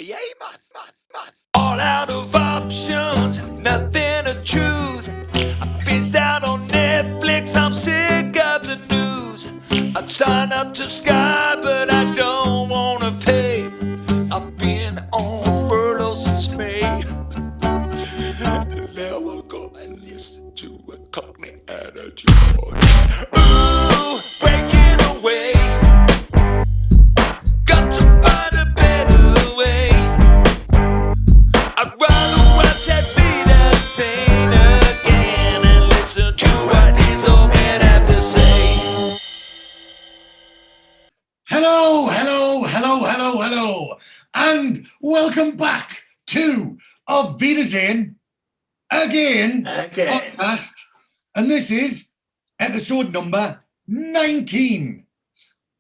yay, man. All out of options, nothing to choose. I pissed out on Netflix, I'm sick of the news. I'd sign up to Sky, but I don't wanna pay. I've been on furlough since May. Now I'll go and listen to a Cockney attitude. Ooh, breaking away. Got to find a better way. I'd rather watch Auf Wiedersehen again and listen to what these old men have to say. Hello, and welcome back to Auf Wiedersehen Again Podcast, and this is episode number 19.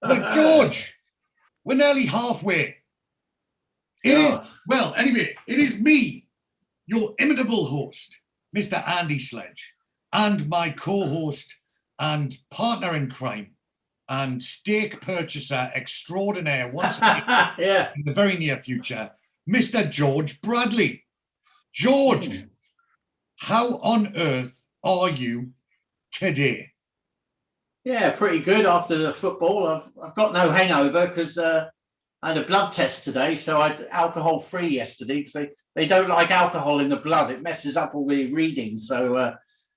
But George, we're nearly halfway. It is me, your imitable host, Mr. Andy Sledge, and my co-host and partner in crime and steak purchaser extraordinaire once again in the very near future, Mr. George Bradley. George, how on earth are you today? Yeah, pretty good after the football. I've got no hangover because I had a blood test today, so I had alcohol free yesterday because they don't like alcohol in the blood. It messes up all the readings. So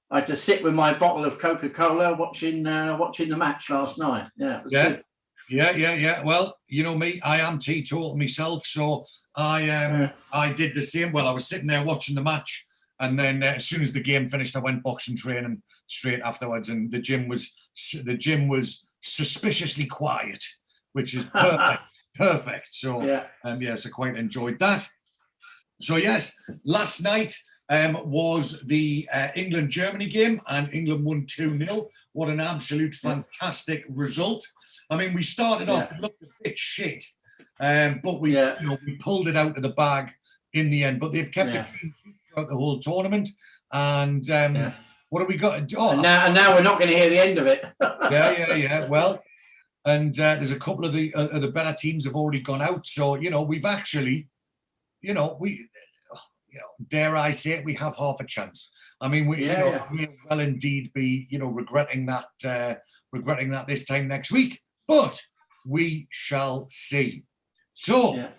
I had to sit with my bottle of Coca-Cola watching the match last night. Yeah, it was good. Yeah. Well, you know me, I am teetotal myself, so I did the same. Well, I was sitting there watching the match, and then as soon as the game finished, I went boxing training straight afterwards, and the gym was suspiciously quiet, which is perfect. So so quite enjoyed that. So yes, last night was the England-Germany game, and England won 2-0. What an absolute fantastic result. I mean, we started off, it looked a bit shit, but we pulled it out of the bag in the end. But they've kept it clean throughout the whole tournament. And what have we got to do? And now we're not going to hear the end of it. Yeah. Well, and there's a couple of the better teams have already gone out. So, we've actually, dare I say it, we have half a chance. I mean, we will indeed be, regretting that this time next week, but we shall see. So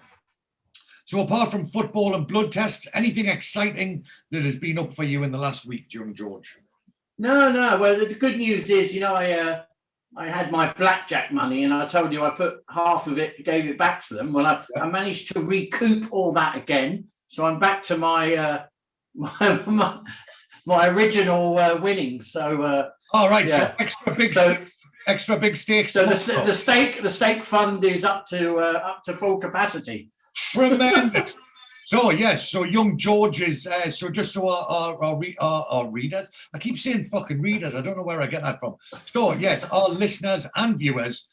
apart from football and blood tests, anything exciting that has been up for you in the last week, young George? No. Well, the good news is, I had my blackjack money, and I told you I put half of it, gave it back to them. Well, I managed to recoup all that again. So I'm back to my my original winnings. So all right. So extra big stakes. So the stake fund is up to full capacity. Tremendous. So yes. So young George is. So just so our readers, I keep saying fucking readers. I don't know where I get that from. So yes, our listeners and viewers.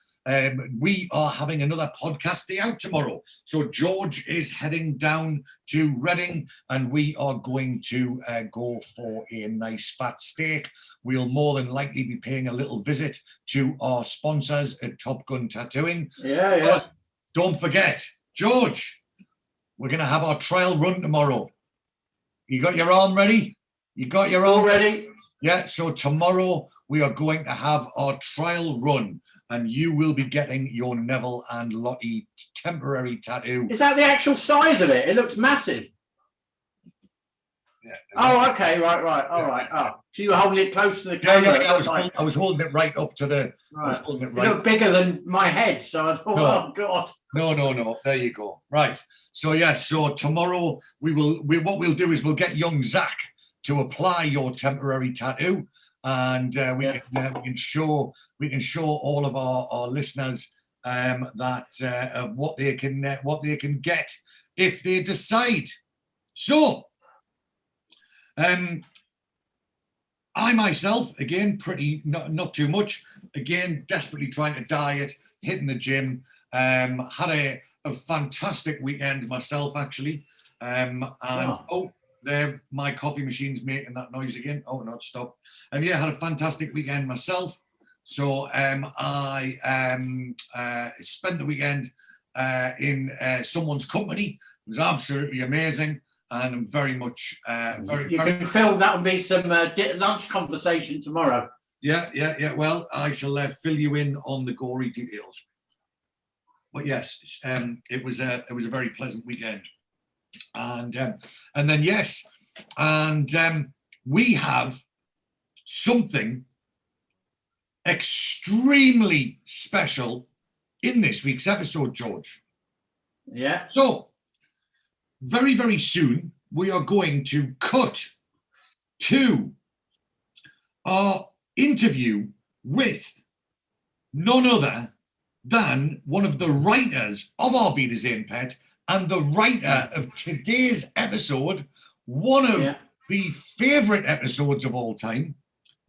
We are having another podcast day out tomorrow. So George is heading down to Reading, and we are going to go for a nice fat steak. We'll more than likely be paying a little visit to our sponsors at Top Gun Tattooing. Yeah. But don't forget, George, we're going to have our trial run tomorrow. You got your arm ready? All ready? Yeah, so tomorrow we are going to have our trial run, and you will be getting your Neville and Lottie temporary tattoo. Is that the actual size of it? It looks massive. Yeah. Oh, okay, right. All right. Oh, so you were holding it close to the camera. Yeah, I was holding it right up to the. Right. I was holding it It right. looked bigger than my head, so I thought, oh God. No. There you go. Right. So yes. So tomorrow what we'll do is we'll get young Zach to apply your temporary tattoo, and we can show all of our listeners that what they can get if they decide. So I myself, again, pretty not too much. Again, desperately trying to diet, hitting the gym. Had a fantastic weekend myself, actually. There, my coffee machine's making that noise again. Oh, no, stop. Had a fantastic weekend myself. So I spent the weekend in someone's company was absolutely amazing, and I'm very much You can film that and be some lunch conversation tomorrow. Yeah. Well, I shall fill you in on the gory details. But yes, it was a very pleasant weekend, and then yes, and we have something extremely special in this week's episode, George. Yeah. So very, very soon we are going to cut to our interview with none other than one of the writers of Auf Wiedersehen Pet and the writer of today's episode, one of the favourite episodes of all time,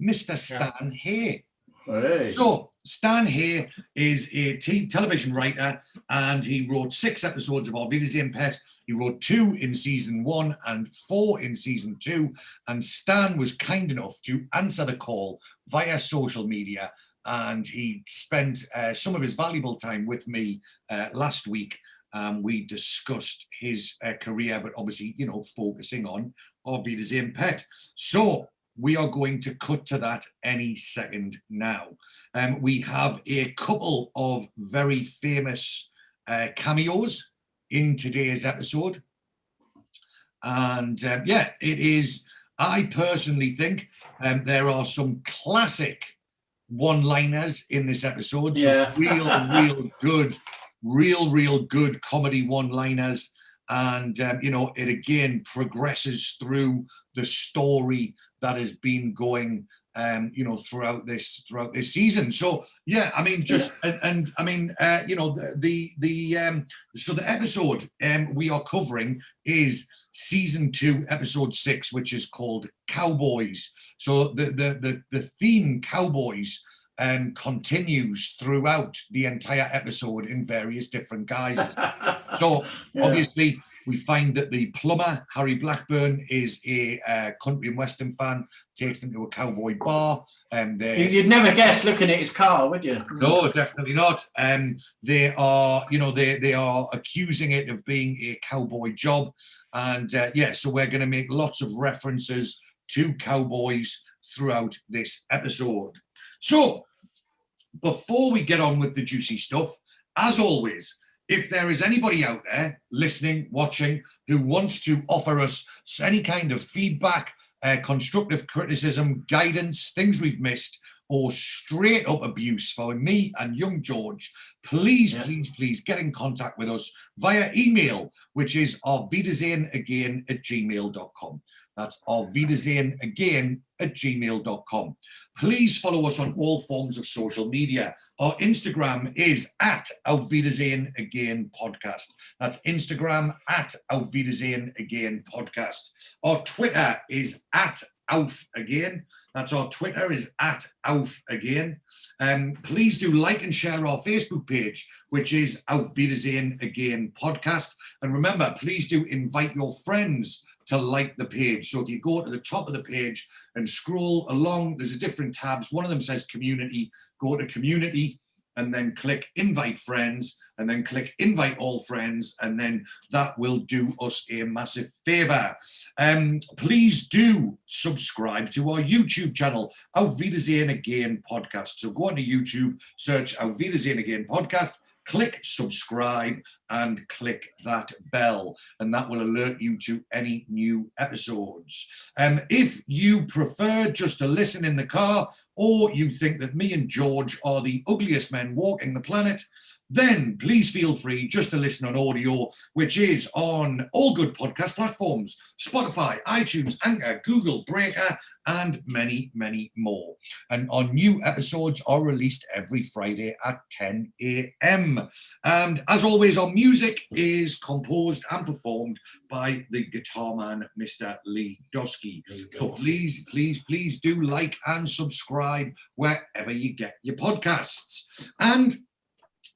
Mr. Stan Hay. Hey. So Stan Hay is a television writer, and he wrote 6 episodes of Auf Wiedersehen Pet. He wrote 2 in season 1 and 4 in season 2. And Stan was kind enough to answer the call via social media, and he spent some of his valuable time with me last week. We discussed his career, but obviously, focusing on Auf Wiedersehen Pet. So we are going to cut to that any second now. We have a couple of very famous cameos in today's episode. And it is, I personally think there are some classic one-liners in this episode. Some real good comedy one-liners. And, it again progresses through the story that has been going, throughout this season. So the episode we are covering is season 2, episode 6, which is called Cowboys. So the theme Cowboys continues throughout the entire episode in various different guises. So obviously, we find that the plumber, Harry Blackburn, is a country and western fan, takes them to a cowboy bar. You'd never guess looking at his car, would you? No, definitely not. They are, they are accusing it of being a cowboy job. And so we're going to make lots of references to cowboys throughout this episode. So before we get on with the juicy stuff, as always, if there is anybody out there listening, watching, who wants to offer us any kind of feedback, constructive criticism, guidance, things we've missed, or straight up abuse for me and young George, please get in contact with us via email, which is aufwiedersehenagain@gmail.com. That's aufwiedersehenagain@gmail.com. Please follow us on all forms of social media. Our Instagram is @Auf Wiedersehen Again Podcast. That's Instagram @Auf Wiedersehen Again Podcast. Our Twitter is @Auf Again. That's our Twitter is @Auf Again. Please do like and share our Facebook page, which is Auf Wiedersehen Again Podcast. And remember, please do invite your friends to like the page. So if you go to the top of the page and scroll along, there's a different tabs. One of them says community. Go to community and then click invite friends and then click invite all friends, and then that will do us a massive favor. Please do subscribe to our YouTube channel, Auf Wiedersehen Again Podcast. So go onto YouTube, search Auf Wiedersehen Again Podcast, click subscribe and click that bell, and that will alert you to any new episodes. If you prefer just to listen in the car, or you think that me and George are the ugliest men walking the planet, then please feel free just to listen on audio, which is on all good podcast platforms, Spotify, iTunes, Anchor, Google, Breaker, and many, many more. And our new episodes are released every Friday at 10 a.m. And as always, our music is composed and performed by the guitar man, Mr. Lee Dosky. So please do like and subscribe wherever you get your podcasts. And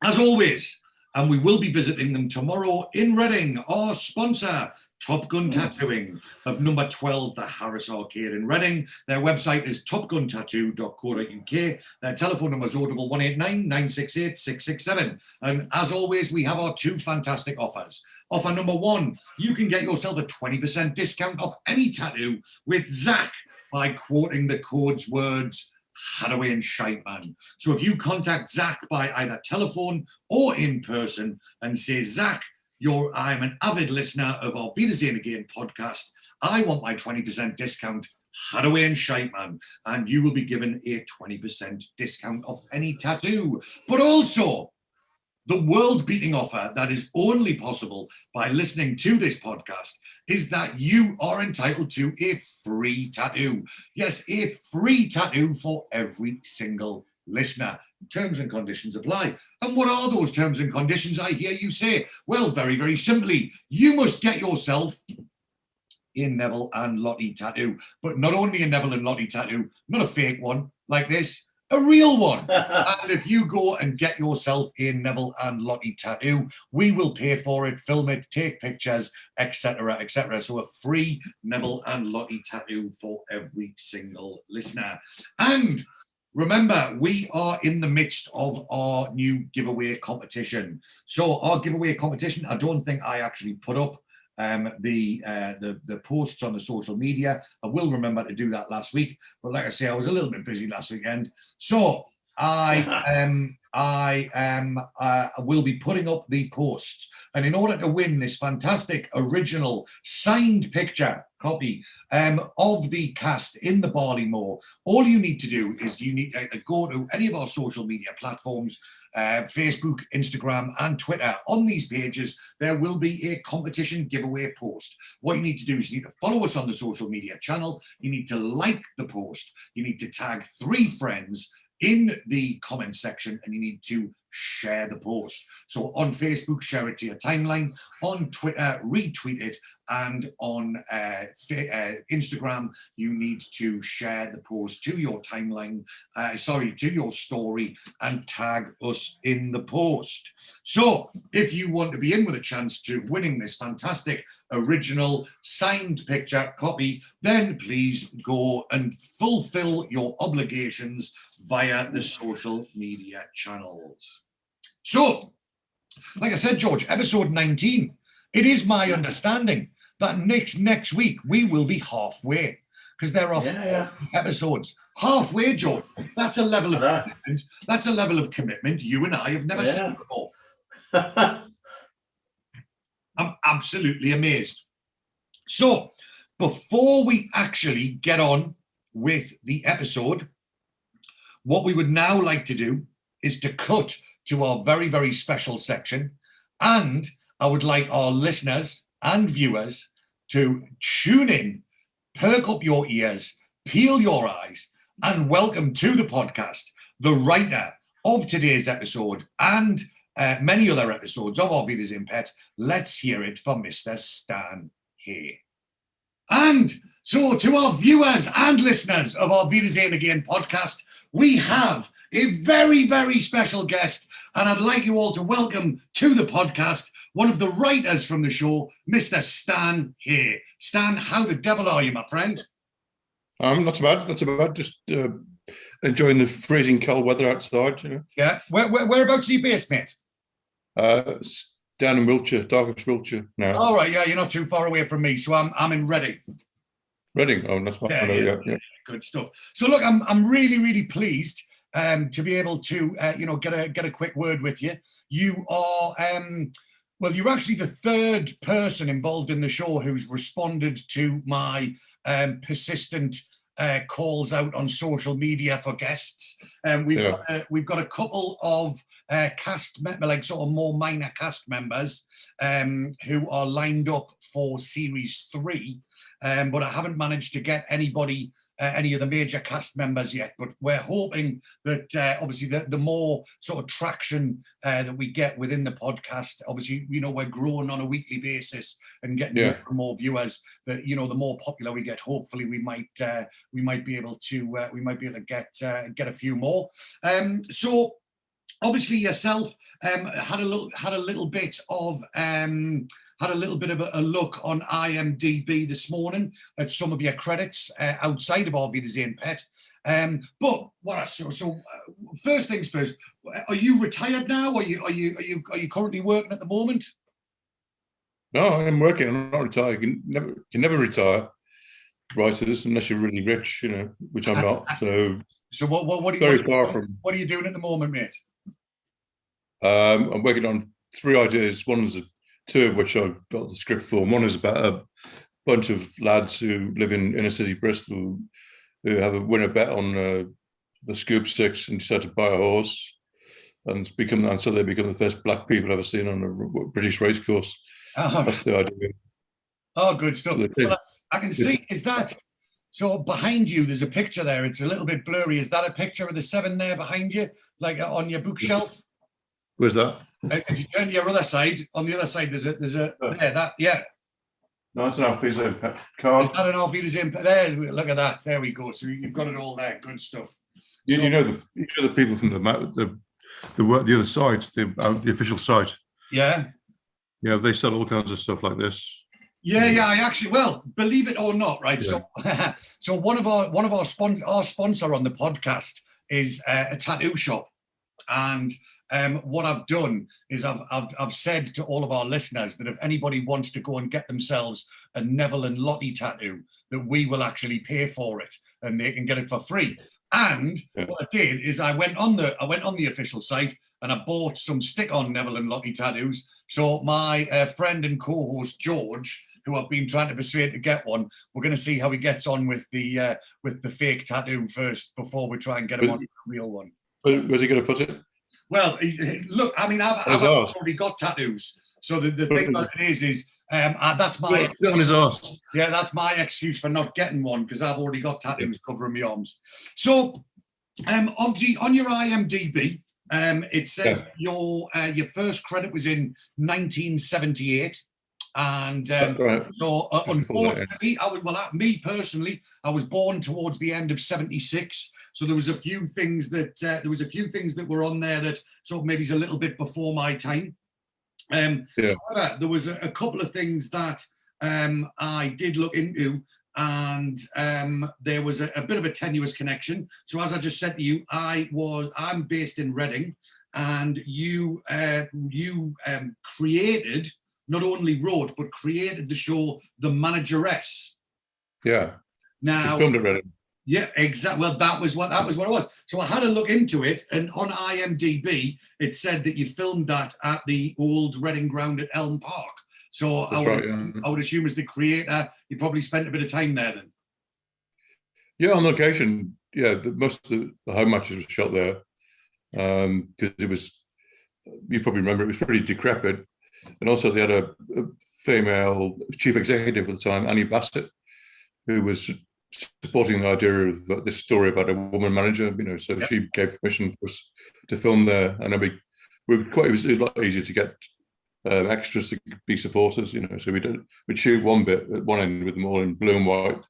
as always, and we will be visiting them tomorrow in Reading, our sponsor, Top Gun Tattooing of number 12, the Harris Arcade in Reading. Their website is topguntattoo.co.uk. Their telephone number is 01189 968 667. And as always, we have our two fantastic offers. Offer number one, you can get yourself a 20% discount off any tattoo with Zach by quoting the code's words, Hadaway and Shiteman. So if you contact Zach by either telephone or in person and say, Zach, I'm an avid listener of Auf Wiedersehen Again podcast. I want my 20% discount, Hadaway and Shiteman, and you will be given a 20% discount off any tattoo. But also, the world-beating offer that is only possible by listening to this podcast is that you are entitled to a free tattoo. Yes, a free tattoo for every single listener. Terms and conditions apply. And what are those terms and conditions, I hear you say? Well, very, very simply, you must get yourself a Neville and Lottie tattoo. But not only a Neville and Lottie tattoo, not a fake one like this, a real one. And if you go and get yourself a Neville and Lottie tattoo, we will pay for it, film it, take pictures, etc., etc. So a free Neville and Lottie tattoo for every single listener. And remember, we are in the midst of our new giveaway competition. So our giveaway competition, I don't think I actually put up the posts on the social media. I will remember to do that last week, but like I say, I was a little bit busy last weekend. So I will be putting up the posts, and in order to win this fantastic original signed picture copy of the cast in the Barley Moor, all you need to do is you need to go to any of our social media platforms, Facebook, Instagram, and Twitter. On these pages, there will be a competition giveaway post. What you need to do is you need to follow us on the social media channel. You need to like the post. You need to tag 3 friends in the comment section, and you need to share the post. So on Facebook, share it to your timeline. On Twitter, retweet it. And on Instagram, you need to share the post to your timeline, to your story, and tag us in the post. So if you want to be in with a chance to winning this fantastic original signed picture copy, then please go and fulfill your obligations via the social media channels. So, like I said, George, episode 19, it is my understanding that next week we will be halfway, because there are 4 episodes. Halfway, George. That's a level of commitment. That's a level of commitment you and I have never seen before. I'm absolutely amazed. So, before we actually get on with the episode, what we would now like to do is to cut to our very, very special section. And I would like our listeners and viewers to tune in, perk up your ears, peel your eyes, and welcome to the podcast the writer of today's episode and many other episodes of Auf Wiedersehen Pet. Let's hear it from Mr. Stan here. And so to our viewers and listeners of Auf Wiedersehen Again podcast, we have a very, very special guest, and I'd like you all to welcome to the podcast one of the writers from the show, Mr. Stan here. Stan, how the devil are you, my friend? Not so bad, not so bad. Just enjoying the freezing cold weather outside. You know. Yeah. Whereabouts are you based, mate? Down in Wiltshire, Dartford, Wiltshire now. All right, yeah, you're not too far away from me. So I'm in Reading. Reading, oh, that's what I know. Yeah. Good stuff. So look, I'm really, really pleased to be able to get a quick word with you. You are you're actually the 3rd person involved in the show who's responded to my persistent calls out on social media for guests. We've got a couple of cast members, like sort of more minor cast members, who are lined up for series 3, but I haven't managed to get anybody, any of the major cast members yet. But we're hoping that obviously the more sort of traction that we get within the podcast, obviously we're growing on a weekly basis and getting more and more viewers. That the more popular we get, hopefully we might be able to get a few more. So obviously yourself had a little bit of had a little bit of a look on IMDb this morning at some of your credits outside of Auf Wiedersehen Pet. But first things first, are you retired now? Are you currently working at the moment? No, I'm working. I'm not retired. You can never retire, writers, unless you're really rich, which I'm not. So what are you doing at the moment, mate? I'm working on 3 ideas. Two of which I've got the script for. One is about a bunch of lads who live in inner city Bristol who have a winner bet on the Scoop Sticks and decide to buy a horse, and so they become the first black people ever seen on a British racecourse. Oh, that's the idea. Oh, good stuff. Well, I can see. Is that so? Behind you, there's a picture there. It's a little bit blurry. Is that a picture of the 7 there behind you, like on your bookshelf? Where's that? If you turn to your other side, on the other side, there's a yeah. No, it's an Auf Wiedersehen Pet card. Is that an Auf Wiedersehen Pet? There, look at that. There we go. So you've got it all there. Good stuff. You know the people from the other side, the official site. Yeah. Yeah, they sell all kinds of stuff like this. Yeah. I actually, well, believe it or not, right? Yeah. So one of our sponsor on the podcast is a tattoo shop, and what I've done is I've said to all of our listeners that if anybody wants to go and get themselves a Neville and Lottie tattoo, that we will actually pay for it and they can get it for free. And what I did is I went on the official site and I bought some stick-on Neville and Lottie tattoos. So my friend and co-host George, who I've been trying to persuade to get one, we're going to see how he gets on with the fake tattoo first before we try and get him on the real one. Where's he going to put it? Well, look, I mean, I've already got tattoos. So the thing about it is that's my on his arse. Yeah, that's my excuse for not getting one, because I've already got tattoos covering my arms. So, obviously, on your IMDb, it says your first credit was in 1978. And so, unfortunately, me personally, I was born towards the end of '76. So there was a few things that were on there that sort of maybe is a little bit before my time. However, there was a couple of things that I did look into, and there was a bit of a tenuous connection. So as I just said to you, I'm based in Reading, and you created, not only wrote, but created the show The Manageress. Yeah. Now, you filmed it, Reading. Yeah, exactly. Well, that was what it was. So I had a look into it, and on IMDb, it said that you filmed that at the old Reading ground at Elm Park. So I would assume, as the creator, you probably spent a bit of time there then. Yeah, on location. Yeah, most of the home matches were shot there, because it was. You probably remember it was pretty decrepit. And also they had a female chief executive at the time, Annie Bassett, who was supporting the idea of this story about a woman manager, so she gave permission for us to film there. And then it was a lot easier to get extras to be supporters, so we'd shoot one bit at one end with them all in blue and white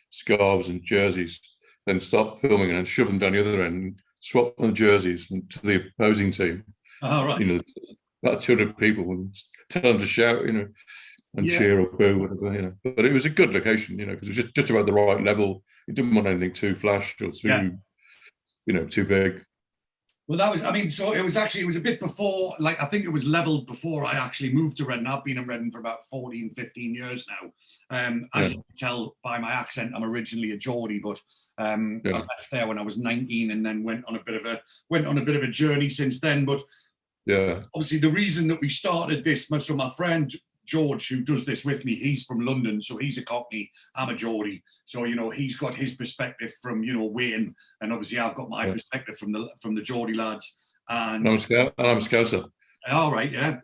scarves and jerseys, then stop filming and then shove them down the other end and swap the jerseys to the opposing team. Oh, right. About 200 people, and tell them to shout, and cheer or boo, whatever, But it was a good location, because it was just about the right level. It didn't want anything too flash or too, too big. Well, that was, so it was a bit before, I think it was leveled before I actually moved to Reading. I've been in Reading for about 14, 15 years now. As you can tell by my accent, I'm originally a Geordie, but I left there when I was 19 and then went on a bit of a journey since then. But obviously the reason that we started this, so my friend George, who does this with me, he's from London, so he's a Cockney, I'm a Geordie, so he's got his perspective from Wayne, and obviously I've got my perspective from the Geordie lads. And I'm a Scouser. All right, yeah.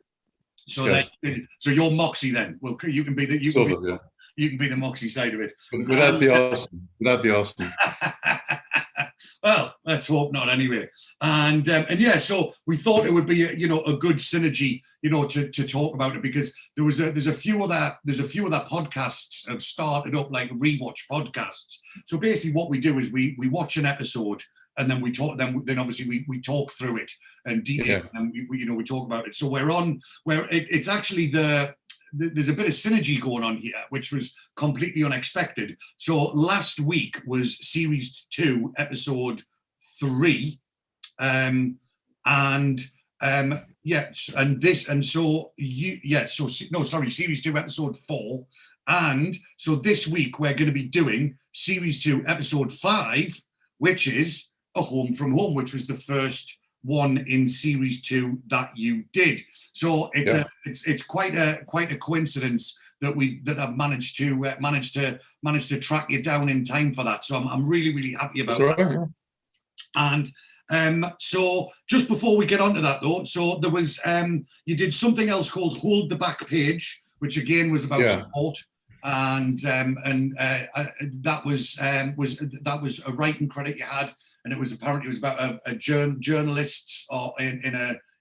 So you're Moxie then. Well, you can be the Moxie side of it. Without the arson. Well, let's hope not anyway. And so we thought it would be a good synergy, to talk about it, because there's a few other podcasts have started up, like rewatch podcasts. So basically what we do is we watch an episode and then we talk, then obviously we talk through it and detail, and we talk about it. So we're on where it's actually there's a bit of synergy going on here, which was completely unexpected. So last week was series 2, episode 3, series 2, episode 4, and so this week we're going to be doing series 2, episode 5, which is A Home From Home, which was the first one in series 2 that you did. So it's quite a coincidence that I've managed to track you down in time for that. So I'm really happy about that. And so just before we get onto that though, so there was you did something else called Hold the Back Page, which again was about sport. And that was a writing credit you had, and it was about a journalists or in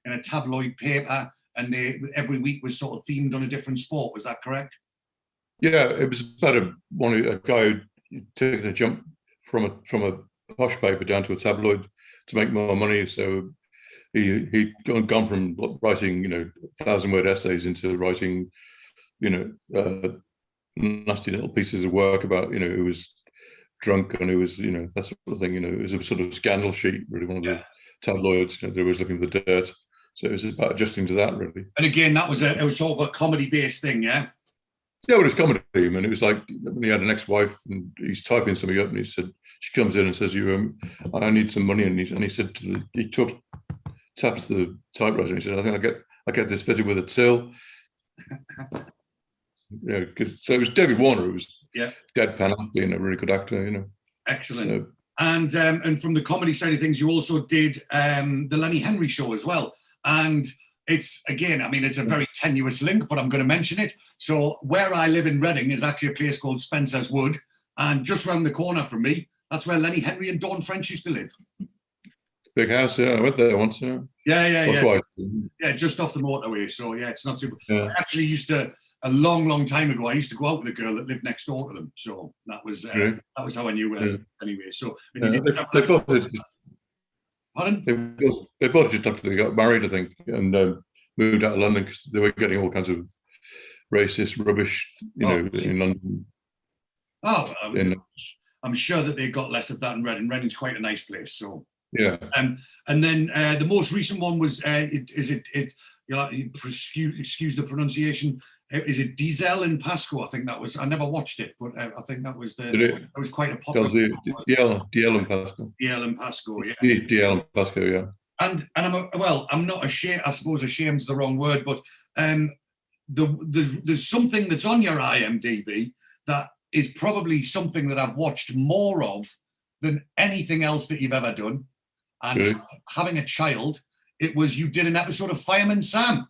a tabloid paper, and they every week was sort of themed on a different sport. Was that correct? Yeah, it was about a guy who'd taken a jump from a posh paper down to a tabloid to make more money. So he'd gone from writing 1,000-word essays into writing nasty little pieces of work about who was drunk and who was that sort of thing. It was a sort of scandal sheet, really, one of the tabloids. They were looking for the dirt, so it was about adjusting to that, really. And again, it was sort of a comedy based thing. Yeah, well, it was comedy. I mean, it was like when he had an ex-wife and he's typing something up, and he said, she comes in and says, I need some money, and he said taps the typewriter, and he said, I think I get this fitted with a till. So it was David Warner, who was deadpan being a really good actor, Excellent. So, and from the comedy side of things, you also did the Lenny Henry show as well. And it's, again, I mean, it's a very tenuous link, but I'm going to mention it. So where I live in Reading is actually a place called Spencer's Wood. And just round the corner from me, that's where Lenny Henry and Dawn French used to live. Big house, I went there once. Yeah, just off the motorway. So yeah, it's not too. I actually used to a long time ago. I used to go out with a girl that lived next door to them. So that was how I knew her. Anyway, so they both just after they got married, I think, and moved out of London because they were getting all kinds of racist rubbish, in London. I'm sure that they got less of that in Reading. Reading's quite a nice place. So. Yeah. And then the most recent one was excuse the pronunciation. Is it Diesel and Pasco? I think that was. I never watched it, but I think that was that was quite a popular. DL and Pasco. DL and Pasco, yeah. DL and Pasco, yeah. And I'm not ashamed. I suppose ashamed is the wrong word, but there's something that's on your IMDb that is probably something that I've watched more of than anything else that you've ever done. And having a child, it was you did an episode of Fireman Sam.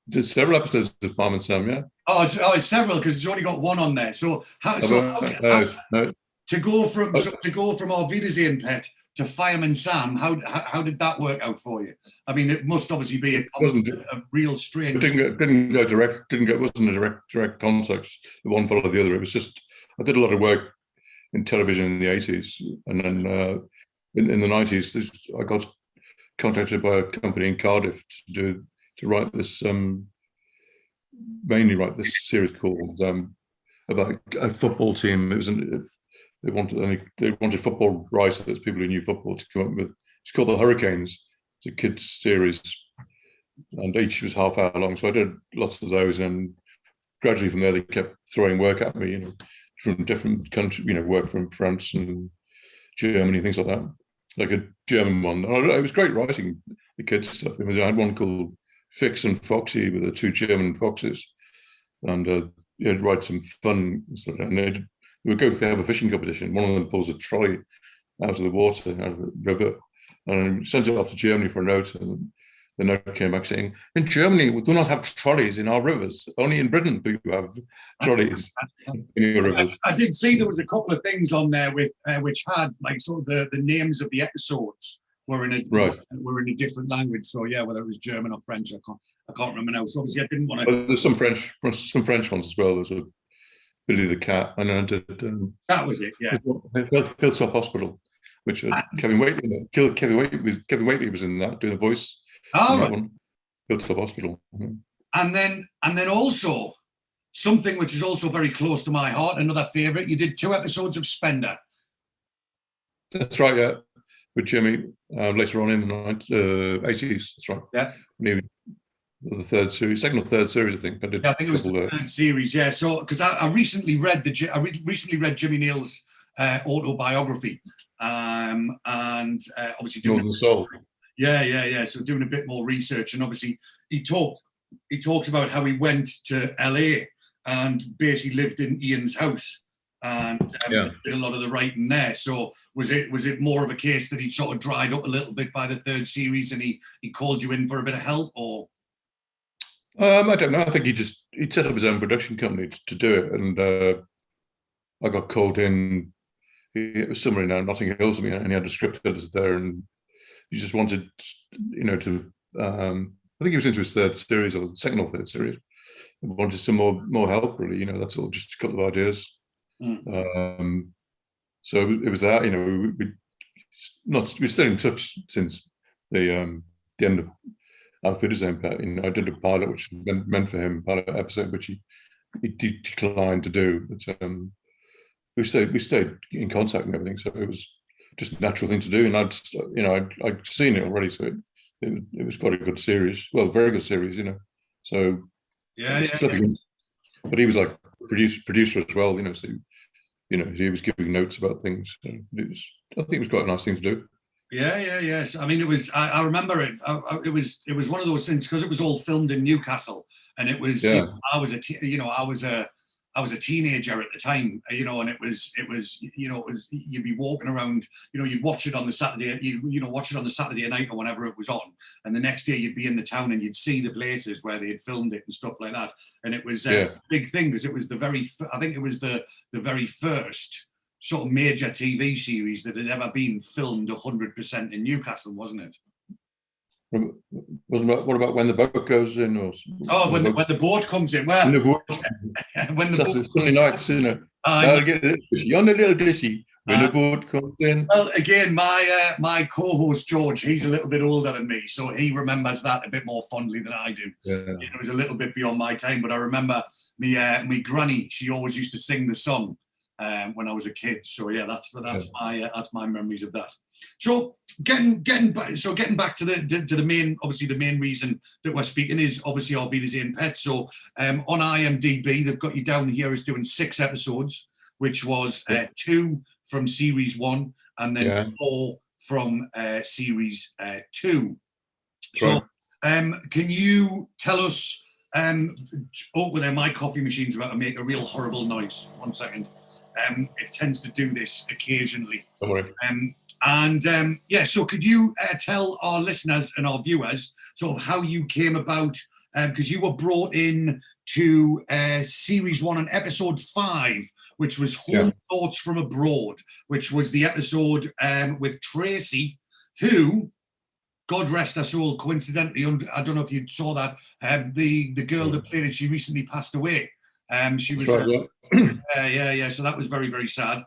Did several episodes of Fireman Sam, yeah. It's several because it's only got one on there. So to go from Auf Wiedersehen Pet to Fireman Sam, how did that work out for you? I mean, it must obviously be a real strange. It didn't go direct. Wasn't a direct context. The one followed the other. It was just I did a lot of work in television in the 80s, and then in the 90s, I got contacted by a company in Cardiff to write this, mainly write this series called about a football team. It was they wanted football writers, people who knew football, to come up with. It's called The Hurricanes. It's a kids series, and each was half hour long. So I did lots of those, and gradually from there they kept throwing work at me, from different countries, work from France and Germany, things like that, like a German one. It was great writing the kids stuff. I had one called Fix and Foxy with the two German foxes, and you'd write some fun stuff. And they would go, they have a fishing competition. One of them pulls a trolley out of the water, out of the river, and sends it off to Germany for a note. And the note came back saying, in Germany, we do not have trolleys in our rivers. Only in Britain do you have trolleys in your rivers. I did see there was a couple of things on there with which had like sort of the names of the episodes were in a different language. So yeah, whether it was German or French, I can't remember now. So obviously I didn't want to. Well, there's some French ones as well. There's a Billy the Cat, and I did. That was it. Yeah. Hilltop Hospital, which Kevin Waitley was in that doing the voice. Oh, right. Hilltop Hospital. And then also something which is also very close to my heart, another favourite. You did 2 episodes of Spender. That's right, yeah. With Jimmy later on in the 80s. That's right. Yeah. The third series, second or third series, I think. I think it was the third series. Yeah. So because I recently read Jimmy Neal's autobiography, and obviously doing Northern Soul. Yeah. So doing a bit more research, and obviously he talks about how he went to LA and basically lived in Ian's house and did a lot of the writing there. So was it more of a case that he sort of dried up a little bit by the third series and he called you in for a bit of help, or? I don't know. I think he set up his own production company to do it, and I got called in. It was somewhere in Notting Hill, and he had a script that was there, and he just wanted, to. I think he was into his third series or second or third series. He wanted some more help, really. That's all. Just a couple of ideas. So it was that. We're still in touch since the end of Auf Wiedersehen Pet. I did a pilot which meant for him, pilot episode, which he declined to do. But we stayed in contact and everything, so it was just a natural thing to do. And I'd seen it already, so it was quite a good series. Well, very good series, So yeah. But he was like producer as well, So he was giving notes about things. So I think it was quite a nice thing to do. Yeah. So, I mean, it was. I remember it. It was one of those things because it was all filmed in Newcastle, and it was. Yeah. I was a teenager at the time, and it was. You'd be walking around. You'd watch it on the Saturday. Watch it on the Saturday night or whenever it was on, and the next day you'd be in the town and you'd see the places where they had filmed it and stuff like that. And it was a big thing because it was I think it was the very first sort of major TV series that had ever been filmed 100% in Newcastle, wasn't it? What about when the boat goes in? Or when the boat comes in. Well, when the boat Sunday nights, I'll get it on a little dishy when the boat comes in. Well, again, my co-host George, he's a little bit older than me, so he remembers that a bit more fondly than I do. Yeah. It was a little bit beyond my time, but I remember me granny. She always used to sing the song when I was a kid. So yeah, that's my memories of that. So getting back to the main, obviously the main reason that we're speaking is obviously Auf Wiedersehen Pet. So on IMDb they've got you down here as doing 6 episodes, which was 2 from series 1 and then 4 from series 2. So can you tell us? My coffee machine's about to make a real horrible noise. 1 second. It tends to do this occasionally. Don't worry. So could you tell our listeners and our viewers sort of how you came about, because you were brought in to series 1 and episode 5, which was Home Thoughts from Abroad, which was the episode with Tracy, who, God rest her soul, coincidentally, I don't know if you saw that, the girl that played it, she recently passed away. She was so that was very, very sad.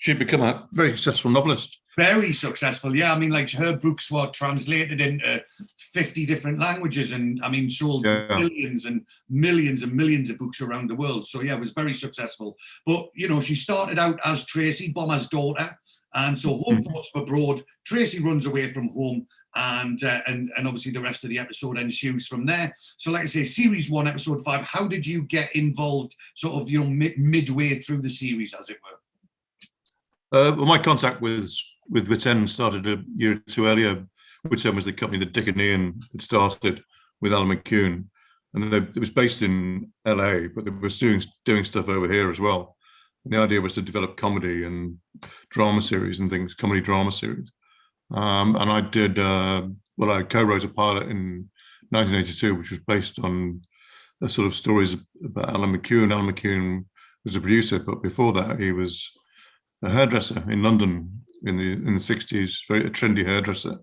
She'd become a very successful novelist. Very successful, yeah. I mean, like her books were translated into 50 different languages, and I mean, sold millions and millions and millions of books around the world. So yeah, it was very successful. But she started out as Tracy, Bomber's daughter, and so Home Thoughts from Abroad. Tracy runs away from home, and obviously the rest of the episode ensues from there. So like I say, series 1, episode 5. How did you get involved, sort of midway through the series, as it were? Well, my contact with Witten started a year or 2 earlier. Witten was the company that Dick and Ian had started with Alan McCune, and it was based in LA, but they was doing stuff over here as well. And the idea was to develop comedy and drama series and things, comedy drama series. And I did, I co-wrote a pilot in 1982, which was based on the sort of stories about Alan McCune. Alan McCune was a producer, but before that, he was a hairdresser in London in the 60s, a trendy hairdresser.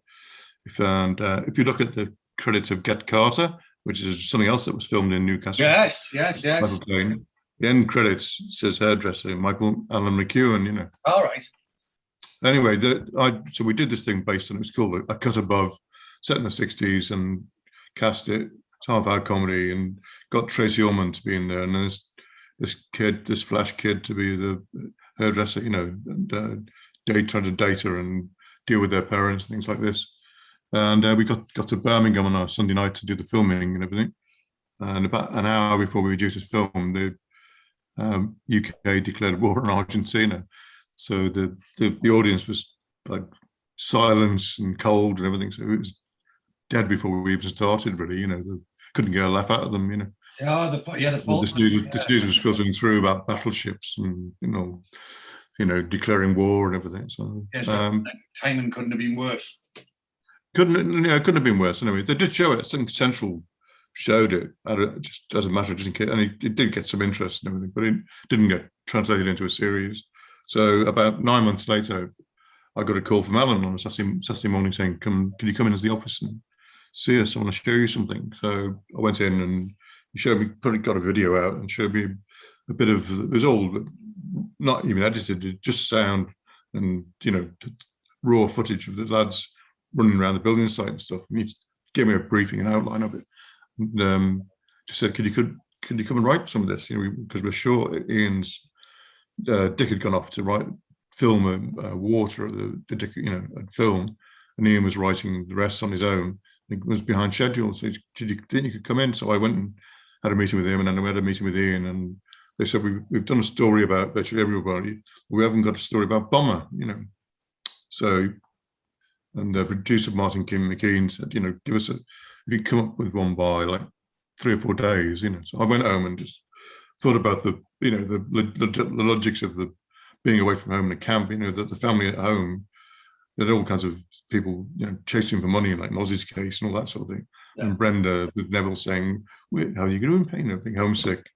And if you look at the credits of Get Carter, which is something else that was filmed in Newcastle. Yes. The end credits says hairdresser, Michael Alan McEwen, All right. Anyway, so we did this thing based on, it was called A Cut Above, set in the 60s and cast it. It's half-hour comedy, and got Tracy Ullman to be in there, and there's this Flash kid to be the hairdresser, and trying to date her and deal with their parents, things like this. And we got to Birmingham on a Sunday night to do the filming and everything. And about an hour before we were due to film, the UK declared war on Argentina. So the audience was like silence and cold and everything. So it was dead before we even started, really. They couldn't get a laugh out of them, Yeah, This news was filtering through about battleships and declaring war and everything. So timing couldn't have been worse. Couldn't have been worse. Anyway, they did show it. Central showed it just as a matter of just in case, and it did get some interest and everything, but it didn't get translated into a series. So about 9 months later, I got a call from Alan on a Saturday morning saying, "Can you come in to the office and see us? I want to show you something." So I went in and he showed me, probably got a video out and showed me a bit of, it was all not even edited, just sound and, raw footage of the lads running around the building site and stuff. And he gave me a briefing and outline of it. And just said, could you come and write some of this? Because we're sure Ian's, Dick had gone off to film a water, the Dick, film, and Ian was writing the rest on his own. It was behind schedule, so do you think you could come in? So I went and had a meeting with him, and then we had a meeting with Ian, and they said, we've done a story about virtually everybody, but we haven't got a story about Bomber, So, and the producer, Martin Kim McKean, said, give us if you come up with one by like 3 or 4 days, So I went home and just thought about the logics of the being away from home in a camp, that the family at home, there are all kinds of people, chasing for money, like Mozzie's case and all that sort of thing. Yeah. And Brenda with Neville saying, "How are you going to do?" Being homesick.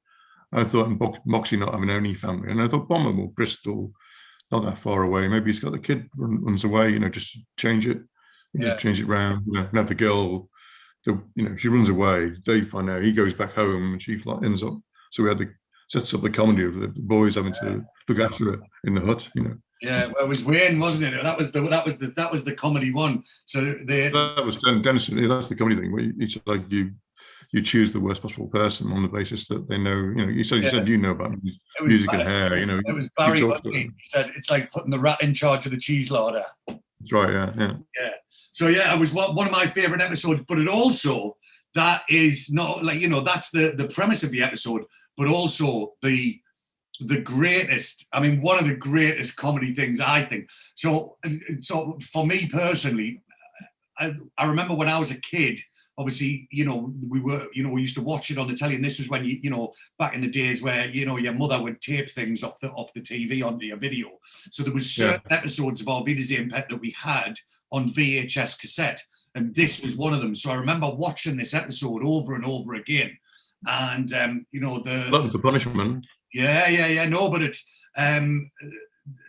I thought, and Moxie not having any family, and I thought Bomber, well, Bristol, not that far away. Maybe he's got the kid runs away, just change it, change it round. And have the girl, she runs away. They find out, he goes back home, and she ends up. So we had sets up the comedy of the boys having to look after her in the hut, Yeah, well, it was Wayne, wasn't it? That was the comedy one. So that was Dennis. That's the comedy thing. Where it's like you choose the worst possible person on the basis that they know. You said about music and hair. It was Barry. He said it's like putting the rat in charge of the cheese larder. That's right. Yeah. So it was one of my favorite episodes. But it also, that is not like that's the premise of the episode, but also the greatest, one of the greatest comedy things, I think. So for me personally, I remember when I was a kid, obviously, we used to watch it on the telly, and this was when back in the days where, your mother would tape things off the TV onto your video. So there was certain episodes of Auf Wiedersehen Pet that we had on VHS cassette, and this was one of them. So I remember watching this episode over and over again. And, Looking for punishment. Yeah. No, but it's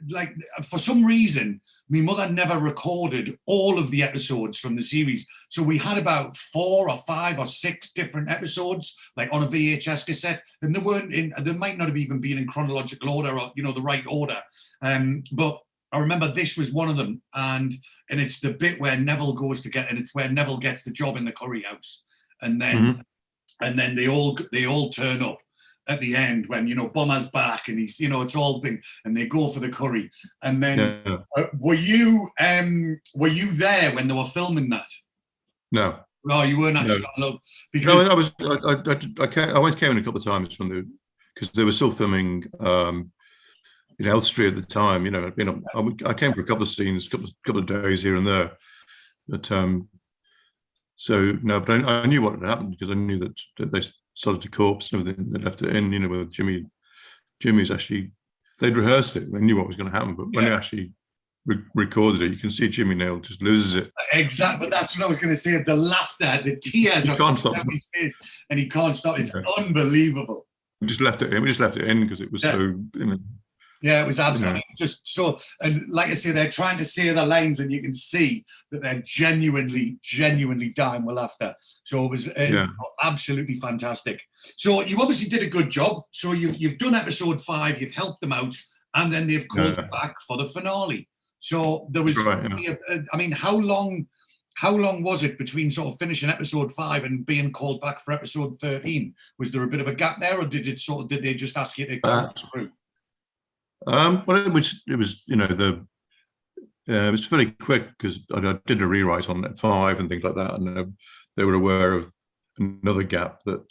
like, for some reason, my mother never recorded all of the episodes from the series. So we had about 4 or 5 or 6 different episodes, like on a VHS cassette, and they might not have even been in chronological order or, the right order. But I remember this was one of them. And it's the bit where Neville goes to and it's where Neville gets the job in the curry house. And then, and then they all turn up at the end when Bomber's back and he's it's all big, and they go for the curry. And then were you there when they were filming that? No. Oh, you weren't actually. No. Because I was. I came in a couple of times because they were still filming in Elstree at the time. I came for a couple of scenes, couple of days here and there, but so no. But I knew what had happened because I knew that they sorted the corpse and everything. They left it in, with Jimmy's actually, they'd rehearsed it. They knew what was going to happen, but when they actually recorded it, you can see Jimmy Nail just loses it. Exactly, but that's what I was going to say. The laughter, the tears are coming down his face, and he can't stop. It's unbelievable. We just left it in. Because it was so. Yeah, it was absolutely just so. And like I say, they're trying to say the lines, and you can see that they're genuinely dying with laughter. So it was absolutely fantastic. So you obviously did a good job. So you've done episode 5, you've helped them out, and then they've called back for the finale. So there was, how how long was it between sort of finishing episode 5 and being called back for episode 13? Was there a bit of a gap there, or did they just ask you to come through? Well, it was it was very quick because I did a rewrite on 5 and things like that, and they were aware of another gap that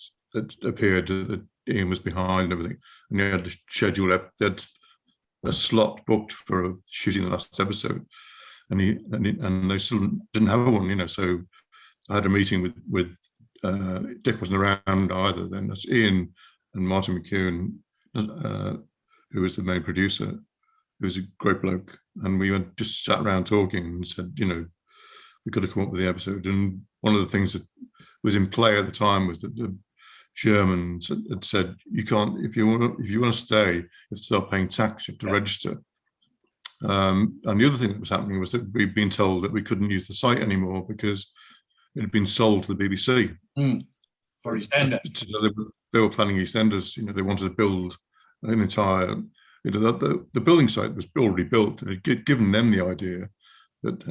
appeared that Ian was behind and everything, and they had to schedule it. They had a slot booked for shooting the last episode, and they still didn't have one, So I had a meeting with Dick wasn't around either. Then that's Ian and Martin McEwen, who was the main producer, who was a great bloke, and we just sat around talking and said, we've got to come up with the episode. And one of the things that was in play at the time was that the Germans had said, you can't, if you want to stay, you have to start paying tax, you have to register. And the other thing that was happening was that we'd been told that we couldn't use the site anymore because it had been sold to the BBC. For EastEnders. So they were planning EastEnders. They wanted to build an entire, the building site was already built. It had given them the idea that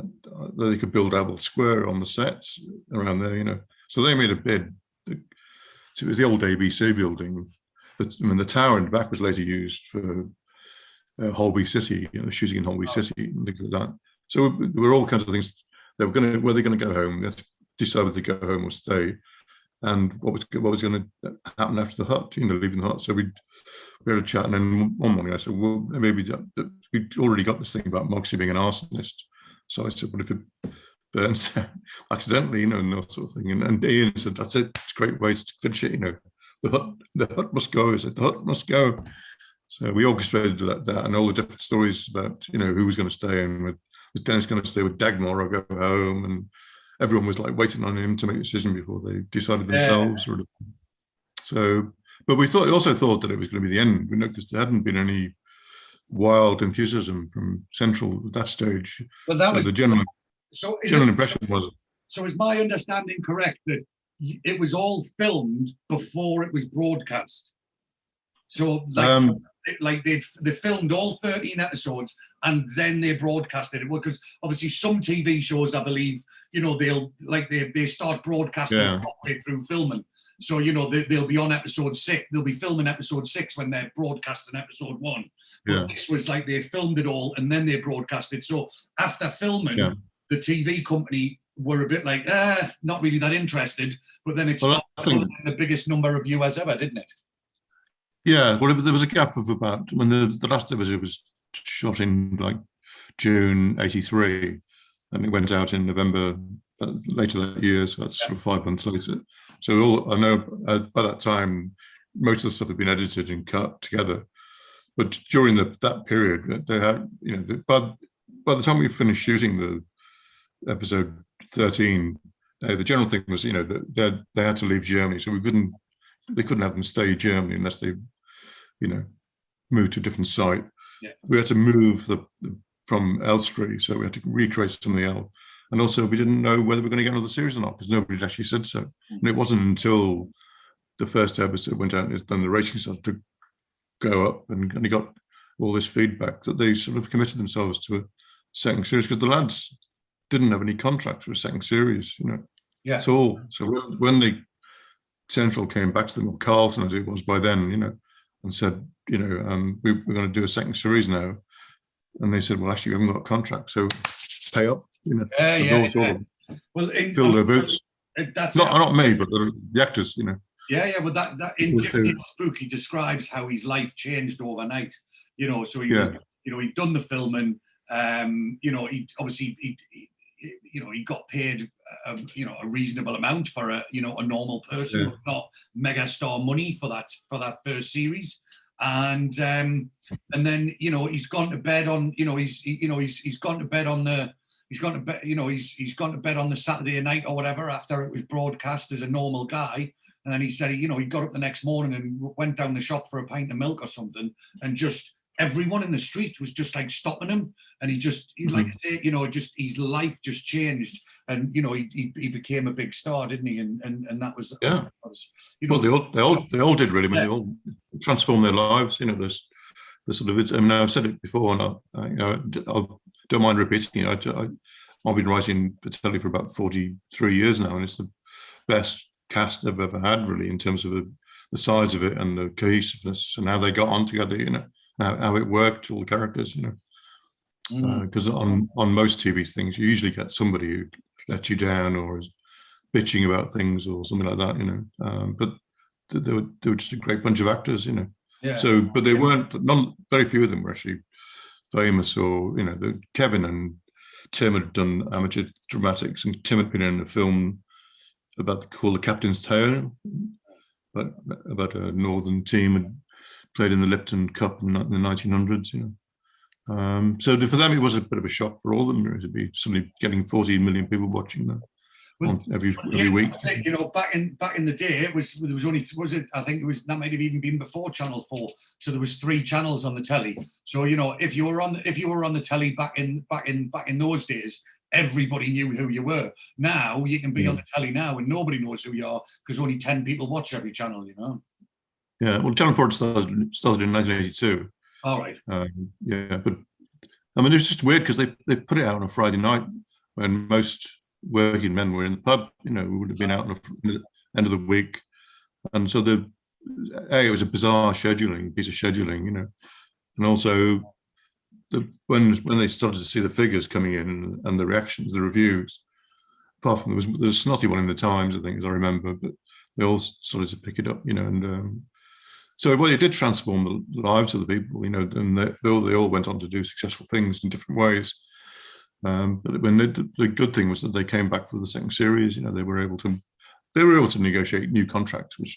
they could build Abel Square on the sets around there, So they made a bid. So it was the old ABC building. The tower in the back was later used for Holby City, shooting in Holby City and things like that. So there were all kinds of things. Were they going to go home? They decided to go home or stay. And what was going to happen after the hut? Leaving the hut. So we had a chat, and then one morning I said, well, maybe we'd already got this thing about Moxie being an arsonist. So I said, what if it burns accidentally, and that sort of thing. And Ian said, that's it. It's a great way to finish it. The hut must go. I said, the hut must go. So we orchestrated that and all the different stories about, who was going to stay in. Was Dennis going to stay with Dagmar or go home? And everyone was like waiting on him to make a decision before they decided themselves. Yeah. So, but we also thought that it was going to be the end, because there hadn't been any wild enthusiasm from Central at that stage. But that was the general impression was. So is my understanding correct that it was all filmed before it was broadcast? So they filmed all 13 episodes and then they broadcasted it, because obviously some TV shows, I believe, they start broadcasting halfway through filming. So they'll be on episode 6. They'll be filming episode 6 when they're broadcasting episode 1. But this was like they filmed it all and then they broadcasted. So after filming, the TV company were a bit like, not really that interested. But then it stopped the biggest number of viewers ever, didn't it? Yeah, well, there was a gap of about, when the last episode was shot in like June '83, and it went out in November later that year, so that's sort of 5 months later. So I know by that time, most of the stuff had been edited and cut together. But during that period, they had, by the time we finished shooting the episode 13, the general thing was, that they had to leave Germany, so they couldn't have them stay in Germany unless they, moved to a different site. Yeah. We had to move from Elstree, so we had to recreate something else. And also, we didn't know whether we were going to get another series or not, because nobody had actually said so. And it wasn't until the first episode went out and then the ratings started to go up and he got all this feedback that they sort of committed themselves to a second series, because the lads didn't have any contracts for a second series, at all. So when the Central came back to them, or Carlson as it was by then, and said, we're going to do a second series now, and they said, well, actually, we haven't got a contract, so pay up, Well, fill their boots. That's not me, but the actors, Well, that in Jim's book, he describes how his life changed overnight. So he was, he'd done the filming. He obviously he got paid a reasonable amount for a normal person, but not mega star money for that first series. And then he's gone to bed on he's gone to bed on the Saturday night or whatever after it was broadcast as a normal guy. And then he said he got up the next morning and went down the shop for a pint of milk or something, and just everyone in the street was just like stopping him, and like I say, just his life just changed, and he became a big star, didn't he? And that was well, they all did really. When they all transformed their lives, the sort of. I mean, I've said it before, and I don't mind repeating it. I've been writing for telly for about 43 years now, and it's the best cast I've ever had, really, in terms of the size of it and the cohesiveness and how they got on together, you know, how it worked, all the characters, you know. Because on most TV things, you usually get somebody who lets you down or is bitching about things or something like that, you know. But they were just a great bunch of actors, you know. Yeah. So, but they weren't. Very few of them were actually famous, or you know, Kevin and Tim had done amateur dramatics, and Tim had been in a film called The Captain's Tale, but about a northern team and played in the Lipton Cup in the 1900s, you know. So for them, it was a bit of a shock for all of them to be somebody getting 14 million people watching them every week. You know, back in the day, there was only, I think it was, that might have even been before Channel 4. So there was 3 channels on the telly. So you know, if you were on the telly back in those days, everybody knew who you were. Now you can be on the telly now and nobody knows who you are because only 10 people watch every channel. You know. Yeah, well, Channel 4 started in 1982. All right. Yeah, but I mean, it was just weird because they put it out on a Friday night when most working men were in the pub. You know, we would have been out on the end of the week, and so it was a bizarre piece of scheduling, you know, and also when they started to see the figures coming in and the reactions, the reviews. Apart from there was a snotty one in the Times, I think, as I remember, but they all started to pick it up, you know, and so it did transform the lives of the people, you know, and they all went on to do successful things in different ways. But when the good thing was that they came back for the second series, you know, they were able to negotiate new contracts, which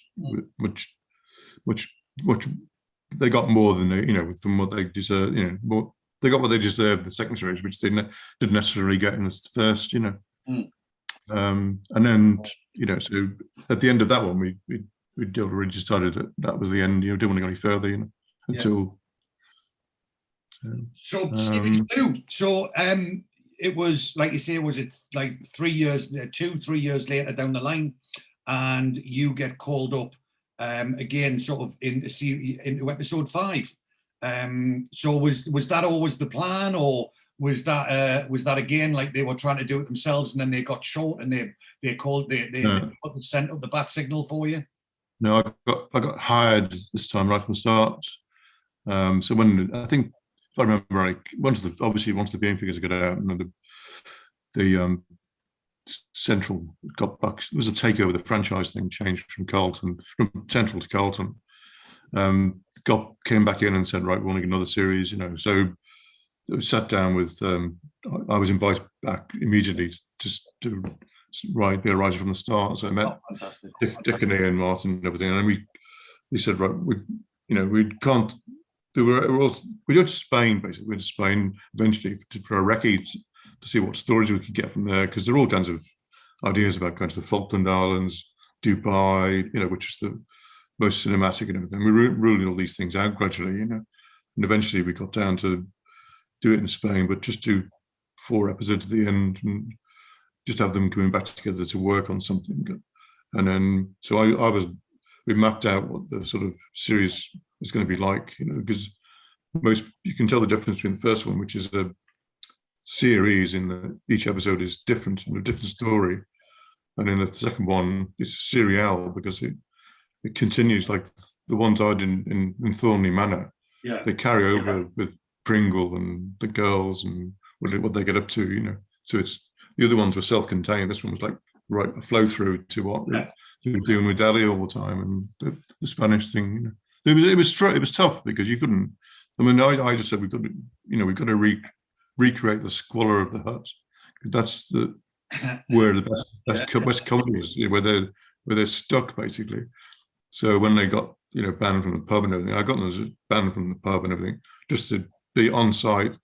they got more than they, you know, from what they deserve, you know, they got what they deserved the second series, which they didn't necessarily get in the first, you know. And then, you know, so at the end of that one, we already decided that was the end. You know, didn't want to go any further, you know, until. So series 2. So it was, like you say, was it like 3 years, 3 years later down the line, and you get called up again, sort of into episode 5. So was that always the plan, or was that again like they were trying to do it themselves and then they got short and they sent up the bat signal for you? No, I got hired this time right from the start. So when I think, if I remember right, once the viewing figures got out and the Central got back, it was a takeover. The franchise thing changed from Central to Carlton. Came back in and said, right, we want to get another series, you know. So it was sat down with. I was invited back immediately to be a writer from the start. So I met Dick and Ian Martin and everything, and they said, right, we can't. We went to Spain, basically. We went to Spain eventually for a recce to see what stories we could get from there, because there are all kinds of ideas about going to the Falkland Islands, Dubai, you know, which is the most cinematic and everything. We were ruling all these things out gradually, you know, and eventually we got down to do it in Spain, but just do 4 episodes at the end and just have them coming back together to work on something. And then, so we mapped out what the sort of series was going to be like, you know, because you can tell the difference between the first one, which is a series each episode is different and a different story, and in the second one it's a serial because it continues like the ones I did in Thornley Manor. Yeah, they carry over with Pringle and the girls and what they get up to, you know. So it's the other ones were self-contained. This one was like a flow through to what we were doing with Dali all the time and the Spanish thing, you know. It was tough because you couldn't. I mean, I just said we've got to recreate the squalor of the hut. That's where the best comedy is, where they're stuck basically. So when they got banned from the pub and everything, I got them banned from the pub and everything just to be on site,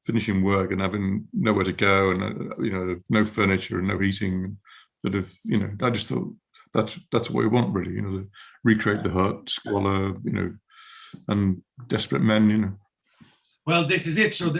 finishing work and having nowhere to go and no furniture and no heating. But I just thought that's what we want really, to recreate the hut, squalor, and desperate men, Well, this is it. So,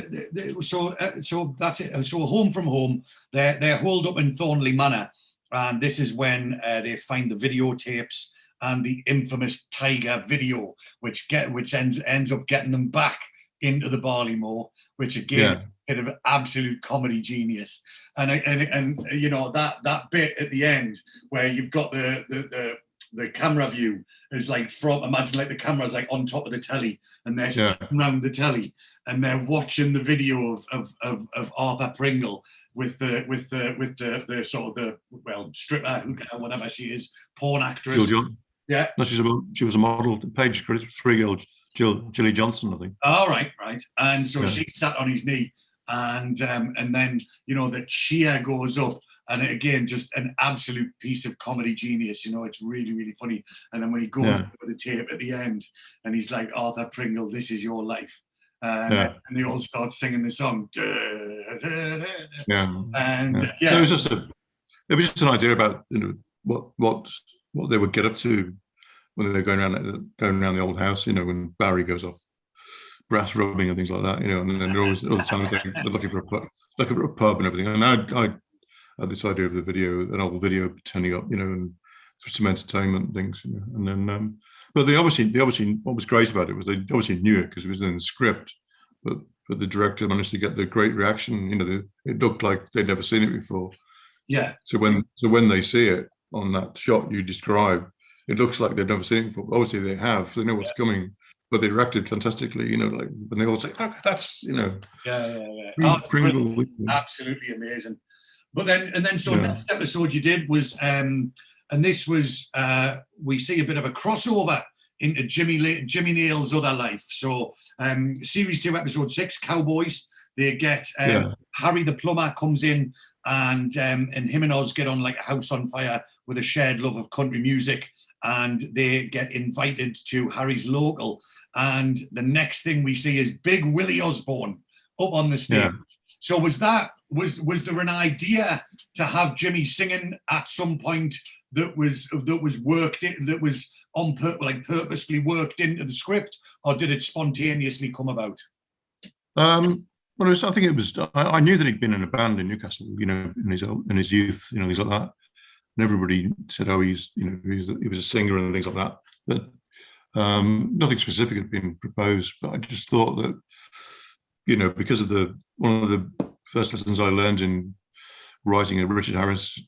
so that's it. So, Home from Home, they're holed up in Thornley Manor, and this is when they find the videotapes and the infamous Tiger video, which ends up getting them back into the Barley Moor, which again, bit of absolute comedy genius. And you know, that bit at the end where you've got the camera view is like imagine like the camera's like on top of the telly and they're sitting around the telly and they're watching the video of Arthur Pringle with the sort of the stripper, whatever she is, porn actress. Yeah. No, she was a model. Page credits 3-year-old Jilly Johnson, I think. Oh, right. And so she sat on his knee and then, you know, the cheer goes up. And again, just an absolute piece of comedy genius. You know, it's really, really funny. And then when he goes with the tape at the end, and he's like, Arthur Pringle, this is your life. And they all start singing the song. And it was just an idea about, you know, what they would get up to when they're going around the old house. You know, when Barry goes off brass rubbing and things like that. You know, and then they're always all the time they're looking for a pub and everything. And I had this idea of an old video turning up, you know, and for some entertainment and things, you know. And then, but they obviously, what was great about it was they obviously knew it because it was in the script, but the director managed to get the great reaction. You know, it looked like they'd never seen it before. Yeah. So when they see it on that shot you described, it looks like they've never seen it before. Obviously they have, they know what's coming, but they reacted fantastically. You know, like when they all say, "Oh, that's," you know. Pringle, absolutely amazing. But then next episode you did was, and this was, we see a bit of a crossover into Jimmy Nail's other life. So series 2, episode 6, Cowboys. They get Harry the plumber comes in, and him and Oz get on like a house on fire with a shared love of country music, and they get invited to Harry's local. And the next thing we see is Big Willie Osborne up on the stage. Yeah. So was there an idea to have Jimmy singing at some point that was worked in, that was purposefully worked into the script, or did it spontaneously come about? Well, I think it was. I knew that he'd been in a band in Newcastle, you know, in his youth, you know, things like that. And everybody said, "Oh, he was a singer and things like that." But nothing specific had been proposed. But I just thought that, you know, because of one of the first lessons I learned in writing, and Richard Harris,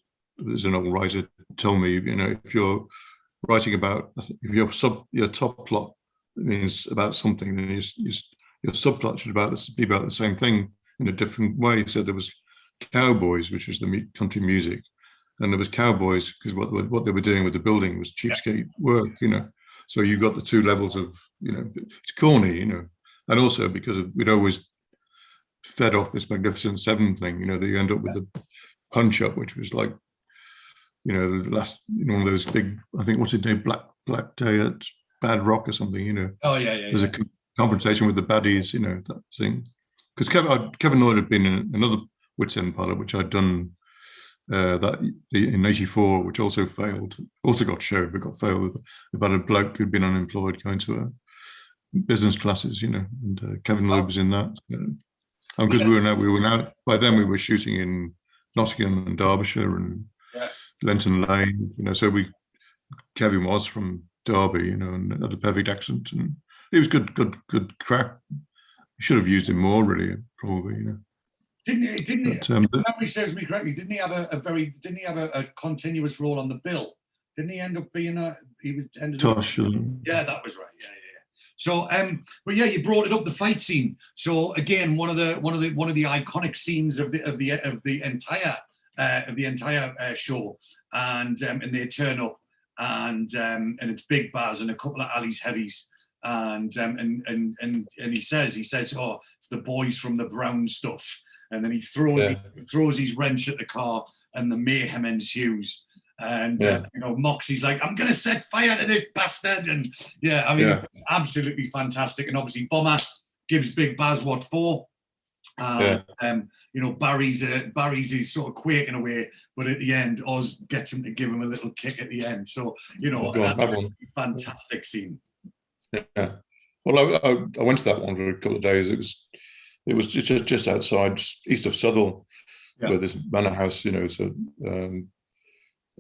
as an old writer, told me, you know, if you're writing about, if your top plot means about something, then your subplot should be about the same thing in a different way. So there was Cowboys, which was the country music, and there was Cowboys because what they were doing with the building was cheapskate work, you know. So you got the two levels of, you know, it's corny, you know, and also because we'd always fed off this Magnificent Seven thing, you know, that you end up with the Punch Up, which was like, you know, the last, you know, one of those big, I think, what's it name, Black Day at Bad Rock or something, you know. Oh yeah. There's a confrontation with the baddies, you know, that thing. Because Kevin Lloyd had been in another Wits End pilot, which I'd done in '84, which also failed. Also got showed, but got failed, about a bloke who'd been unemployed going to a business classes, you know, and Kevin Lloyd was in that. Because we were now by then we were shooting in Nottingham and Derbyshire and Lenton Lane, you know. So Kevin was from Derby, you know, and had a perfect accent, and he was good crack. You should have used him more, really, probably, you know. Didn't he? If memory serves me correctly, didn't he have a continuous role on the bill? Didn't he end up being Tosh? Yeah, that was right. Yeah. So, but yeah, you brought it up, the fight scene. So again, one of the iconic scenes of the entire show, and they turn up, and it's Big Baz and a couple of Ali's heavies, and he says, "Oh, it's the boys from the brown stuff," and then he throws his wrench at the car, and the mayhem ensues. And you know, Moxie's like, "I'm gonna set fire to this bastard," and absolutely fantastic. And obviously, Bomber gives Big Baz what for. You know, Barry's is sort of quaking away, but at the end, Oz gets him to give him a little kick at the end. So, you know, fantastic scene. Yeah. Well, I went to that one for a couple of days. It was just outside, east of Southall, where this manor house, you know. So.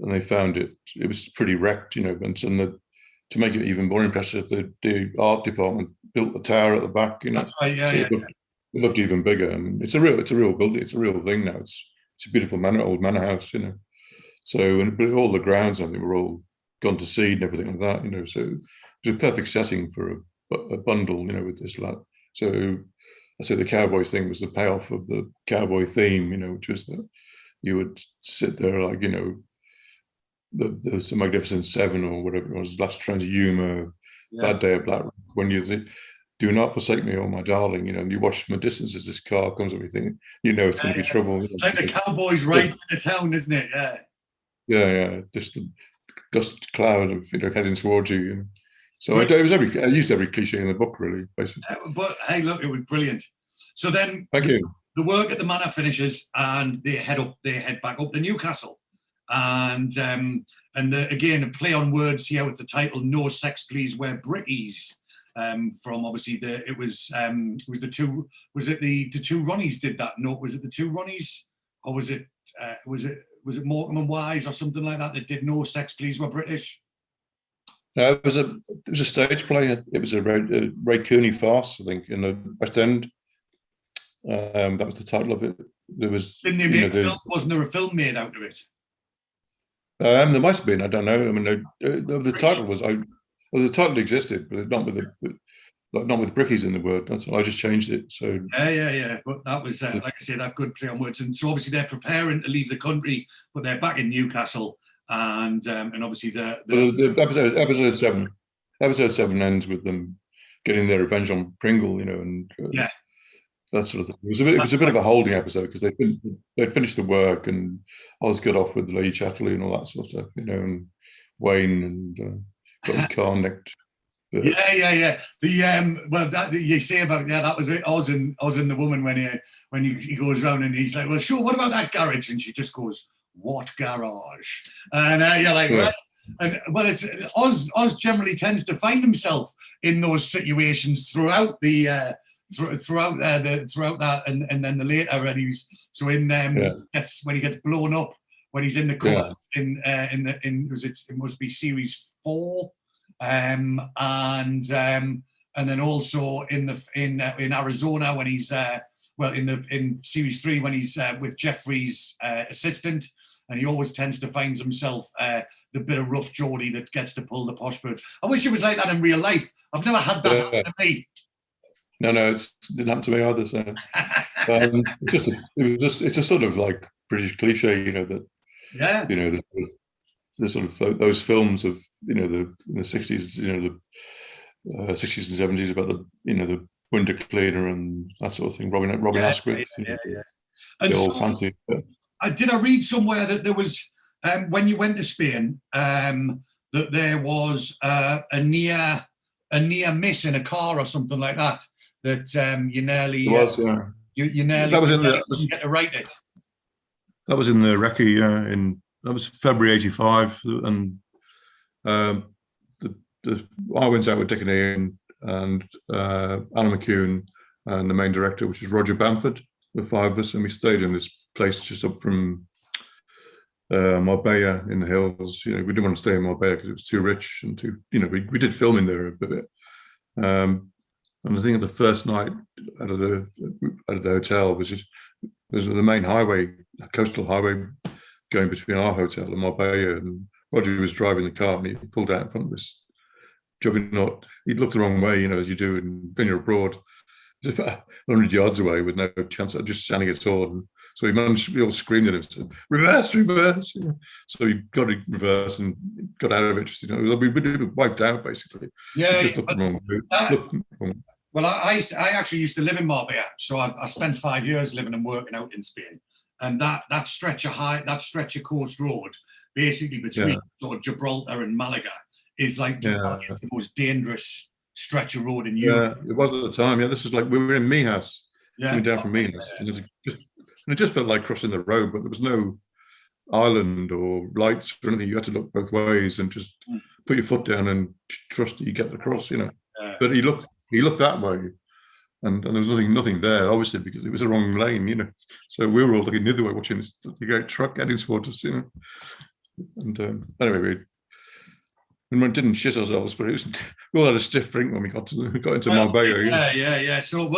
And they found it was pretty wrecked, you know, and to make it even more impressive, the art department built a tower at the back, you know. That's right, it looked even bigger, and it's a real building. It's a real thing now. It's a beautiful old manor house, you know. So, but all the grounds, I think, were all gone to seed and everything like that, you know. So it was a perfect setting for a bundle, you know, with this lad. So I say the Cowboys thing was the payoff of the Cowboy theme, you know, which was that you would sit there like, you know, the Magnificent Seven or whatever it was, Last Train to Yuma, Bad Day of Black Rock, when you say, do not forsake me, oh my darling, you know, and you watch from a distance as this car comes and everything, you know it's going to be trouble. It's like the Cowboys right into town, isn't it? Yeah. Yeah, just a dust cloud of, you know, heading towards you. You know? So I used every cliche in the book, really, basically. But hey, look, it was brilliant. So then, thank you. The work at the manor finishes, and they head back up to Newcastle, and again a play on words here with the title "No Sex Please Wear Brickies." From obviously the two Ronnies did that? No, was it the two Ronnies, or was it Morecambe and Wise or something like that did No Sex Please We're British? It was a stage play. It was a Ray Cooney farce, I think, in the West End. That was the title of it. There was wasn't there a film made out of it? There might have been. I don't know. I mean, the title was. The title existed, but not with brickies in the word. That's all. I just changed it. So yeah. But that was like I say, that good play on words. And so obviously they're preparing to leave the country, but they're back in Newcastle, and obviously the episode 7 ends with them getting their revenge on Pringle, you know, and that sort of thing. It was a bit of a holding episode because they'd finished the work, and Oz got off with Lady Chatterley and all that sort of stuff, you know, and Wayne and. Got his car nicked. Yeah. That you say about that was it. Oz and the woman when he goes round and he's like, well, sure. What about that garage? And she just goes, what garage? And you're like, right. And well, it's Oz generally tends to find himself in those situations throughout that, and then the later, and he's so in that's when he gets blown up when he's in the car it must be series 4, and then also in Arizona when he's in series 3 when he's with Jeffrey's assistant, and he always tends to find himself the bit of rough Geordie that gets to pull the posh bird. I wish it was like that in real life. I've never had that happen to me. No, it didn't happen to me either. So it's a sort of like British cliche, you know, that you know the sort of those films of, you know, in the 60s, you know, the 60s and 70s about the window cleaner and that sort of thing. Robin Asquith, the old fancy. Did I read somewhere that there was when you went to Spain that there was a near miss in a car or something like that you nearly you nearly that was in didn't get to write it. That was in the recce that was February '85, and I went out with Dick and Ian and Alan McCune and the main director, which is Roger Bamford, the 5 of us, and we stayed in this place just up from Marbella in the hills. You know, we didn't want to stay in Marbella because it was too rich and too, you know, we did filming there a bit. And I think the first night out of the hotel was the main highway, coastal highway, going between our hotel and Marbella, and Roger was driving the car and he pulled out in front of this juggernaut. He'd looked the wrong way, you know, as you do when you're abroad, just about 100 yards away with no chance of just standing at all. And so we all screamed at him, said, reverse. You know. So he got to reverse and got out of it. Just, you know, we were wiped out basically. Yeah. Just looked the wrong way. Well, I actually used to live in Marbella, so I spent 5 years living and working out in Spain. And that stretch of coast road, basically between sort of Gibraltar and Malaga, is like the most dangerous stretch of road in Europe. Yeah, it was at the time. Yeah, this was like we were in Mijas, coming down from Mijas, and it just felt like crossing the road, but there was no island or lights or anything. You had to look both ways and just put your foot down and trust that you get across. You know, but he looked that way. And there was nothing there, obviously, because it was the wrong lane, you know. So we were all looking the other way, watching the great truck heading towards us, you know. And anyway, we didn't shit ourselves, but it was we all had a stiff drink when we got into Marbella. Yeah. So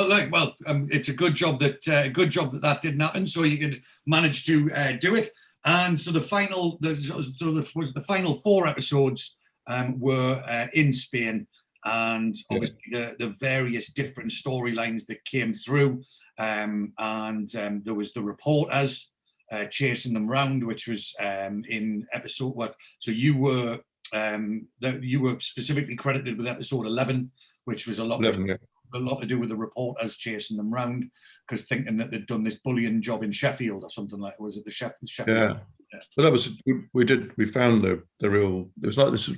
it's a good job that didn't happen. So you could manage to do it. And so the final 4 episodes were in Spain, and obviously the various different storylines that came through. And there was the reporters chasing them round, which was in episode what? So you were specifically credited with episode 11, which was a lot to do with the reporters chasing them round, because thinking that they'd done this bullying job in Sheffield or something like. Was it the Sheffield? Yeah. But that was we found the real. It was like this.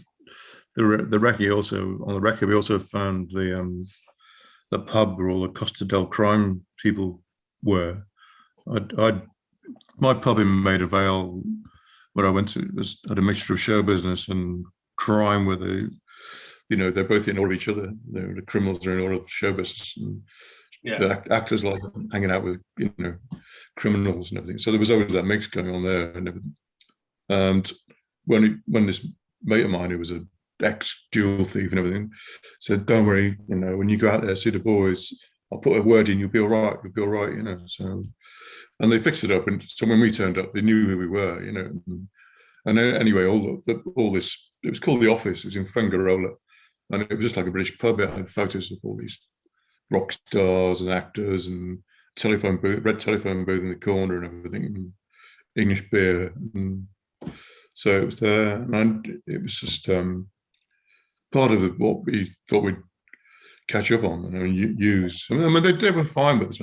The recce also on the recce. We also found the pub where all the Costa del Crime people were. My pub in Maida Vale, where I went to, had a mixture of show business and crime, where they're both in all of each other. The criminals are in all of show business, and the actors like hanging out with criminals and everything. So there was always that mix going on there and everything. And when this mate of mine, who was an ex-jewel thief and everything, said, "Don't worry, when you go out there, see the boys, I'll put a word in, you'll be all right, So, and they fixed it up. And so when we turned up, they knew who we were, And then, anyway, all this, it was called The Office. It was in Fungarola. And it was just like a British pub. It had photos of all these rock stars and actors and red telephone booth in the corner and everything, and English beer. And so it was there. And it was just part of what we thought we'd catch up on and use. I mean, they were fine with us.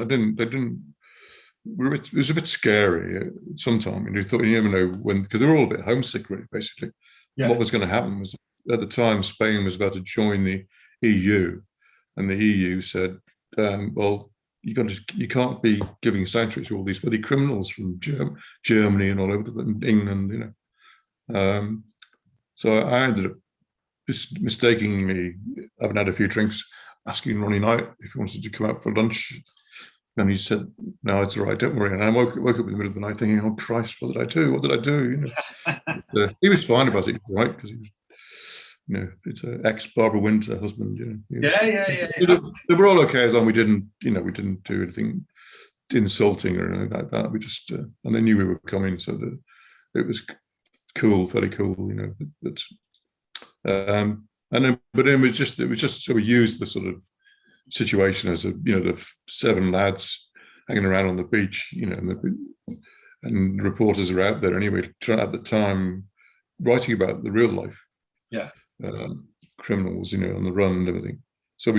It was a bit scary sometimes. And you thought, you never know when, because they were all a bit homesick, really, basically. Yeah. What was going to happen was, at the time, Spain was about to join the EU, and the EU said, well, you can't be giving sanctuary to all these bloody criminals from Germany and all over England, So I ended up mistakenly, having had a few drinks, asking Ronnie Knight if he wanted to come out for lunch. And he said, "No, it's all right, don't worry." And I woke up in the middle of the night thinking, "Oh Christ, what did I do?" He was fine about it, right? Because he was, it's an ex-Barbara Winter husband. Yeah. They were all okay as long as we didn't do anything insulting or anything like that. We just and they knew we were coming, so it was cool, fairly cool, But it was just so we used the sort of situation as the 7 lads hanging around on the beach, and reporters are out there anyway, at the time writing about the real life criminals, on the run and everything. So I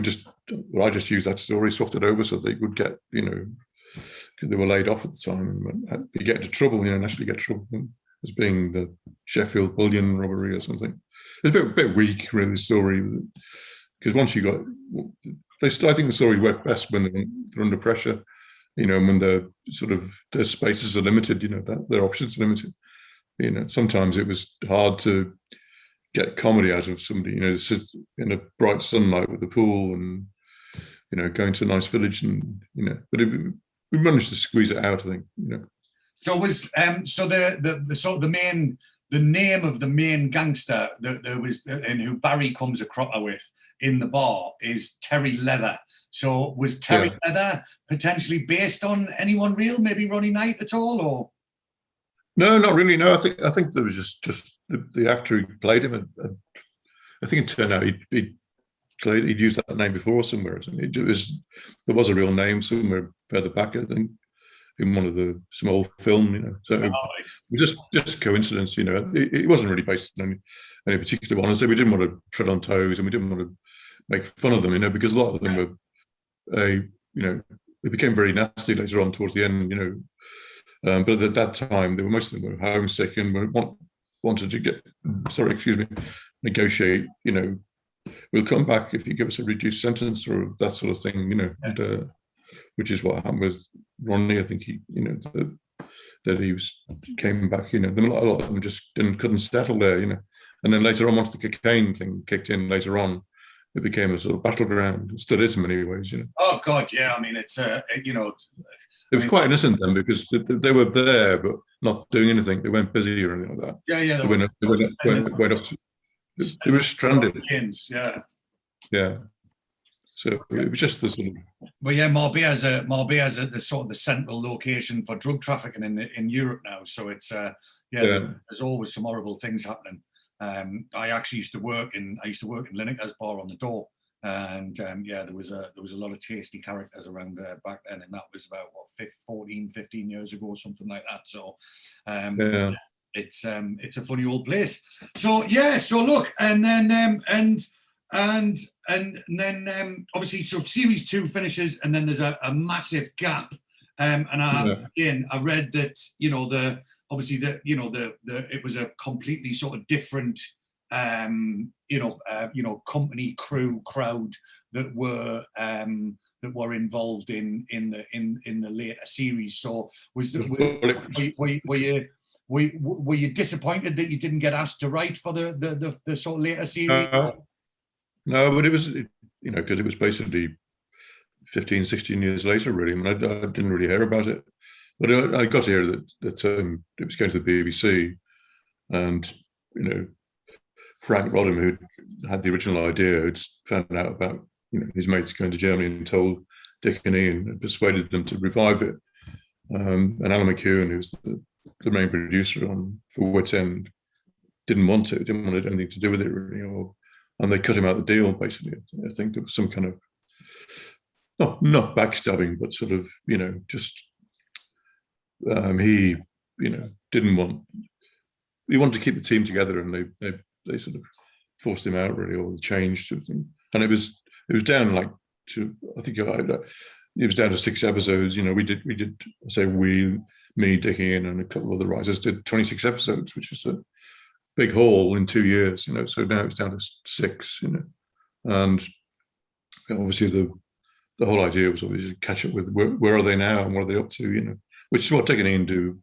just used that story, swapped it over so they would get, because they were laid off at the time and you get into trouble, naturally get trouble as being the Sheffield bullion robbery or something. It's a bit weak, really, the story, because once you got, I think the stories work best when they're under pressure, when they're their spaces are limited, that their options are limited. Sometimes it was hard to get comedy out of somebody, to sit in a bright sunlight with the pool and, going to a nice village and, but we managed to squeeze it out, I think, So was the name of the main gangster that there was, and who Barry comes across with in the bar, is Terry Leather. So was Terry Leather potentially based on anyone real, maybe Ronnie Knight at all, or? No, not really. No, I think there was just the actor who played him. I think it turned out he'd used that name before somewhere. There was a real name somewhere further back, I think, in one of the small film, So it was just coincidence, It wasn't really based on any particular one. So we didn't want to tread on toes, and we didn't want to make fun of them, because a lot of them were, they became very nasty later on towards the end, But at that time, most of them were homesick and wanted to negotiate. We'll come back if you give us a reduced sentence or that sort of thing. And, which is what happened with Ronnie. I think he came back. A lot of them just couldn't settle there. And then later on, once the cocaine thing kicked in, later on, it became a sort of battleground. It still is in many ways. Oh God, yeah. I mean, it's It was quite innocent then, because they were there but not doing anything. They weren't busy or anything like that. Yeah. They went up it was stranded. Yeah. So it was just the sort of. But yeah, Marbella is the sort of the central location for drug trafficking in Europe now. So it's there's always some horrible things happening. I actually used to work in Lineker's bar on the door, and there was a lot of tasty characters around back then, and that was about 15 years ago, something like that. So it's a funny old place. So look, and then obviously, so series 2 finishes, and then there's a massive gap. And I read that it was a completely sort of different company crowd that were involved in the later series. So were you disappointed that you didn't get asked to write for the sort of later series? No, but it was, because it was basically 15, 16 years later, really. I mean, I didn't really hear about it. But I got to hear that it was going to the BBC, and, Frank Rodham, who had the original idea, had found out about, his mates going to Germany and told Dick and Ian and persuaded them to revive it. And Alan McEwan, who's the main producer for Wits End, didn't want anything to do with it, really, and they cut him out of the deal, basically. I think there was some kind of, not backstabbing, but sort of, just he wanted to keep the team together, and they sort of forced him out, really, or changed everything. And it was down to, I think it was down to 6 episodes. We did say me, Dickie, and a couple of other writers did 26 episodes, which is a big haul in 2 years, so now it's down to 6, and obviously the whole idea was obviously to catch up with where are they now and what are they up to, which is what Dick and Ian do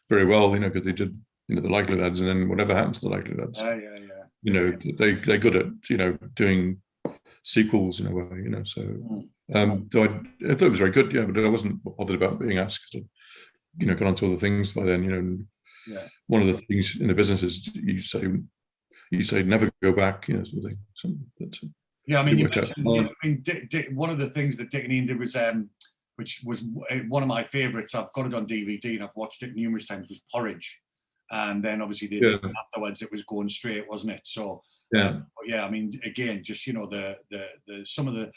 very well, because they did, the Likely Lads, and then whatever happens to the Likely Lads, they're good at, doing sequels in a way, so I thought it was very good, but I wasn't bothered about being asked, because I'd, got onto other things by then, one of the things in the business is you say never go back, sort of thing. One of the things that Dick and Ian did was, which was one of my favourites. I've got it on DVD and I've watched it numerous times. Was Porridge, and then obviously afterwards it was Going Straight, wasn't it? So again, just the some of the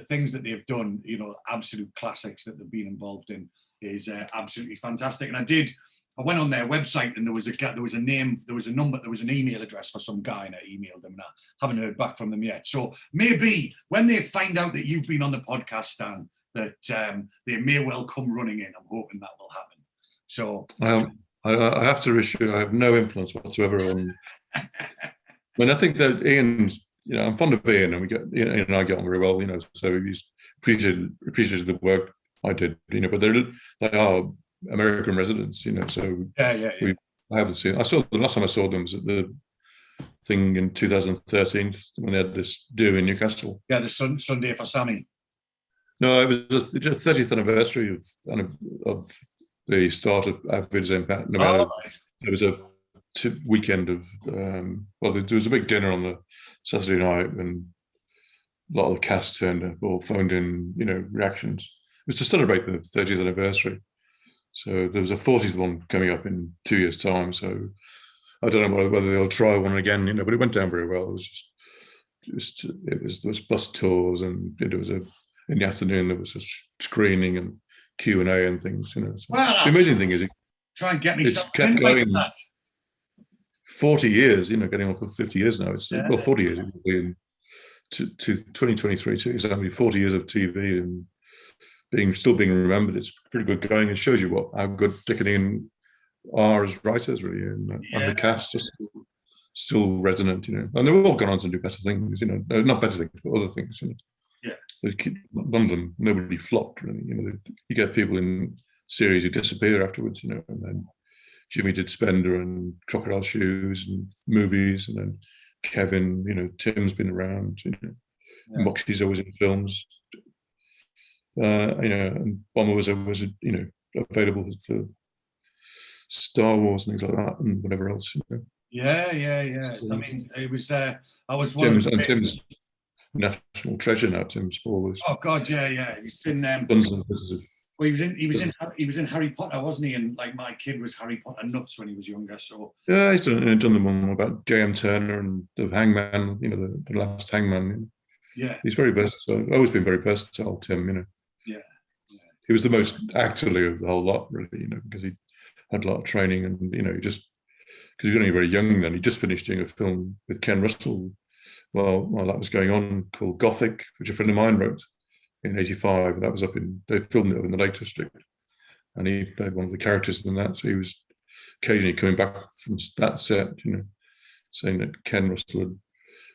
things that they've done, absolute classics that they've been involved in is absolutely fantastic. And I went on their website, and there was a name, there was a number, there was an email address for some guy, and I emailed them, and I haven't heard back from them yet. So maybe when they find out that you've been on the podcast, Stan, that they may well come running in. I'm hoping that will happen. So I have to assure I have no influence whatsoever on. I mean, I think that Ian's, I'm fond of Ian, and Ian and I get on very well, so he's appreciated the work I did, but they are American residents, so I haven't seen. The last time I saw them was at the thing in 2013 when they had this do in Newcastle. Yeah, the Sunday for Sammy. No, it was the 30th anniversary of the start of Auf Wiedersehen Pet. There was a weekend of there was a big dinner on the Saturday night, and a lot of the cast turned up or phoned in, reactions. It was to celebrate the 30th anniversary. So there was a 40th one coming up in 2 years' time. So I don't know whether they'll try one again, but it went down very well. It was there was bus tours, and it was in the afternoon there was a screening and Q&A and things, So the amazing thing is try and get me it's kept going 40 years, getting on for 50 years now. It's 40 years to 2023 too. It's only 40 years of TV and still being remembered. It's pretty good going. It shows you how good Dick and Ian are as writers, really, and the cast is still resonant, and they've all gone on to do better things, not better things, but other things, None of them, nobody flopped, really. You get people in series who disappear afterwards, and then Jimmy did Spender and Crocodile Shoes and movies, and then Kevin, Tim's been around, Moxie's always in films. And Bomber was available for Star Wars and things like that, and whatever else. Yeah. I mean, it was. I was one Tim's national treasure now. Tim Spall is. Oh God, yeah. He's in. Well, he was in Harry Potter, wasn't he? And like my kid was Harry Potter nuts when he was younger. So yeah, he's done the one about J.M. Turner and the Hangman. You know, the last Hangman. Yeah, he's very versatile. Always been very versatile, Tim. You know. Yeah. He was the most actorly of the whole lot, really. You know, because he had a lot of training, and you know, because he was only very young then. He just finished doing a film with Ken Russell while that was going on, called Gothic, which a friend of mine wrote in '85. That was they filmed it up in the Lake District, and he played one of the characters in that. So he was occasionally coming back from that set, you know, saying that Ken Russell had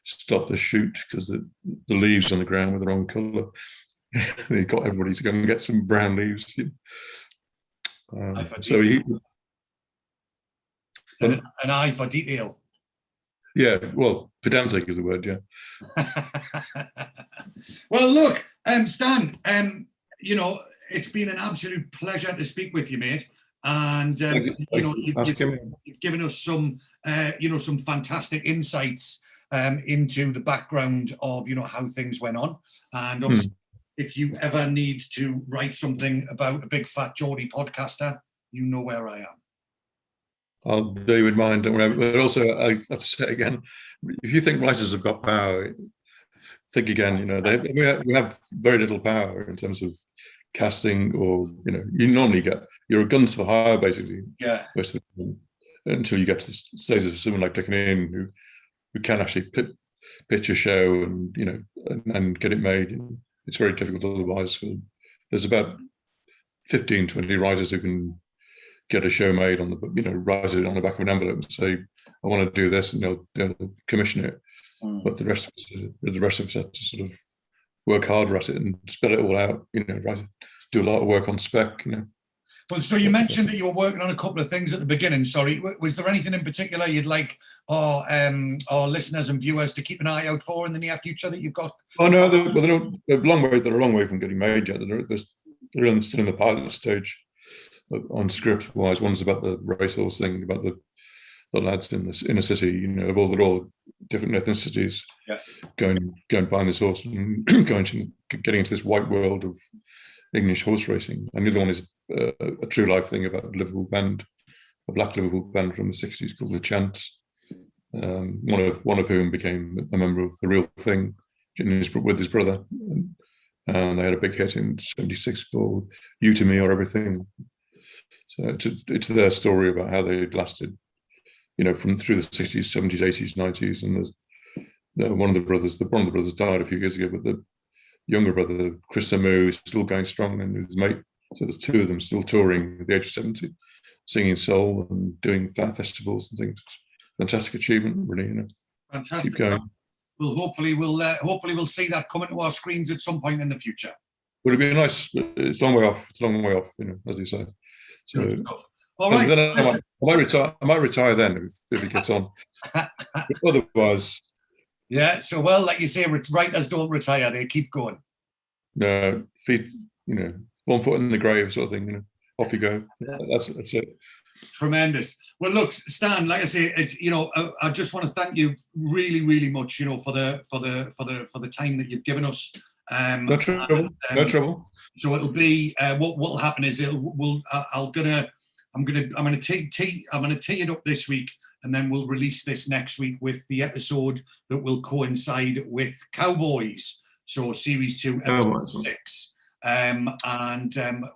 stopped the shoot because the leaves on the ground were the wrong colour. He got everybody to go and get some brown leaves. So he an eye for detail. Yeah, well, pedantic is the word. Yeah. Well, look, Stan. You know, it's been an absolute pleasure to speak with you, mate. And you know, you've given us some, you know, some fantastic insights into the background of, you know, how things went on. And obviously, if you ever need to write something about a big fat Geordie podcaster, you know where I am. I'll do you in mind, don't worry. But also, I have to say again, if you think writers have got power, think again. You know, we have very little power in terms of casting, or you know, you normally you're a guns for hire basically. Yeah. Most of the time, until you get to the stage of someone like Dick and Ian who can actually pitch a show and you know and get it made. It's very difficult otherwise. There's about 15, 20 writers who can get a show made on the, you know, write it on the back of an envelope and say, I want to do this, and they'll commission it. But the rest of us have to sort of work harder at it and spell it all out, you know, write it, do a lot of work on spec, you know. Well, so you mentioned that you were working on a couple of things at the beginning. Sorry, was there anything in particular you'd like our listeners and viewers to keep an eye out for in the near future that you've got? Oh no, they're a long way from getting made yet. They're still in the pilot stage on script wise. One's about the racehorse thing, about the lads in the inner city, you know, they're all different ethnicities, going behind this horse and getting into this white world of English horse racing. And the other one is a true life thing about a Liverpool band, a black Liverpool band from the 60s called the Chants. One of whom became a member of The Real Thing with his brother. And they had a big hit in '76 called You to Me or Everything. So it's their story about how they lasted, you know, from through the 60s, 70s, 80s, 90s. And one of the brothers died a few years ago, but the younger brother, Chris Samu, is still going strong, and his mate. So there's two of them still touring at the age of 70, singing soul and doing festivals and things. Fantastic achievement, really. You know, fantastic. Keep going. Well, hopefully we'll see that coming to our screens at some point in the future. Would it be nice? It's a long way off. It's a long way off, you know, as you say. So, good stuff. All right. Then I might retire then if it gets on. Otherwise. Yeah. So, well, like you say, writers don't retire; they keep going. No, feet. You know, 1 foot in the grave, sort of thing. You know, off you go. That's it. Tremendous. Well, look, Stan, like I say, you know, I just want to thank you really, really much, you know, for the time that you've given us. No trouble. No trouble. So it'll be what will happen is I'm gonna tee it up this week, and then we'll release this next week with the episode that will coincide with Cowboys. So series 2, episode 6. And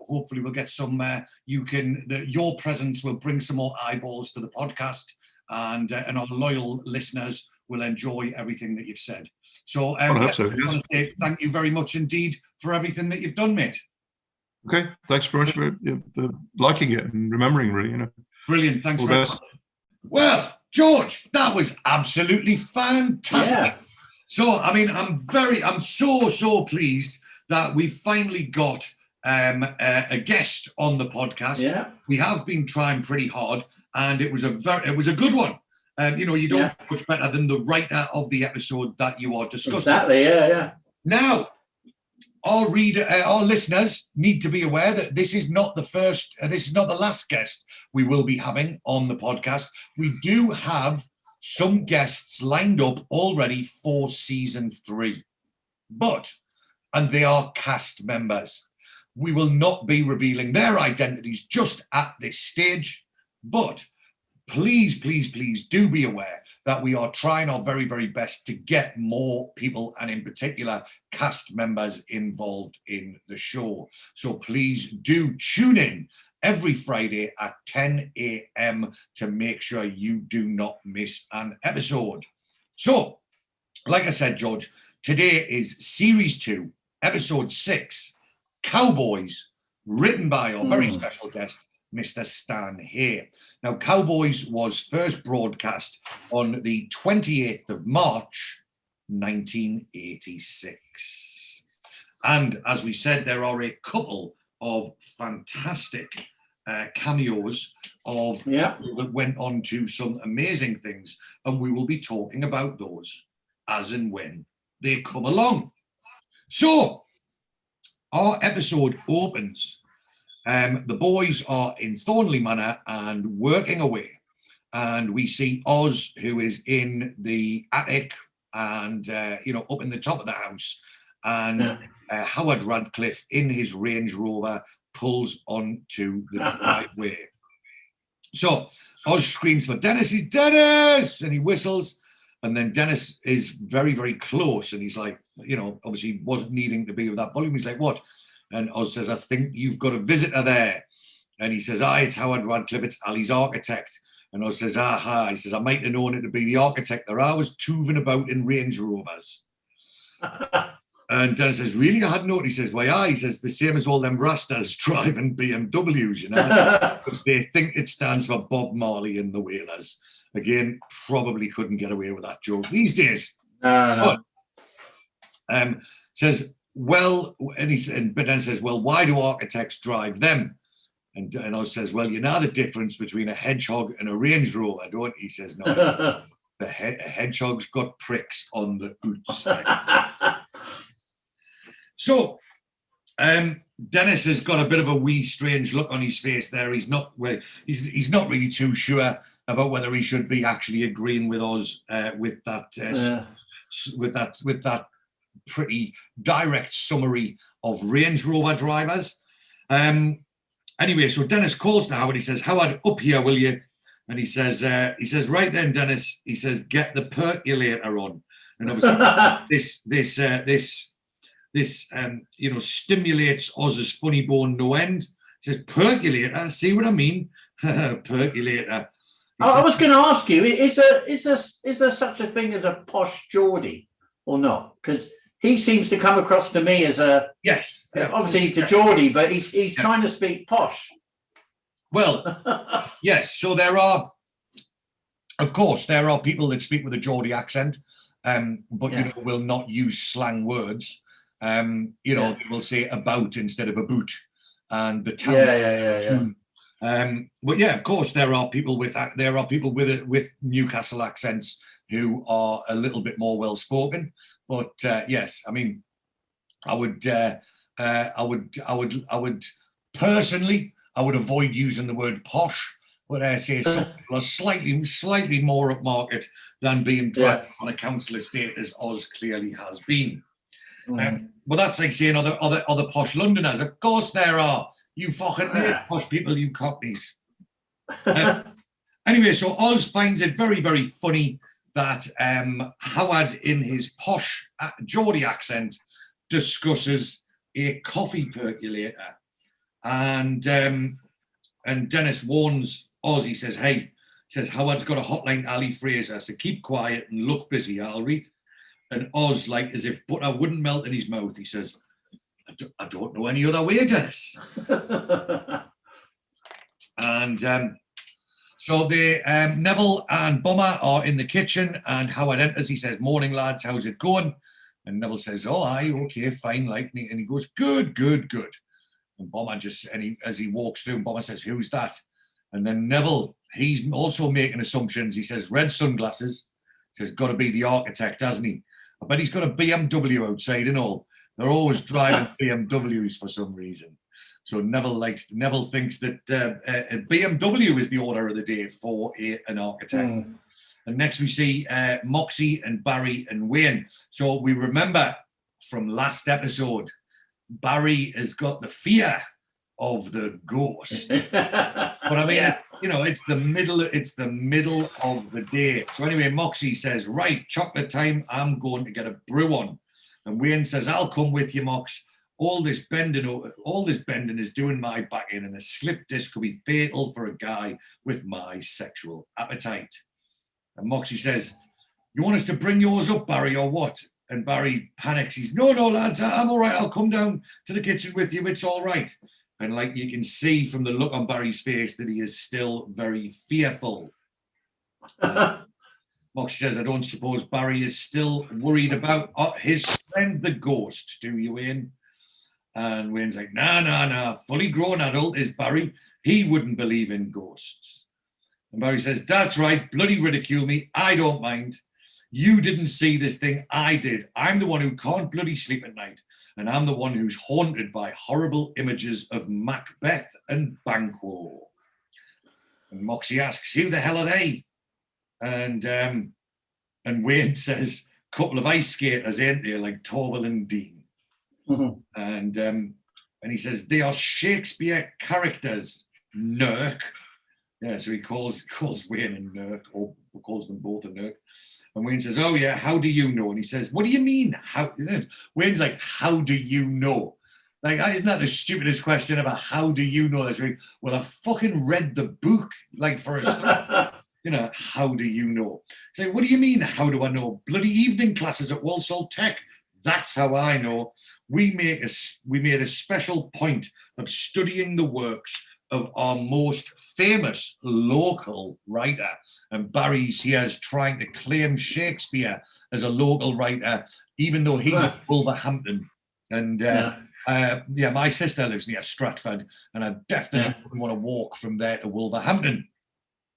hopefully we'll get some. Your presence will bring some more eyeballs to the podcast, and our loyal listeners will enjoy everything that you've said. So, I want to say thank you very much indeed for everything that you've done, mate. Okay, thanks very much for liking it and remembering, really. You know, brilliant. Thanks very much. Well, George, that was absolutely fantastic. Yeah. So, I mean, I'm so pleased that we've finally got a guest on the podcast. Yeah. We have been trying pretty hard, and it was a good one. You know, you don't get much better than the writer of the episode that you are discussing. Exactly. Yeah. Now, our listeners need to be aware that this is not the last guest we will be having on the podcast. We do have some guests lined up already for season 3, and they are cast members. We will not be revealing their identities just at this stage, but please, please, please do be aware that we are trying our very, very best to get more people, and in particular cast members, involved in the show. So please do tune in every Friday at 10 a.m. to make sure you do not miss an episode. So, like I said, George, today is Series 2, Episode 6, Cowboys, written by our very special guest, Mr. Stan here. Now, Cowboys was first broadcast on the 28th of March, 1986. And as we said, there are a couple of fantastic cameos of people that went on to some amazing things, and we will be talking about those as and when they come along. So, our episode opens. The boys are in Thornley Manor and working away, and we see Oz, who is in the attic and up in the top of the house, and Howard Radcliffe in his Range Rover pulls onto the driveway. So Oz screams for Dennis. He's Dennis, and he whistles, and then Dennis is very, very close, and he's like, obviously wasn't needing to be with that volume. He's like, what? And Oz says, I think you've got a visitor there. And he says, it's Howard Radcliffe, it's Ali's architect. And Oz says, He says, I might have known it to be the architect. They're always tooving about in Range Rovers. And Dennis says, really? I hadn't noticed. He says, why, he says, the same as all them Rastas driving BMWs, because they think it stands for Bob Marley and the Wailers. Again, probably couldn't get away with that joke these days. No. But, says, well, but then says, well, why do architects drive them? And Oz says, well, you know the difference between a hedgehog and a Range Rover, don't you? He says, no, a hedgehog's got pricks on the outside. So, Dennis has got a bit of a wee strange look on his face there. He's not really too sure about whether he should be actually agreeing with Oz with that pretty direct summary of Range Rover drivers. Anyway, so Dennis calls to Howard. He says, Howard, up here, will you? And he says, right then, Dennis, he says, get the percolator on. And obviously this stimulates Oz's funny bone no end. He says, percolator, see what I mean? Percolator. I was going to ask you, is there such a thing as a posh Geordie or not? Because he seems to come across to me as a obviously he's a Geordie, but he's trying to speak posh. Well, yes. So there are people that speak with a Geordie accent, but will not use slang words. They will say about instead of a boot, and the town. But yeah, of course, there are people with Newcastle accents who are a little bit more well spoken. But yes, I mean, I would personally, I would avoid using the word posh. But I say some people are slightly more upmarket than being dragged on a council estate, as Oz clearly has been. Well, that's like saying other posh Londoners. Of course there are. You fucking posh people, you cockneys. Anyway, so Oz finds it very, very funny that Howard, in his posh Geordie accent, discusses a coffee percolator. And Dennis warns Oz, he says, Howard's got a hotline to Ali Fraser, so keep quiet and look busy, I'll read. And Oz, like as if butter wouldn't melt in his mouth, he says, I don't know any other way, Dennis. And so Neville and Bomber are in the kitchen, and Howard enters. He says, morning, lads, how's it going? And Neville says, oh, aye, okay, fine, like me. And he goes, good. And Bomber as he walks through, Bomber says, who's that? And then Neville, he's also making assumptions. He says, red sunglasses. He says, got to be the architect, hasn't he? I bet he's got a BMW outside and all. They're always driving BMWs for some reason. So Neville thinks that BMW is the order of the day for an architect. And next we see Moxie and Barry and Wayne. So we remember from last episode, Barry has got the fear of the ghost. But I mean, you know, it's the middle of the day. So anyway, Moxie says, right, chocolate time, I'm going to get a brew on. And Wayne says, I'll come with you, Mox. All this bending is doing my back in, and a slip disc could be fatal for a guy with my sexual appetite. And Moxie says, you want us to bring yours up, Barry, or what? And Barry panics. He's, no, lads, I'm all right. I'll come down to the kitchen with you. It's all right. And like you can see from the look on Barry's face that he is still very fearful. Moxie says, I don't suppose Barry is still worried about his friend, the ghost, do you, Wayne? And Wayne's like, nah, fully grown adult is Barry. He wouldn't believe in ghosts. And Barry says, that's right, bloody ridicule me. I don't mind. You didn't see this thing, I did. I'm the one who can't bloody sleep at night. And I'm the one who's haunted by horrible images of Macbeth and Banquo. And Moxie asks, who the hell are they? And Wayne says, couple of ice skaters, ain't they, like Torval and Dean? Mm-hmm. And he says, they are Shakespeare characters, Nurk. Yeah, so he calls Wayne a Nurk, or calls them both a Nurk. And Wayne says, oh yeah, how do you know? And he says, what do you mean? How? Wayne's like, how do you know? Like, isn't that the stupidest question ever? How do you know this? Well, I fucking read the book, like, for a start. You know, how do you know? So, what do you mean, how do I know? Bloody evening classes at Walsall Tech. That's how I know. We made a special point of studying the works of our most famous local writer. And Barry's here is trying to claim Shakespeare as a local writer, even though he's at Wolverhampton. And my sister lives near Stratford, and I definitely wouldn't want to walk from there to Wolverhampton.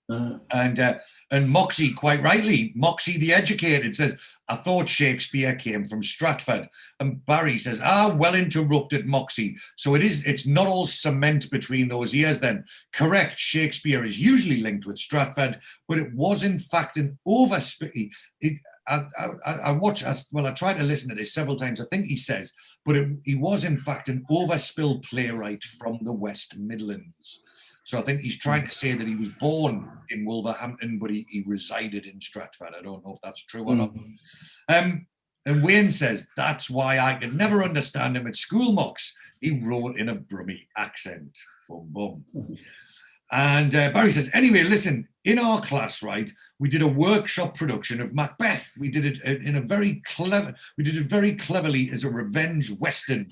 And Moxie, quite rightly, Moxie the educated says, I thought Shakespeare came from Stratford. And Barry says, well interrupted, Moxie. So it's not all cement between those ears then. Correct, Shakespeare is usually linked with Stratford, but it was in fact an overspill. I tried to listen to this several times, I think he says, but he was in fact an overspill playwright from the West Midlands. So I think he's trying to say that he was born in Wolverhampton, but he resided in Stratford. I don't know if that's true or not. And Wayne says, that's why I could never understand him at school, Mox. He wrote in a Brummie accent. Boom, boom. And Barry says, anyway, listen, in our class, right, we did a workshop production of Macbeth. We did it very cleverly as a revenge Western.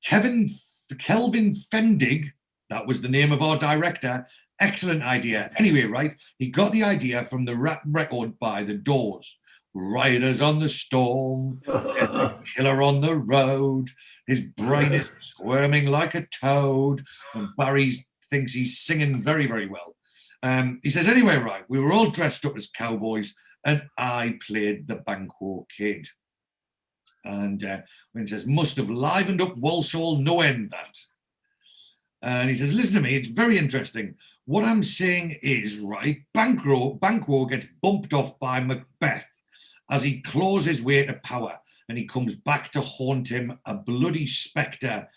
Kelvin Fendig, that was the name of our director. Excellent idea. Anyway, right, he got the idea from the rap record by The Doors. Riders on the storm, killer on the road. His brain is squirming like a toad. And Barry thinks he's singing very, very well. He says, anyway, right, we were all dressed up as cowboys, and I played the Banquo Kid. And when he says, must have livened up Walsall no end, that. And he says, listen to me, it's very interesting. What I'm saying is, right, Banquo gets bumped off by Macbeth as he claws his way to power, and he comes back to haunt him, a bloody spectre,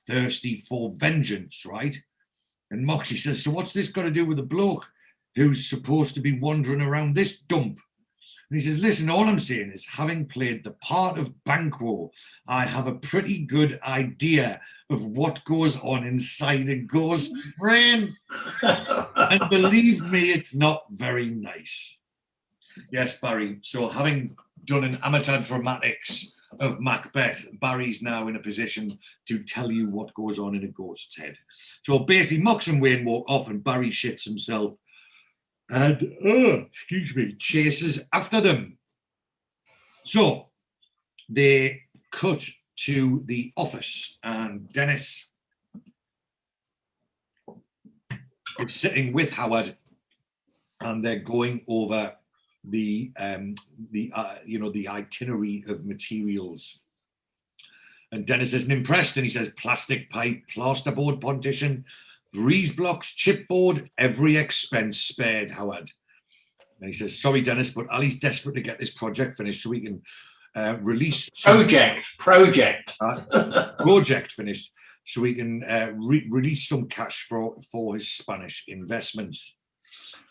thirsty for vengeance, right? And Moxie says, so what's this got to do with the bloke who's supposed to be wandering around this dump? And he says, listen, all I'm saying is, having played the part of Banquo, I have a pretty good idea of what goes on inside a ghost's brain. And believe me, it's not very nice. Yes, Barry. So having done an amateur dramatics of Macbeth, Barry's now in a position to tell you what goes on in a ghost's head. So basically, Mox and Wayne walk off and Barry shits himself. And, chases after them. So they cut to the office, and Dennis is sitting with Howard, and they're going over the itinerary of materials. And Dennis isn't impressed, and he says, plastic pipe, plasterboard partition, breeze blocks, chipboard, every expense spared, Howard. And he says, sorry, Dennis, but Ali's desperate to get this project finished so we can release... Project finished so we can release some cash for his Spanish investments.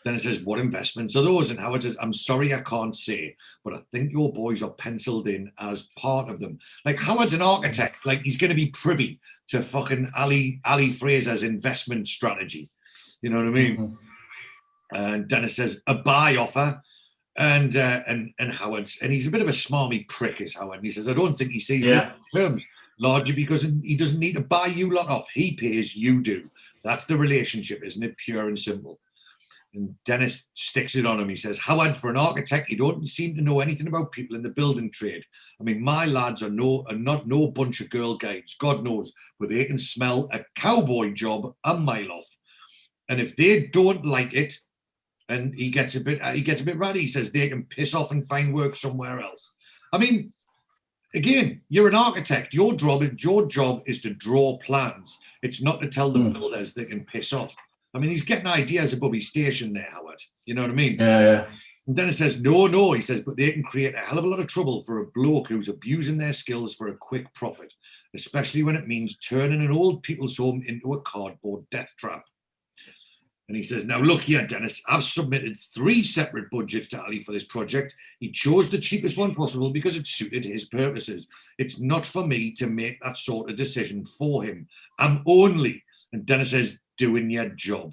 Then it says, what investments are those? And Howard says, I'm sorry, I can't say, but I think your boys are penciled in as part of them. Like, Howard's an architect. Like, he's going to be privy to fucking Ali Fraser's investment strategy. You know what I mean? Mm-hmm. And Dennis says, a buy offer. And Howard's, and he's a bit of a smarmy prick, is Howard. And he says, I don't think he sees the terms, largely because he doesn't need to buy you lot off. He pays, you do. That's the relationship, isn't it? Pure and simple. And Dennis sticks it on him. He says, Howard, for an architect, you don't seem to know anything about people in the building trade. I mean, my lads are not no bunch of girl guides, God knows, but they can smell a cowboy job a mile off. And if they don't like it, and he gets a bit ratty, he says they can piss off and find work somewhere else. I mean, again, you're an architect. Your job is to draw plans. It's not to tell the builders they can piss off. I mean, he's getting ideas above his station there, Howard. You know what I mean? Yeah. And Dennis says, no, he says, but they can create a hell of a lot of trouble for a bloke who's abusing their skills for a quick profit, especially when it means turning an old people's home into a cardboard death trap. And he says, now look here, Dennis, I've submitted 3 separate budgets to Ali for this project. He chose the cheapest one possible because it suited his purposes. It's not for me to make that sort of decision for him. I'm only, and Dennis says, doing your job.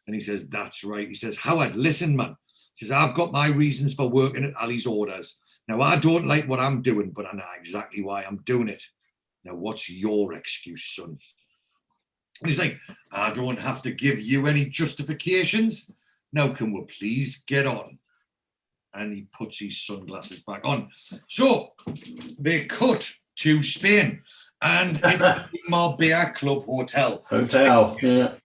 And he says, that's right. He says, Howard, listen, man. He says, I've got my reasons for working at Ali's orders. Now, I don't like what I'm doing, but I know exactly why I'm doing it. Now, what's your excuse, son? And he's like, I don't have to give you any justifications. Now, can we please get on? And he puts his sunglasses back on. So they cut to Spain and it's the Marbella Club Hotel. Yeah.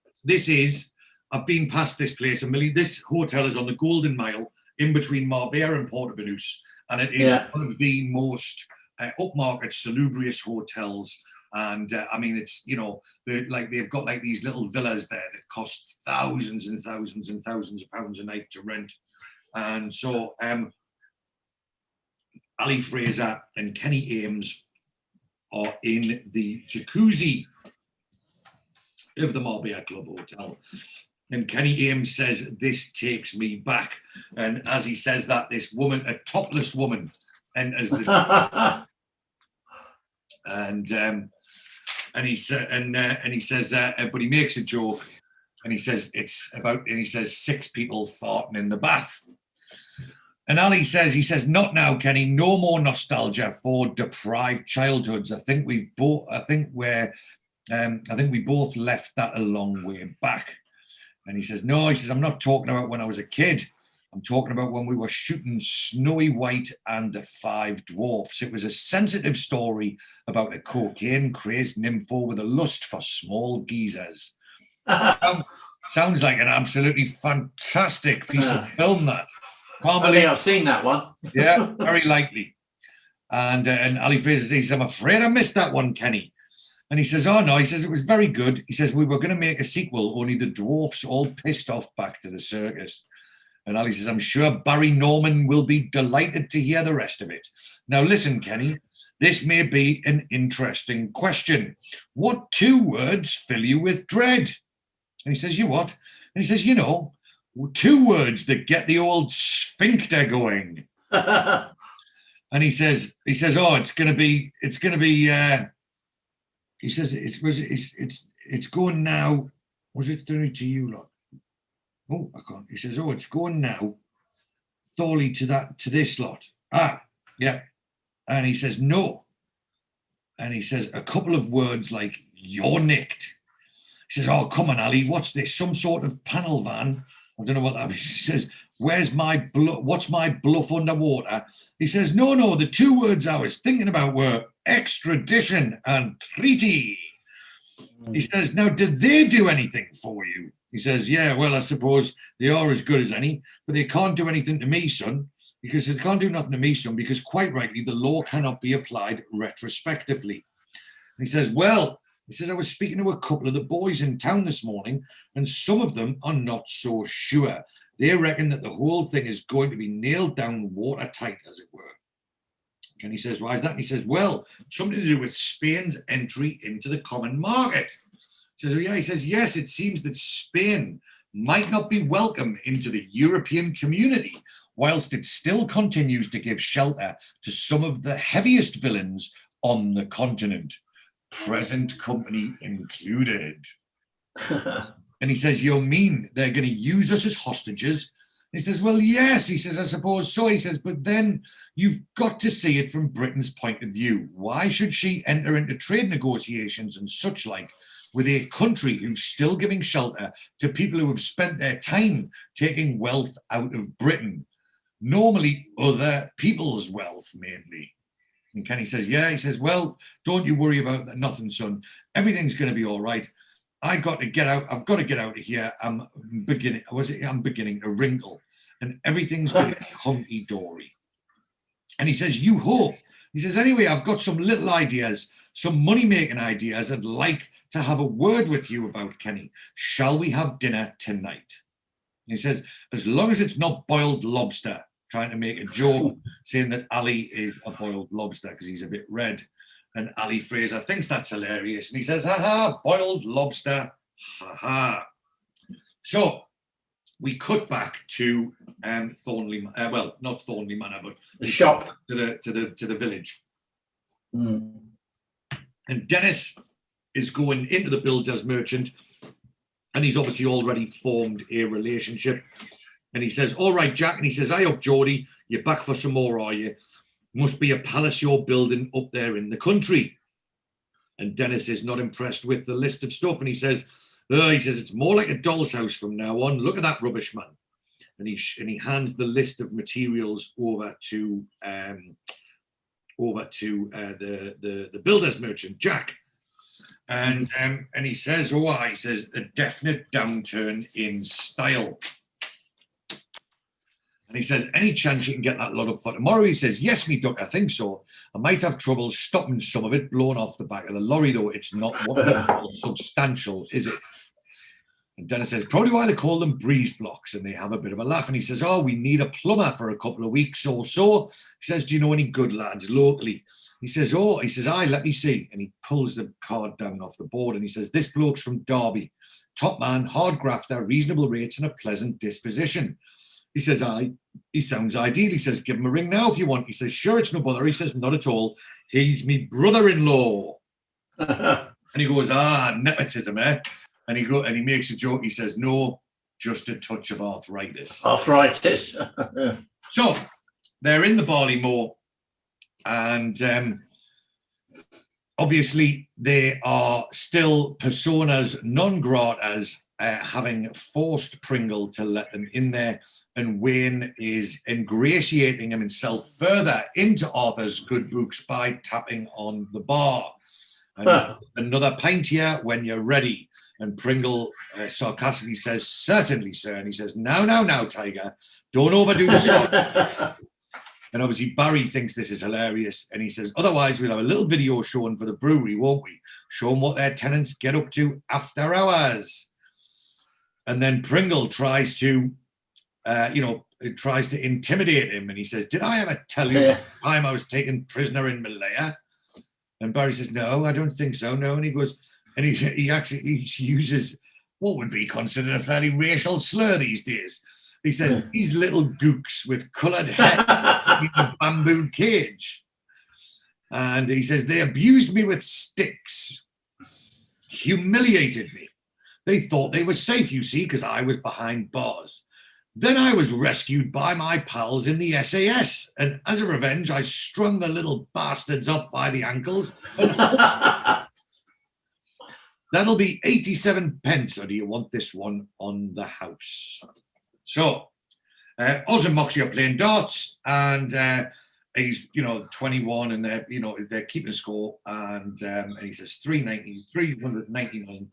I've been past this place a million. This hotel is on the Golden Mile in between Marbella and Portobello, and it is one of the most upmarket, salubrious hotels. And I mean, it's, you know, they've got like these little villas there that cost thousands and thousands and thousands of pounds a night to rent. And so Ali Fraser and Kenny Ames are in the jacuzzi of the Marbella Club Hotel. And Kenny Ames says, this takes me back. And as he says that, this woman, a topless woman, enters the and he says, but he makes a joke, and he says it's about, and he says 6 people farting in the bath. And Ali says, he says, not now, Kenny. No more nostalgia for deprived childhoods. I think we both left that a long way back. And he says, no, he says, I'm not talking about when I was a kid. I'm talking about when we were shooting Snowy White and the 5 Dwarfs. It was a sensitive story about a cocaine-crazed nympho with a lust for small geezers. Sounds like an absolutely fantastic piece of film, that. I think I've seen that one. Yeah, very likely. And Ali Fraser says, I'm afraid I missed that one, Kenny. And he says, oh, no, he says, it was very good. He says, we were going to make a sequel, only the dwarfs all pissed off back to the circus. And Ali says, I'm sure Barry Norman will be delighted to hear the rest of it. Now, listen, Kenny, this may be an interesting question. What 2 words fill you with dread? And he says, you what? And he says, you know, 2 words that get the old sphincter going. And he says, oh, it's going to be, he says, it's going now. Was it 30 to you lot? Oh, I can't. He says, oh, it's going now. Thorley to this lot. Ah, yeah. And he says, no. And he says a couple of words like, you're nicked. He says, oh, come on, Ali, what's this? Some sort of panel van? I don't know what that is. He says, what's my bluff underwater? He says, no, the 2 words I was thinking about were extradition and treaty. He says, now, did they do anything for you? He says, yeah, well, I suppose they are as good as any, but they can't do anything to me, son, because they can't do nothing to me, son, because quite rightly, the law cannot be applied retrospectively. And he says, well, He says, I was speaking to a couple of the boys in town this morning, and some of them are not so sure. They reckon that the whole thing is going to be nailed down watertight, as it were. And he says, why is that? And he says, well, something to do with Spain's entry into the common market. He says, well, yeah. He says, yes, it seems that Spain might not be welcome into the European community, whilst it still continues to give shelter to some of the heaviest villains on the continent, present company included. And he says, you mean they're going to use us as hostages? He says, well, yes. He says, I suppose so. He says, but then you've got to see it from Britain's point of view. Why should she enter into trade negotiations and such like with a country who's still giving shelter to people who have spent their time taking wealth out of Britain? Normally other people's wealth, mainly. And Kenny says, yeah. He says, well, don't you worry about that. Nothing, son. Everything's going to be all right. I've got to get out of here. I'm beginning to wrinkle, and everything's going to be hunky-dory. And he says, you hope. He says, anyway, I've got some little ideas, some money-making ideas I'd like to have a word with you about, Kenny. Shall we have dinner tonight? And he says, as long as it's not boiled lobster, trying to make a joke, saying that Ali is a boiled lobster because he's a bit red. And Ali Fraser thinks that's hilarious. And he says, ha-ha, boiled lobster, ha-ha. So we cut back to Thornley, well, not Thornley Manor, but the shop. To the village. Mm. And Dennis is going into the builder's merchant, and he's obviously already formed a relationship. And he says, all right, Jack. And he says, hi up, Geordie. You're back for some more, are you? Must be a palace you're building up there in the country. And Dennis is not impressed with the list of stuff. And he says, it's more like a doll's house from now on. Look at that rubbish, man. And he hands the list of materials over to the builder's merchant, Jack. And he says, he says, a definite downturn in style. And he says, any chance you can get that lot up for tomorrow? He says, yes, me duck, I think so. I might have trouble stopping some of it blown off the back of the lorry, though. It's not what substantial, is it? And Dennis says, probably why they call them breeze blocks. And they have a bit of a laugh. And he says, we need a plumber for a couple of weeks or so. He says, do you know any good lads locally? He says, aye, let me see. And he pulls the card down off the board. And he says, this bloke's from Derby. Top man, hard grafter, reasonable rates and a pleasant disposition. He says, he sounds ideal. He says, give him a ring now if you want. He says, sure, it's no bother. He says, not at all. He's me brother-in-law. And he goes, nepotism, eh? And he makes a joke. He says, no, just a touch of arthritis. Arthritis. So they're in the barley moor, and obviously they are still personas non gratas, having forced Pringle to let them in there, and Wayne is ingratiating himself further into Arthur's good books by tapping on the bar. And another pint here when you're ready. And Pringle sarcastically says, certainly, sir. And he says, now, Tiger, don't overdo the shot. And obviously Barry thinks this is hilarious. And he says, otherwise we'll have a little video shown for the brewery, won't we? Show them what their tenants get up to after hours. And then Pringle tries to, intimidate him. And he says, did I ever tell you the time I was taken prisoner in Malaya? And Barry says, no, I don't think so. No. And he goes, and he uses what would be considered a fairly racial slur these days. He says, these little gooks with coloured hair in a bamboo cage. And he says, they abused me with sticks, humiliated me. They thought they were safe, you see, because I was behind bars. Then I was rescued by my pals in the SAS. And as a revenge, I strung the little bastards up by the ankles. And that'll be 87 pence, or do you want this one on the house? So, Oz and Moxie are playing darts, and he's, 21, and they're keeping score, and he says 399.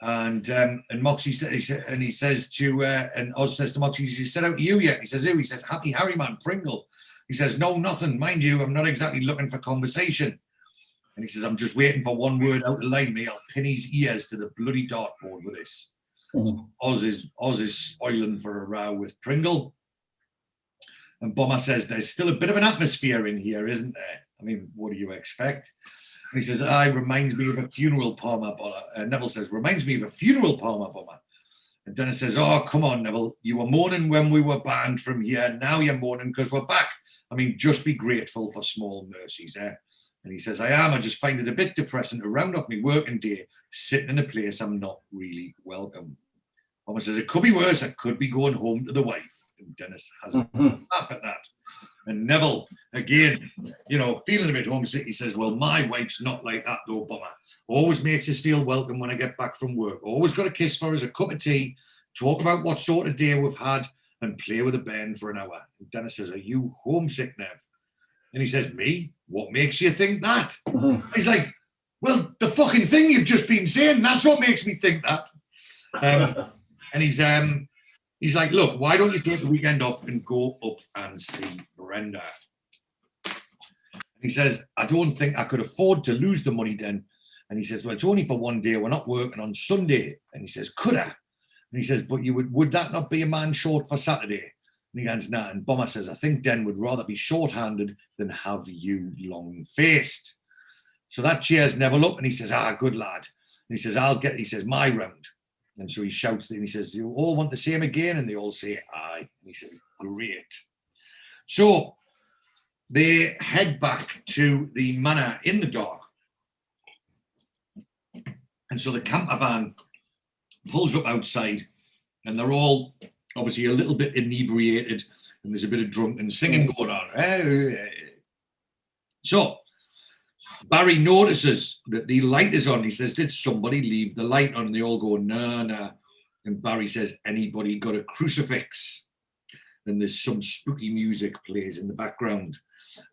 And Moxie says, and he says to, and Oz says to Moxie, he said out to you yet? He says, who? He says, Happy Harryman, Pringle. He says, no, nothing. Mind you, I'm not exactly looking for conversation. And he says, I'm just waiting for one word out of line, me. I'll pin his ears to the bloody dartboard with this. Oz is spoiling for a row with Pringle. And Bomber says, there's still a bit of an atmosphere in here, isn't there? I mean, what do you expect? And he says, reminds me of a funeral parlour. Neville says, reminds me of a funeral parlour, Bomber. And Dennis says, oh, come on, Neville. You were mourning when we were banned from here. Now you're mourning because we're back. I mean, just be grateful for small mercies, eh? And he says, I am. I just find it a bit depressing to round up my working day, sitting in a place I'm not really welcome. Bomber says, it could be worse. I could be going home to the wife. And Dennis has a laugh at that. And Neville, again, feeling a bit homesick, he says, well, my wife's not like that, though, Bomber. Always makes us feel welcome when I get back from work. Always got a kiss for us, a cup of tea, talk about what sort of day we've had, and play with a Ben for an hour. And Dennis says, are you homesick, Nev? And he says, me? What makes you think that? He's like, well, the fucking thing you've just been saying, that's what makes me think that. And he's like, look, why don't you take the weekend off and go up and see Brenda? And he says, I don't think I could afford to lose the money then. And he says, well, it's only for one day. We're not working on Sunday. And he says, could I? And he says, but would that not be a man short for Saturday? And he goes, nah. And Bomber says, I think Den would rather be short-handed than have you long-faced. So that cheers Neville up, and he says, good lad. And he says, my round. And so he shouts, and he says, do you all want the same again? And they all say, aye. And he says, great. So they head back to the manor in the dark. And so the camper van pulls up outside, and they're all obviously a little bit inebriated, and there's a bit of drunken singing going on. So Barry notices that the light is on. He says, did somebody leave the light on? And they all go, no. And Barry says, anybody got a crucifix? And there's some spooky music plays in the background.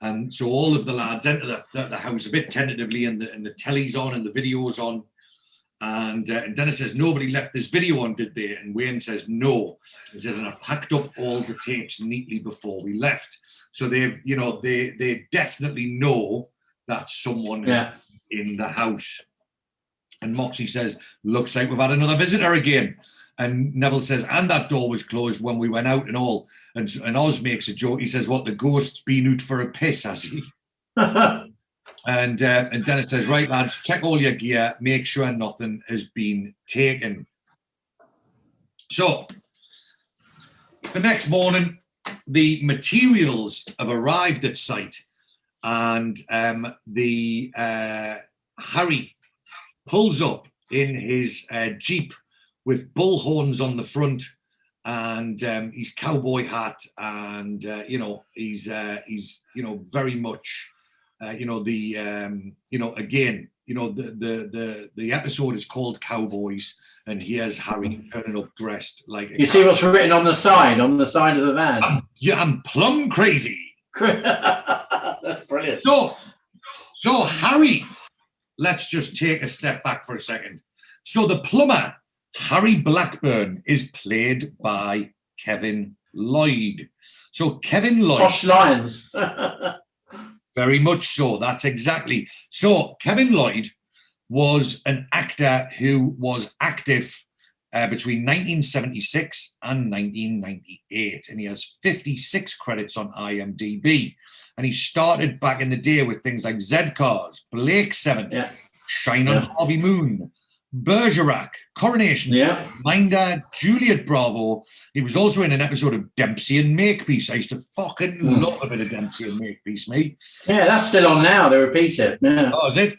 And so all of the lads enter the house a bit tentatively, and the telly's on and the video's on. And Dennis says, nobody left this video on, did they? And Wayne says, no. He says, and I packed up all the tapes neatly before we left. So they definitely know that someone is in the house. And Moxie says, looks like we've had another visitor again. And Neville says, and that door was closed when we went out and all. And Oz makes a joke. He says, what, the ghost's been out for a piss, has he? And Dennis says, right, lads, check all your gear, make sure nothing has been taken. So the next morning, the materials have arrived at site, and Harry pulls up in his Jeep with bullhorns on the front, and his cowboy hat, and he's very much the episode is called Cowboys, and here's Harry turning up dressed like you see what's written on the side of the van. I'm plumb crazy. That's brilliant. So Harry, let's just take a step back for a second. So the plumber, Harry Blackburn, is played by Kevin Lloyd. So Kevin Lloyd, Posh Lions. very much so. That's exactly. So Kevin Lloyd was an actor who was active between 1976 and 1998, and he has 56 credits on IMDb. And he started back in the day with things like Z-Cars, Blake 7, Shine on Harvey Moon, Bergerac, Coronation Street, Minder, Juliet Bravo. He was also in an episode of Dempsey and Makepeace. I used to fucking love a bit of Dempsey and Makepeace, mate. Yeah, that's still on now. They repeat it. Yeah. Oh, is it?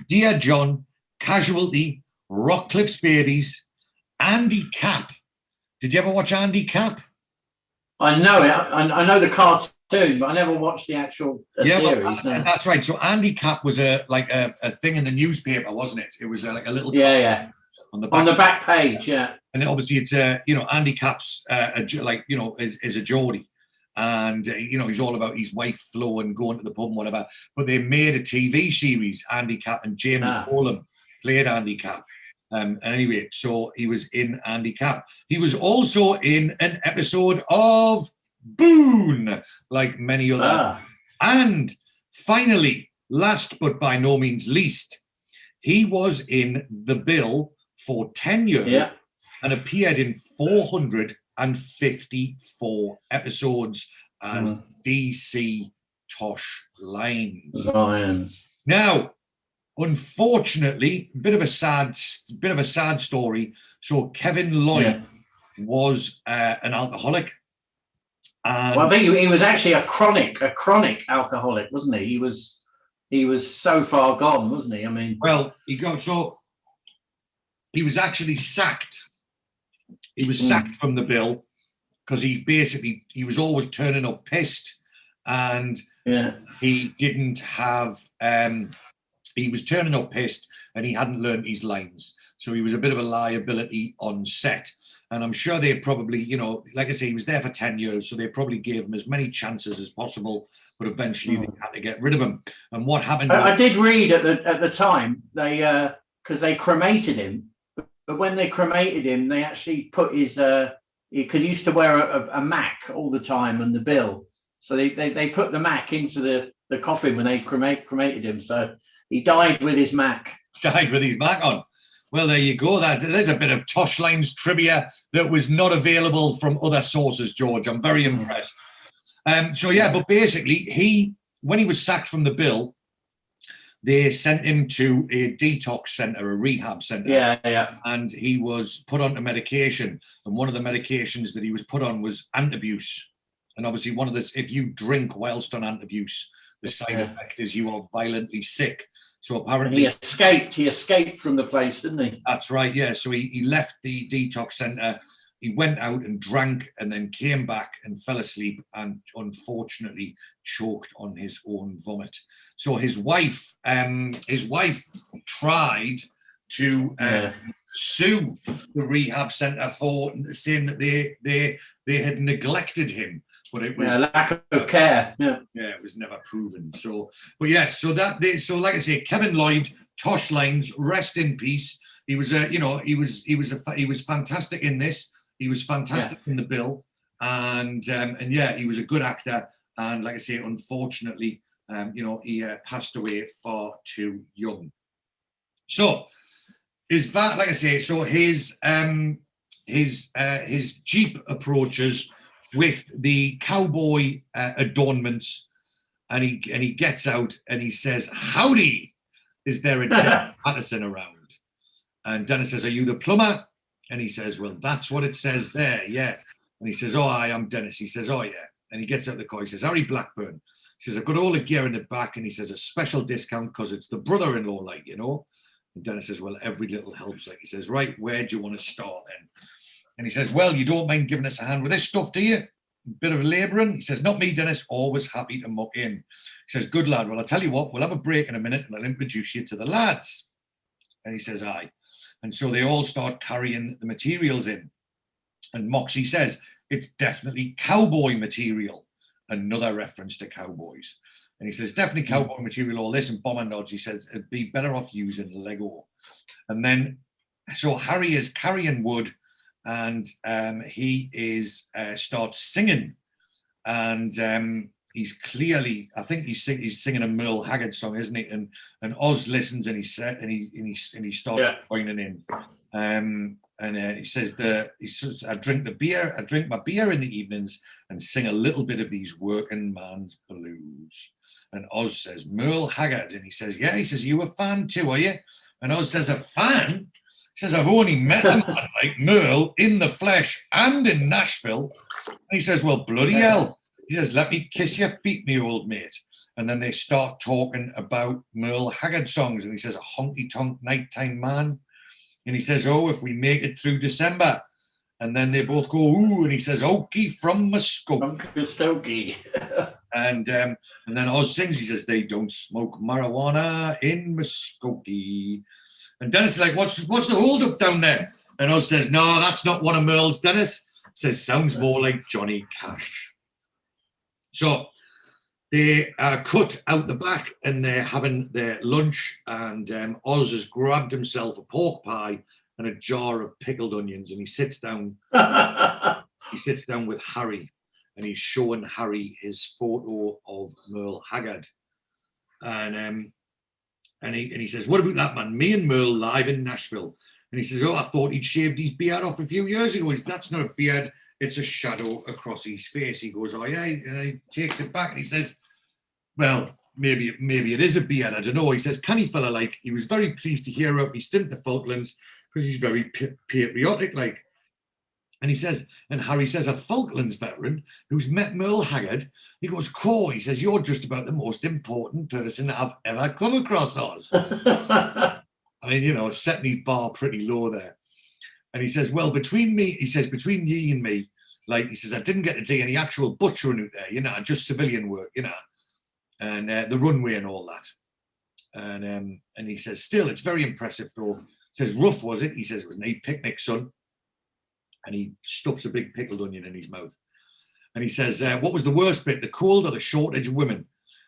Dear John, Casualty, Rockcliffe's Babies, Andy Capp. Did you ever watch Andy Capp? I know it. I know the cartoon, but I never watched the actual series. Well, that's right. So Andy Capp was a thing in the newspaper, wasn't it? It was like a little on the back page. Yeah. And obviously it's Andy Capp's is a Geordie, and he's all about his wife Flo and going to the pub and whatever. But they made a TV series. Andy Capp and James Bolam played Andy Capp. Anyway, so he was in Andy Capp. He was also in an episode of Boone, like many other. And finally, last but by no means least, he was in the bill for 10 years and appeared in 454 episodes as DC Tosh Lines. Now, unfortunately, a bit of a sad story. So Kevin Lloyd was an alcoholic. And well, I think he was actually a chronic alcoholic, wasn't he? He was so far gone, wasn't he? I mean, well, he was actually sacked. He was sacked from the bill because he was always turning up pissed, and he didn't have. He was turning up pissed, and he hadn't learned his lines, so he was a bit of a liability on set. And I'm sure they probably, like I say, he was there for 10 years, so they probably gave him as many chances as possible, but eventually they had to get rid of him. And what happened? I did read at the time because they cremated him, but when they cremated him, they actually put his because he used to wear a Mac all the time on the bill, so they put the Mac into the coffin when they cremated him, so he died with his Mac. Died with his Mac on. Well, there you go. There's a bit of Tosh Lines trivia that was not available from other sources, George. I'm very impressed. But basically, when he was sacked from the bill, they sent him to a detox center, a rehab center. Yeah. And he was put onto medication. And one of the medications that he was put on was antabuse. And obviously, if you drink whilst on antabuse, the side effect is you are violently sick. So apparently he escaped from the place, didn't he? That's right, yeah. So he left the detox center, he went out and drank, and then came back and fell asleep and unfortunately choked on his own vomit. So his wife tried to sue the rehab center for saying that they had neglected him. But it was lack of care. Yeah, it was never proven. So, but yes, so like I say, Kevin Lloyd, Tosh Lines, rest in peace. He was he was fantastic in this. He was fantastic in the bill, and he was a good actor. And like I say, unfortunately, he passed away far too young. So, his Jeep approaches with the cowboy adornments, and he gets out and he says, "Howdy, is there a Dennis Patterson around?" And Dennis says, "Are you the plumber?" And he says, "Well, that's what it says there, yeah." And he says, "Oh, I am Dennis." He says, "Oh, yeah." And he gets out the car. He says, "Harry Blackburn." He says, "I've got all the gear in the back." And he says, "A special discount because it's the brother-in-law, like, And Dennis says, "Well, every little helps." Like, he says, "Right, where do you want to start then?" And he says, "Well, you don't mind giving us a hand with this stuff, do you? A bit of labouring?" He says, "Not me, Dennis, always happy to muck in." He says, "Good lad. Well, I'll tell you what, we'll have a break in a minute and I'll introduce you to the lads." And he says, "Aye." And so they all start carrying the materials in. And Moxie says, "It's definitely cowboy material." Another reference to Cowboys. And he says, "Definitely cowboy material, all this." And Bomber nods. He says, "It'd be better off using Lego." And then, so Harry is carrying wood, and he starts singing, and he's clearly, I think he's singing a Merle Haggard song, isn't he? And Oz listens, and he starts joining in, he says, "I drink my beer in the evenings and sing a little bit of these working man's blues." And Oz says, "Merle Haggard," and he says, "Yeah." He says, "You a fan too, are you?" And Oz says, "A fan?" He says, "I've only met a man like Merle in the flesh and in Nashville." And he says, "Well, bloody hell." He says, "Let me kiss your feet, me old mate." And then they start talking about Merle Haggard songs. And he says, "A honky-tonk nighttime man." And he says, "Oh, if we make it through December." And then they both go, "Ooh." And he says, "Okie from Muskogee." And then Oz sings. He says, "They don't smoke marijuana in Muskogee." And Dennis is like, what's the hold up down there? And Oz says, "No, that's not one of Merle's." Dennis says, "Sounds more like Johnny Cash." So they are cut out the back and they're having their lunch, and Oz has grabbed himself a pork pie and a jar of pickled onions, and he sits down with Harry, and he's showing Harry his photo of Merle Haggard. And he says, what about that man? Me and Merle live in Nashville. And he says, oh, I thought he'd shaved his beard off a few years ago. He says, that's not a beard. It's a shadow across his face. He goes, oh, yeah. And he takes it back and he says, well, maybe it is a beard. I don't know. He says, canny fella, like, he was very pleased to hear about me stint in the Falklands because he's very patriotic, like. And he says, and Harry says, a Falklands veteran who's met Merle Haggard. He goes, Cor, he says, you're just about the most important person I've ever come across, Oz. I mean, you know, setting his bar pretty low there. And he says, well, between ye and me, like, he says, I didn't get to do any actual butchering out there, you know, just civilian work, you know, and the runway and all that. And he says, still, it's very impressive, though. He says, rough, was it? He says, it was an 8 picnic, son. And he stuffs a big pickled onion in his mouth. And he says, what was the worst bit, the cold or the shortage of women?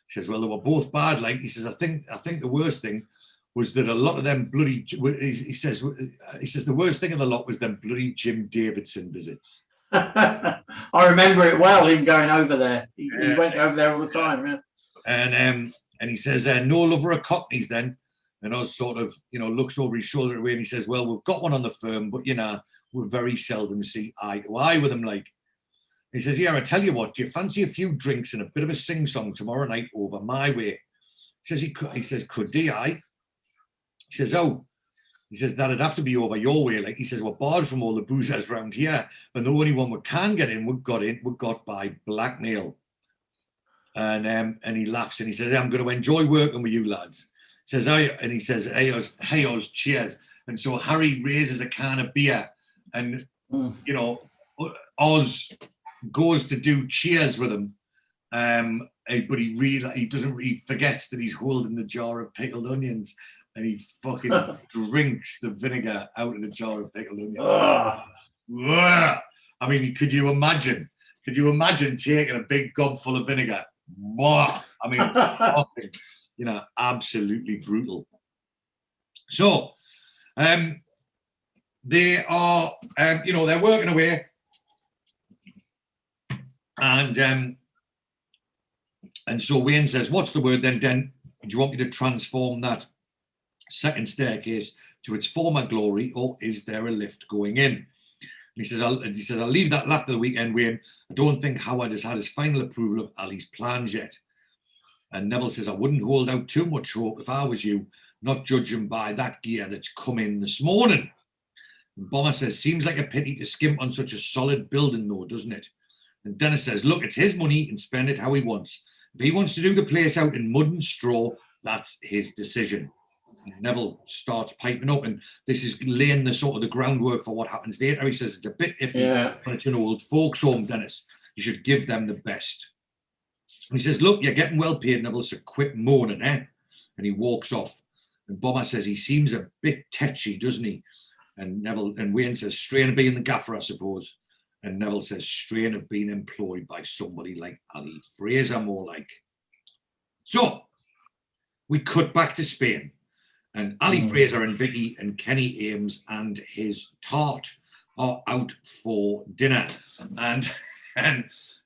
He says, well, they were both bad. Like, he says, I think the worst thing was that a lot of them bloody, he says the worst thing of the lot was them bloody Jim Davidson visits. I remember it well, him going over there. He went over there all the time. Yeah. And he says, no lover of Cockneys then. And Oz sort of, you know, looks over his shoulder away and he says, well, we've got one on the firm, but, you know, we very seldom see eye to eye with him, like. He says, yeah, I tell you what, do you fancy a few drinks and a bit of a sing-song tomorrow night over my way? He says, could I? He says, oh, he says, that'd have to be over your way. Like, he says, we're barred from all the boozers around here, and the only one we can get in, we got by blackmail. And he laughs and he says, I'm going to enjoy working with you lads. He says, and he says, hey, Oz, cheers. And so Harry raises a can of beer and, you know, Oz goes to do cheers with him. But he forgets that he's holding the jar of pickled onions. And he fucking drinks the vinegar out of the jar of pickled onions. I mean, could you imagine taking a big gob full of vinegar? I mean, fucking, you know, absolutely brutal. So, they are, you know, they're working away. And so Wayne says, what's the word then, Den? Do you want me to transform that second staircase to its former glory, or is there a lift going in? And he says, I'll leave that lap for the weekend, Wayne. I don't think Howard has had his final approval of Ali's plans yet. And Neville says, I wouldn't hold out too much hope if I was you, not judging by that gear that's come in this morning. And Bomber says, seems like a pity to skimp on such a solid building though, doesn't it? And Dennis says, look, it's his money, he can spend it how he wants. If he wants to do the place out in mud and straw, that's his decision. And Neville starts piping up, and this is laying the sort of the groundwork for what happens later. He says it's a bit iffy, but it's an old folks home, Dennis. You should give them the best. And he says, look, you're getting well paid, Neville, so quit moaning, eh? And he walks off. And Bomber says he seems a bit tetchy, doesn't he? And Wayne says, strain of being the gaffer, I suppose. And Neville says, strain of being employed by somebody like Ali Fraser, more like. So we cut back to Spain. And Ali Fraser and Vicky and Kenny Ames and his tart are out for dinner. And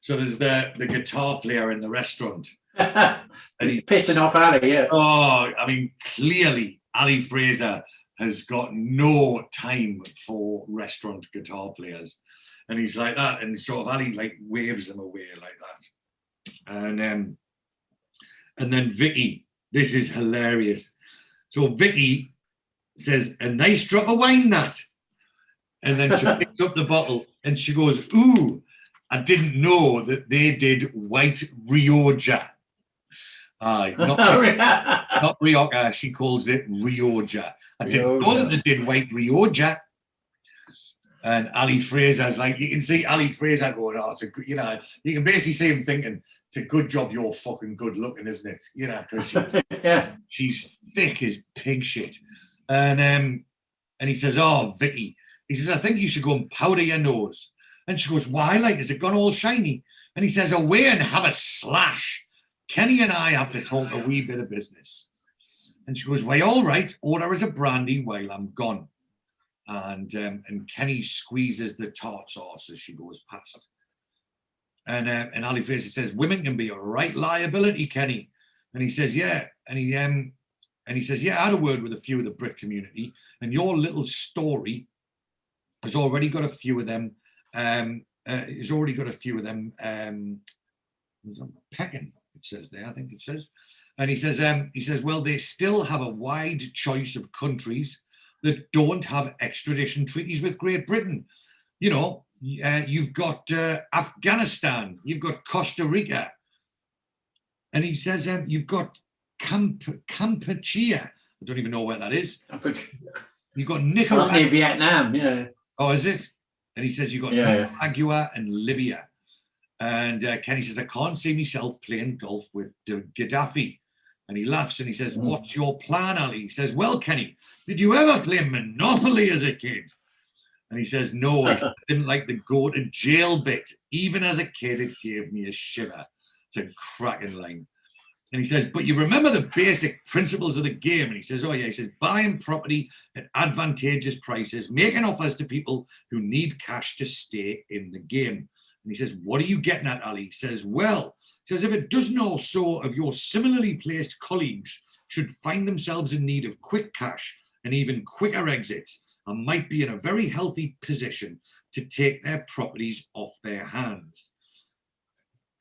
so there's the guitar player in the restaurant. And he's pissing off Ali, yeah. Oh, I mean, clearly Ali Fraser has got no time for restaurant guitar players. And he's like that, and sort of Ali like waves him away like that. And then Vicky, this is hilarious. So Vicky says, a nice drop of wine, that. And then she picks up the bottle and she goes, ooh, I didn't know that they did white Rioja. Not Rioja, she calls it Rioja. I didn't know that they did white Rioja. And Ali Fraser's like, you can see Ali Fraser going, oh, it's a good, you know, you can basically see him thinking, it's a good job you're fucking good looking, isn't it? You know, because she's thick as pig shit. And he says, oh, Vicky, he says, I think you should go and powder your nose. And she goes, why? Like, has it gone all shiny? And he says, away and have a slash. Kenny and I have to talk a wee bit of business. And she goes, well, all right, order us a brandy while I'm gone. And Kenny squeezes the tart sauce as she goes past. And Ali Fraser says, women can be a right liability, Kenny. And he says, yeah. And he says, yeah, I had a word with a few of the Brit community, and your little story has already got a few of them. Pecking, it says there, I think it says. And he says, well, they still have a wide choice of countries that don't have extradition treaties with Great Britain. You know, you've got Afghanistan, you've got Costa Rica, and he says you've got Kampuchea. I don't even know where that is. You've got Nicaragua. That's near Vietnam, yeah. Oh, is it? And he says you've got Nicaragua and Libya. And Kenny says, I can't see myself playing golf with Gaddafi. And he laughs and he says, what's your plan, Ali? He says, well, Kenny, did you ever play Monopoly as a kid? And he says, no, I didn't like the go to jail bit. Even as a kid, it gave me a shiver. It's a cracking line. And he says, but you remember the basic principles of the game? And he says, oh, yeah. He says, buying property at advantageous prices, making offers to people who need cash to stay in the game. And he says, what are you getting at, Ali? He says, well, he says, if a dozen or so of your similarly placed colleagues should find themselves in need of quick cash and even quicker exits, I might be in a very healthy position to take their properties off their hands.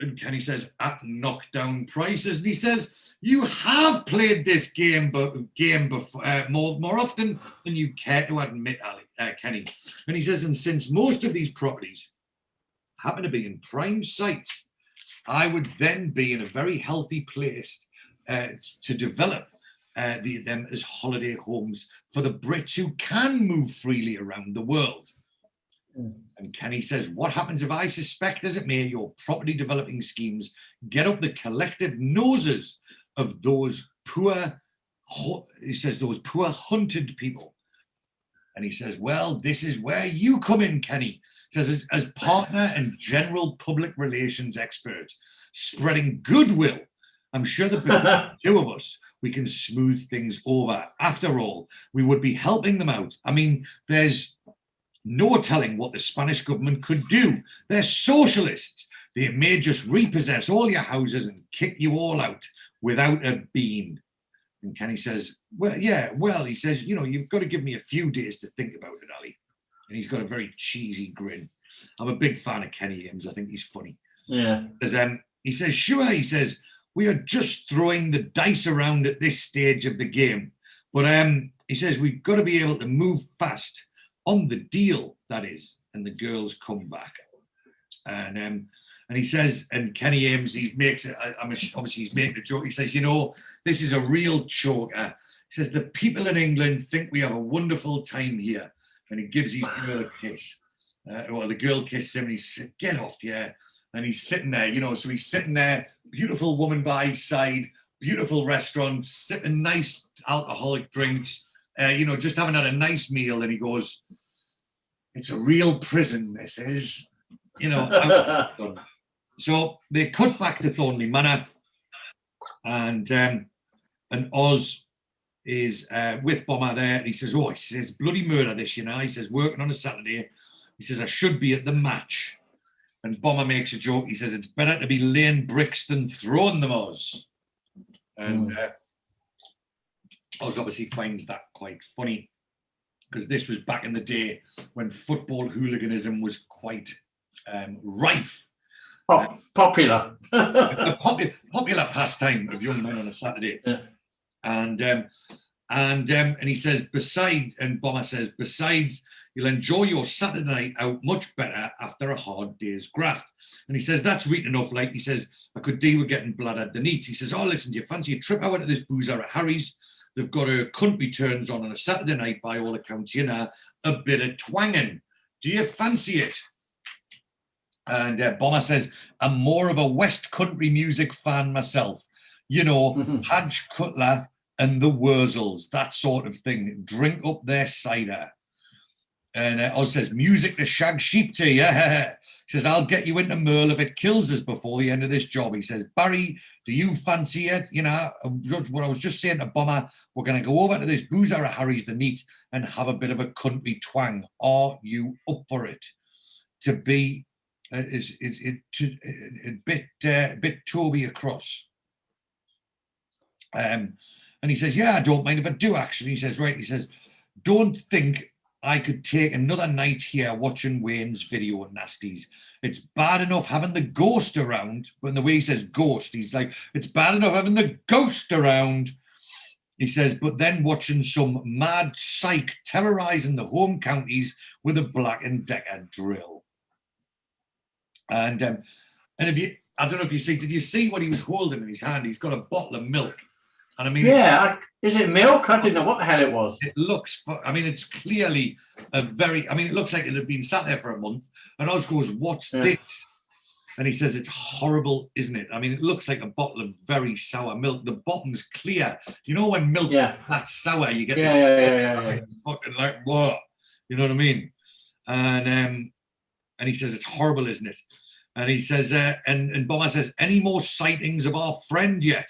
And Kenny says, at knockdown prices. And he says, you have played this game before, more often than you care to admit, Kenny. And he says, and since most of these properties happen to be in prime sites, I would then be in a very healthy place to develop them as holiday homes for the Brits who can move freely around the world. And Kenny says, what happens if I suspect, as it may, your property developing schemes get up the collective noses of those poor, he says, those poor hunted people? And he says, well, this is where you come in, Kenny. He says, as partner and general public relations expert, spreading goodwill, I'm sure that between the two of us, we can smooth things over. After all, we would be helping them out. I mean, there's no telling what the Spanish government could do. They're socialists. They may just repossess all your houses and kick you all out without a bean. And Kenny says, well, yeah, well, he says, you know, you've got to give me a few days to think about it, Ali. And he's got a very cheesy grin. I'm a big fan of Kenny Ames. I think he's funny. Yeah. He says, sure, he says, we are just throwing the dice around at this stage of the game. But he says, we've got to be able to move fast on the deal, that is. And the girls come back. And he says, and Kenny Ames, he makes it, obviously he's making a joke. He says, you know, this is a real choker. He says, the people in England think we have a wonderful time here. And he gives his girl a kiss. Well, the girl kisses him and he says, get off, yeah. And he's sitting there, you know, so he's sitting there, beautiful woman by his side, beautiful restaurant, sipping nice alcoholic drinks, you know, just having had a nice meal. And he goes, it's a real prison, this is, you know. So they cut back to Thornley Manor, and Oz is with Bomber there, and he says, oh, he says, bloody murder this, you know. He says, working on a Saturday. He says, I should be at the match. And Bomber makes a joke. He says, it's better to be laying bricks than throwing them, Oz. And Oz obviously finds that quite funny, because this was back in the day when football hooliganism was quite rife. Popular. A popular pastime of young men on a Saturday. Yeah. And he says, besides, and Bomber says, besides, you'll enjoy your Saturday night out much better after a hard day's graft. And he says, that's right enough. Like, he says, I could deal with getting blood at the neat. He says, oh, listen, do you fancy a trip out to this boozer at Harry's? They've got a country turns on a Saturday night, by all accounts, you know, a bit of twanging. Do you fancy it? And Bomber says, I'm more of a West Country music fan myself. You know, Hadge Cutler and the Wurzels, that sort of thing. Drink up their cider. And Oz says, music to shag sheep to, yeah. He says, I'll get you into Merle if it kills us before the end of this job. He says, Barry, do you fancy it? You know, what I was just saying to Bomber, we're going to go over to this boozer at Harry's the Neat and have a bit of a country twang. Are you up for it? To be a bit Toby across. And he says, yeah, I don't mind if I do, actually. He says, right, he says, don't think I could take another night here watching Wayne's video nasties. It's bad enough having the ghost around. But the way he says ghost, he's like, it's bad enough having the ghost around. He says, but then watching some mad psych terrorizing the home counties with a Black & Decker drill. And if you, I don't know if you see, did you see what he was holding in his hand? He's got a bottle of milk. And I mean, yeah, is it milk? I didn't know what the hell it was. It looks, I mean, it's clearly a very, I mean, it looks like it had been sat there for a month. And Oz goes, what's this? And he says, it's horrible, isn't it? I mean, it looks like a bottle of very sour milk. The bottom's clear. You know when milk that's sour, you get It's fucking like, whoa. You know what I mean? And he says, it's horrible, isn't it? And he says, and Bomber says, any more sightings of our friend yet?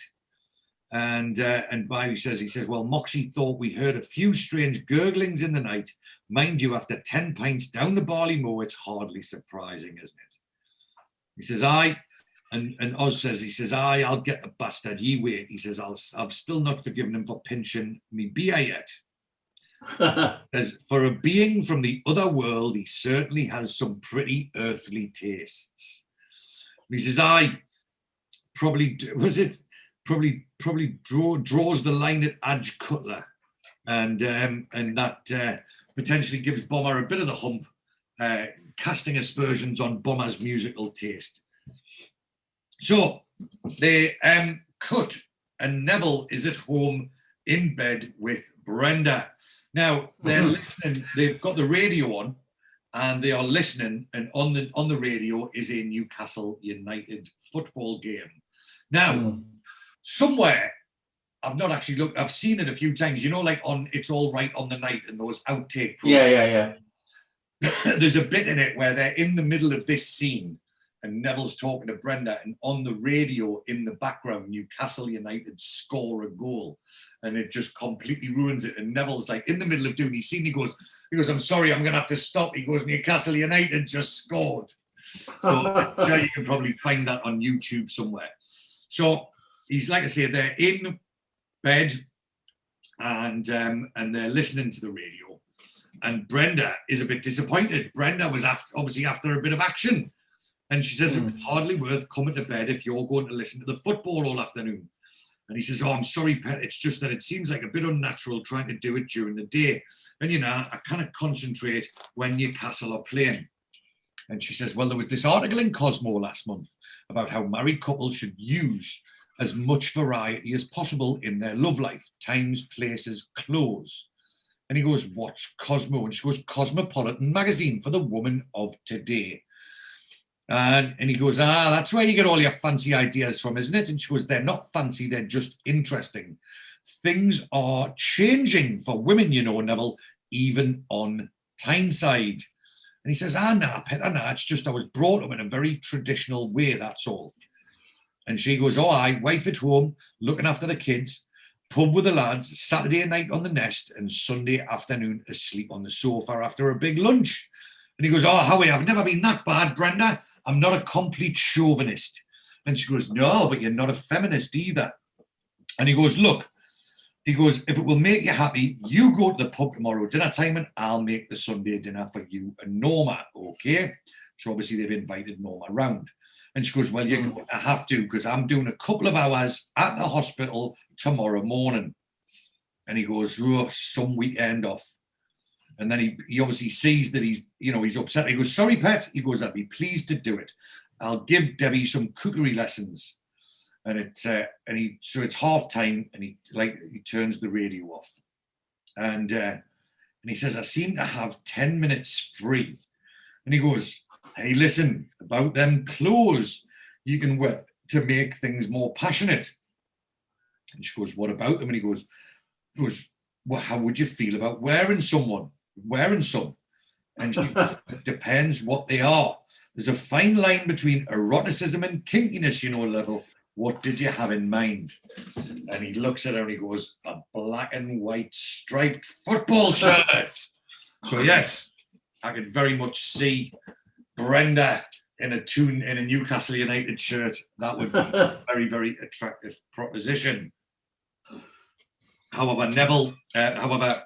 And Biley says, he says, well, Moxie thought we heard a few strange gurglings in the night. Mind you, after 10 pints down the barley moor, it's hardly surprising, isn't it? He says, and Oz says, he says, I'll get the bastard, ye wait. He says, I've still not forgiven him for pinching me beer yet. As for a being from the other world, he certainly has some pretty earthly tastes. He says, probably draws the line at Adge Cutler, and that potentially gives Bomber a bit of the hump, casting aspersions on Bomber's musical taste. So they cut, and Neville is at home in bed with Brenda. Now they're listening. They've got the radio on, and they are listening. And on the radio is a Newcastle United football game. Now, somewhere, I've not actually looked. I've seen it a few times. You know, like on It's All Right on the Night and those outtake programs. Yeah. There's a bit in it where they're in the middle of this scene, and Neville's talking to Brenda, and on the radio in the background, Newcastle United score a goal, and it just completely ruins it. And Neville's like in the middle of doing his scene, he goes, I'm sorry, I'm gonna have to stop. He goes, Newcastle United just scored. So yeah, you can probably find that on YouTube somewhere. So he's, like I say, they're in bed, and they're listening to the radio. And Brenda is a bit disappointed. Brenda was obviously after a bit of action. And she says, it's hardly worth coming to bed if you're going to listen to the football all afternoon. And he says, I'm sorry, Pet. It's just that it seems like a bit unnatural trying to do it during the day. And, I kind of concentrate when Newcastle are playing. And she says, well, there was this article in Cosmo last month about how married couples should use as much variety as possible in their love life. Times, places, clothes. And he goes, what's Cosmo? And she goes, Cosmopolitan magazine for the woman of today. And he goes, that's where you get all your fancy ideas from, isn't it? And she goes, they're not fancy, they're just interesting. Things are changing for women, Neville, even on Tyneside. And he says, nah, Pet, nah, it's just I was brought up in a very traditional way, that's all. And she goes, wife at home, looking after the kids, pub with the lads, Saturday night on the nest, and Sunday afternoon asleep on the sofa after a big lunch. And he goes, Howie, I've never been that bad, Brenda. I'm not a complete chauvinist. And she goes, no, but you're not a feminist either. And he goes, look, if it will make you happy, you go to the pub tomorrow dinner time and I'll make the Sunday dinner for you and Norma, okay? So obviously they've invited Norma round. And she goes, well, you're going to have to, because I'm doing a couple of hours at the hospital tomorrow morning. And he goes, some weekend off. And then he obviously sees that he's upset. He goes, sorry, Pet. He goes, I'd be pleased to do it. I'll give Debbie some cookery lessons. And so it's half time, and he turns the radio off. And he says, I seem to have 10 minutes free. And he goes, hey, listen, about them clothes you can wear to make things more passionate. And she goes, what about them? And he goes, well, how would you feel about wearing some? And she goes, it depends what they are. There's a fine line between eroticism and kinkiness, Level. What did you have in mind? And he looks at her and he goes, a black and white striped football shirt. So yes, I could very much see Brenda in a Newcastle United shirt. That would be a very, very attractive proposition. However,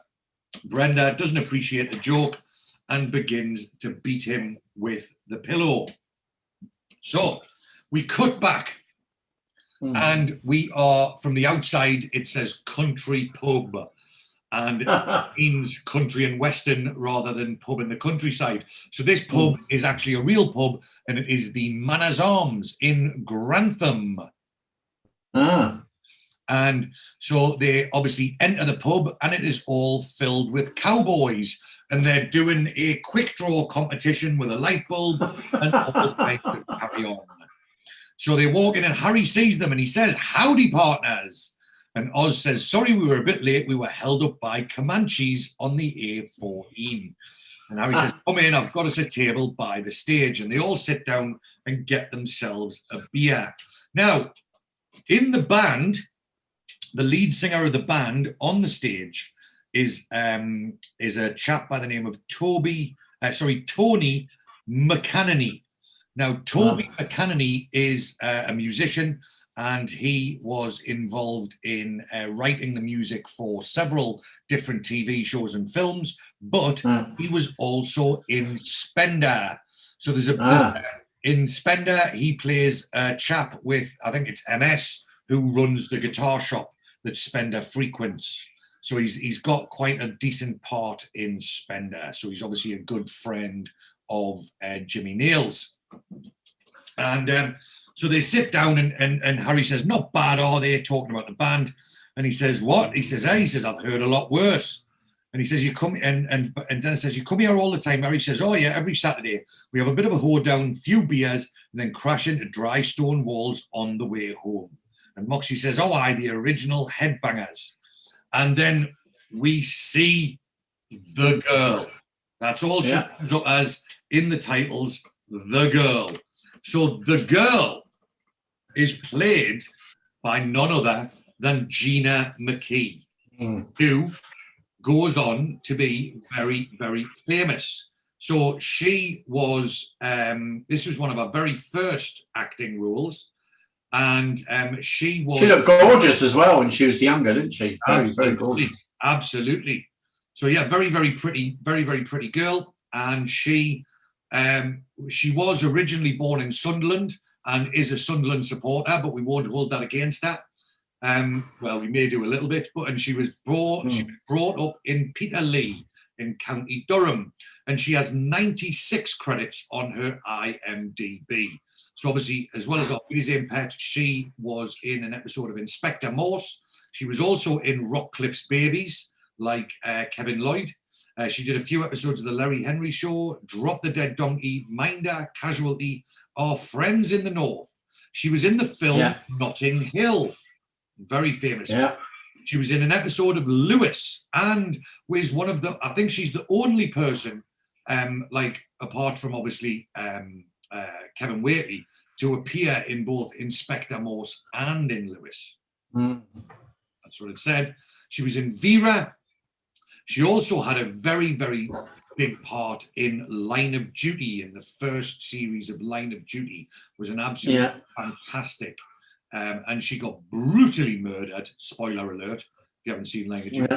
Brenda doesn't appreciate the joke and begins to beat him with the pillow. So we cut back and we are, from the outside, it says country pub. And it means country and western rather than pub in the countryside. So this pub is actually a real pub, and it is the Manners Arms in Grantham. And so they obviously enter the pub, and it is all filled with cowboys, and they're doing a quick draw competition with a light bulb and all kinds of carry on. So they walk in, and Harry sees them, and he says, "Howdy, partners." And Oz says, "Sorry, we were a bit late. We were held up by Comanches on the A14. And Harry says, "Come in, I've got us a table by the stage." And they all sit down and get themselves a beer. Now, in the band, the lead singer of the band on the stage is a chap by the name of Tony McCannany. Now, Toby McCannany is a musician, and he was involved in writing the music for several different TV shows and films, but he was also in Spender. So there's in Spender, he plays a chap with, I think it's MS, who runs the guitar shop that Spender frequents. So he's got quite a decent part in Spender. So he's obviously a good friend of Jimmy Nails. And so they sit down, and Harry says, "Not bad, are they?" Talking about the band. And he says, "What?" He says, "Hey," he says, "I've heard a lot worse." And he says, "You come," and Dennis says, "You come here all the time." Harry says, "Oh yeah, every Saturday. We have a bit of a hoedown, few beers, and then crash into dry stone walls on the way home." And Moxie says, "Oh, aye, the original headbangers." And then we see the girl. That's all she comes up as in the titles, the girl. So the girl is played by none other than Gina McKee, who goes on to be very, very famous. So she was, this was one of her very first acting roles. And she looked gorgeous as well when she was younger, didn't she? Very, very gorgeous. Absolutely. So yeah, very, very pretty, very, very pretty girl. And she was originally born in Sunderland and is a Sunderland supporter, but we won't hold that against her. Well, we may do a little bit, and she was brought up in Peterlee in County Durham, and she has 96 credits on her IMDb. So obviously, as well as Auf Wiedersehen Pet, she was in an episode of Inspector Morse. She was also in Rockcliffe's Babies, like Kevin Lloyd. She did a few episodes of The Larry Henry Show, Drop the Dead Donkey, Minder, Casualty, or Friends in the North. She was in the film Notting Hill, very famous. She was in an episode of Lewis, and was one of the, I think she's the only person, like apart from obviously Kevin Whately, to appear in both Inspector Morse and in Lewis. That's what it said. She was in Vera. She also had a very, very big part in Line of Duty, in the first series of Line of Duty. Was an absolute fantastic. And she got brutally murdered. Spoiler alert, if you haven't seen Line of Duty.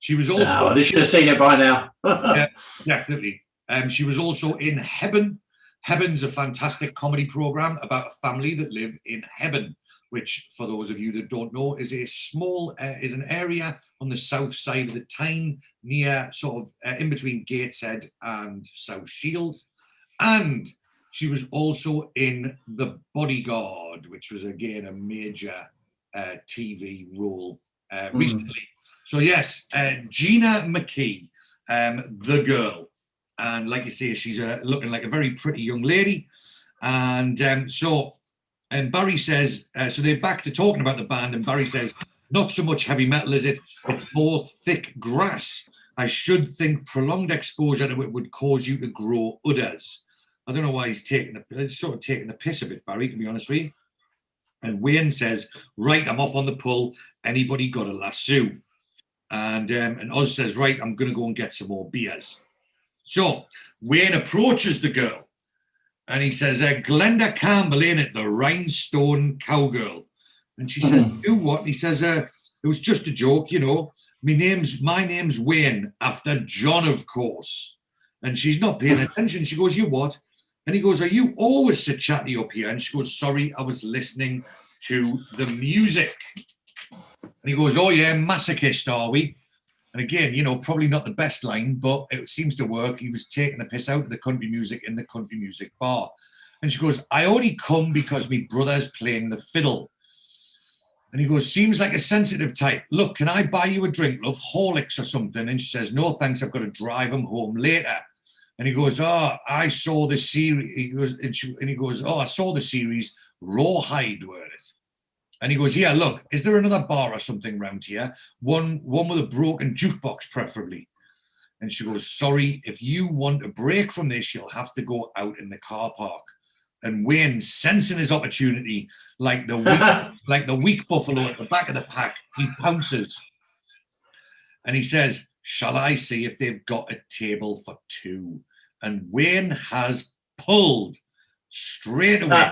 She was also... No, they should have seen it by now. Yeah, definitely. She was also in Heaven. Heaven's a fantastic comedy program about a family that live in Heaven, which, for those of you that don't know, is a small, is an area on the south side of the Tyne, near sort of in between Gateshead and South Shields. And she was also in The Bodyguard, which was again a major TV role recently. So yes, Gina McKee, the girl. And like you say, she's looking like a very pretty young lady. And and Barry says, so they're back to talking about the band, and Barry says, "Not so much heavy metal, is it? It's more thick grass. I should think prolonged exposure to it would cause you to grow udders." I don't know why he's sort of taking the piss a bit, Barry, to be honest with you. And Wayne says, "Right, I'm off on the pull. Anybody got a lasso?" And Oz says, "Right, I'm going to go and get some more beers." So Wayne approaches the girl, and he says, "Glenda Campbell, ain't it? The rhinestone cowgirl." And she says, "Do what?" He says, It was just a joke, you know. My name's Wayne, after John, of course. And she's not paying attention. She goes, you what? And he goes, are you always so chatty up here? And she goes, sorry, I was listening to the music. And he goes, oh yeah, masochist, are we? And again, you know, probably not the best line, but it seems to work. He was taking the piss out of the country music in the country music bar. And she goes, I only come because my brother's playing the fiddle. And he goes, seems like a sensitive type. Look, can I buy you a drink, love? Horlicks or something? And she says, no, thanks. I've got to drive him home later. And he goes, oh, I saw the series. He goes, and he goes, oh, I saw the series. Rawhide were it. And he goes, yeah, look, is there another bar or something round here? One with a broken jukebox, preferably. And she goes, sorry, if you want a break from this, you'll have to go out in the car park. And Wayne, sensing his opportunity, like the weak buffalo at the back of the pack, he pounces. And he says, shall I see if they've got a table for two? And Wayne has pulled straight away,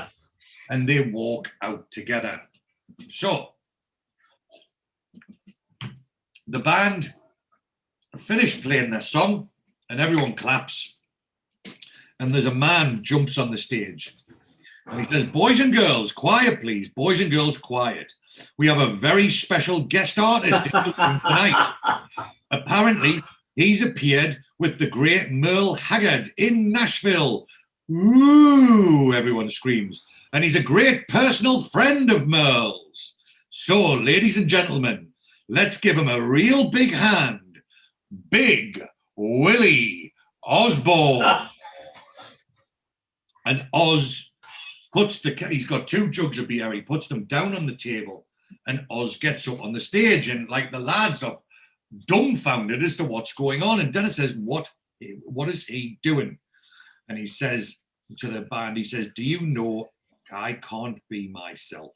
and they walk out together. So the band finished playing their song, and everyone claps. And there's a man jumps on the stage. And he says, boys and girls, quiet, please. Boys and girls, quiet. We have a very special guest artist in the room tonight. Apparently, he's appeared with the great Merle Haggard in Nashville. Ooh, everyone screams. And he's a great personal friend of Merle's. So, ladies and gentlemen, let's give him a real big hand. Big Willie Osborne. And Oz puts he's got two jugs of beer, he puts them down on the table, and Oz gets up on the stage, and like the lads are dumbfounded as to what's going on. And Dennis says, what is he doing? And he says to the band, he says, do you know I can't be myself?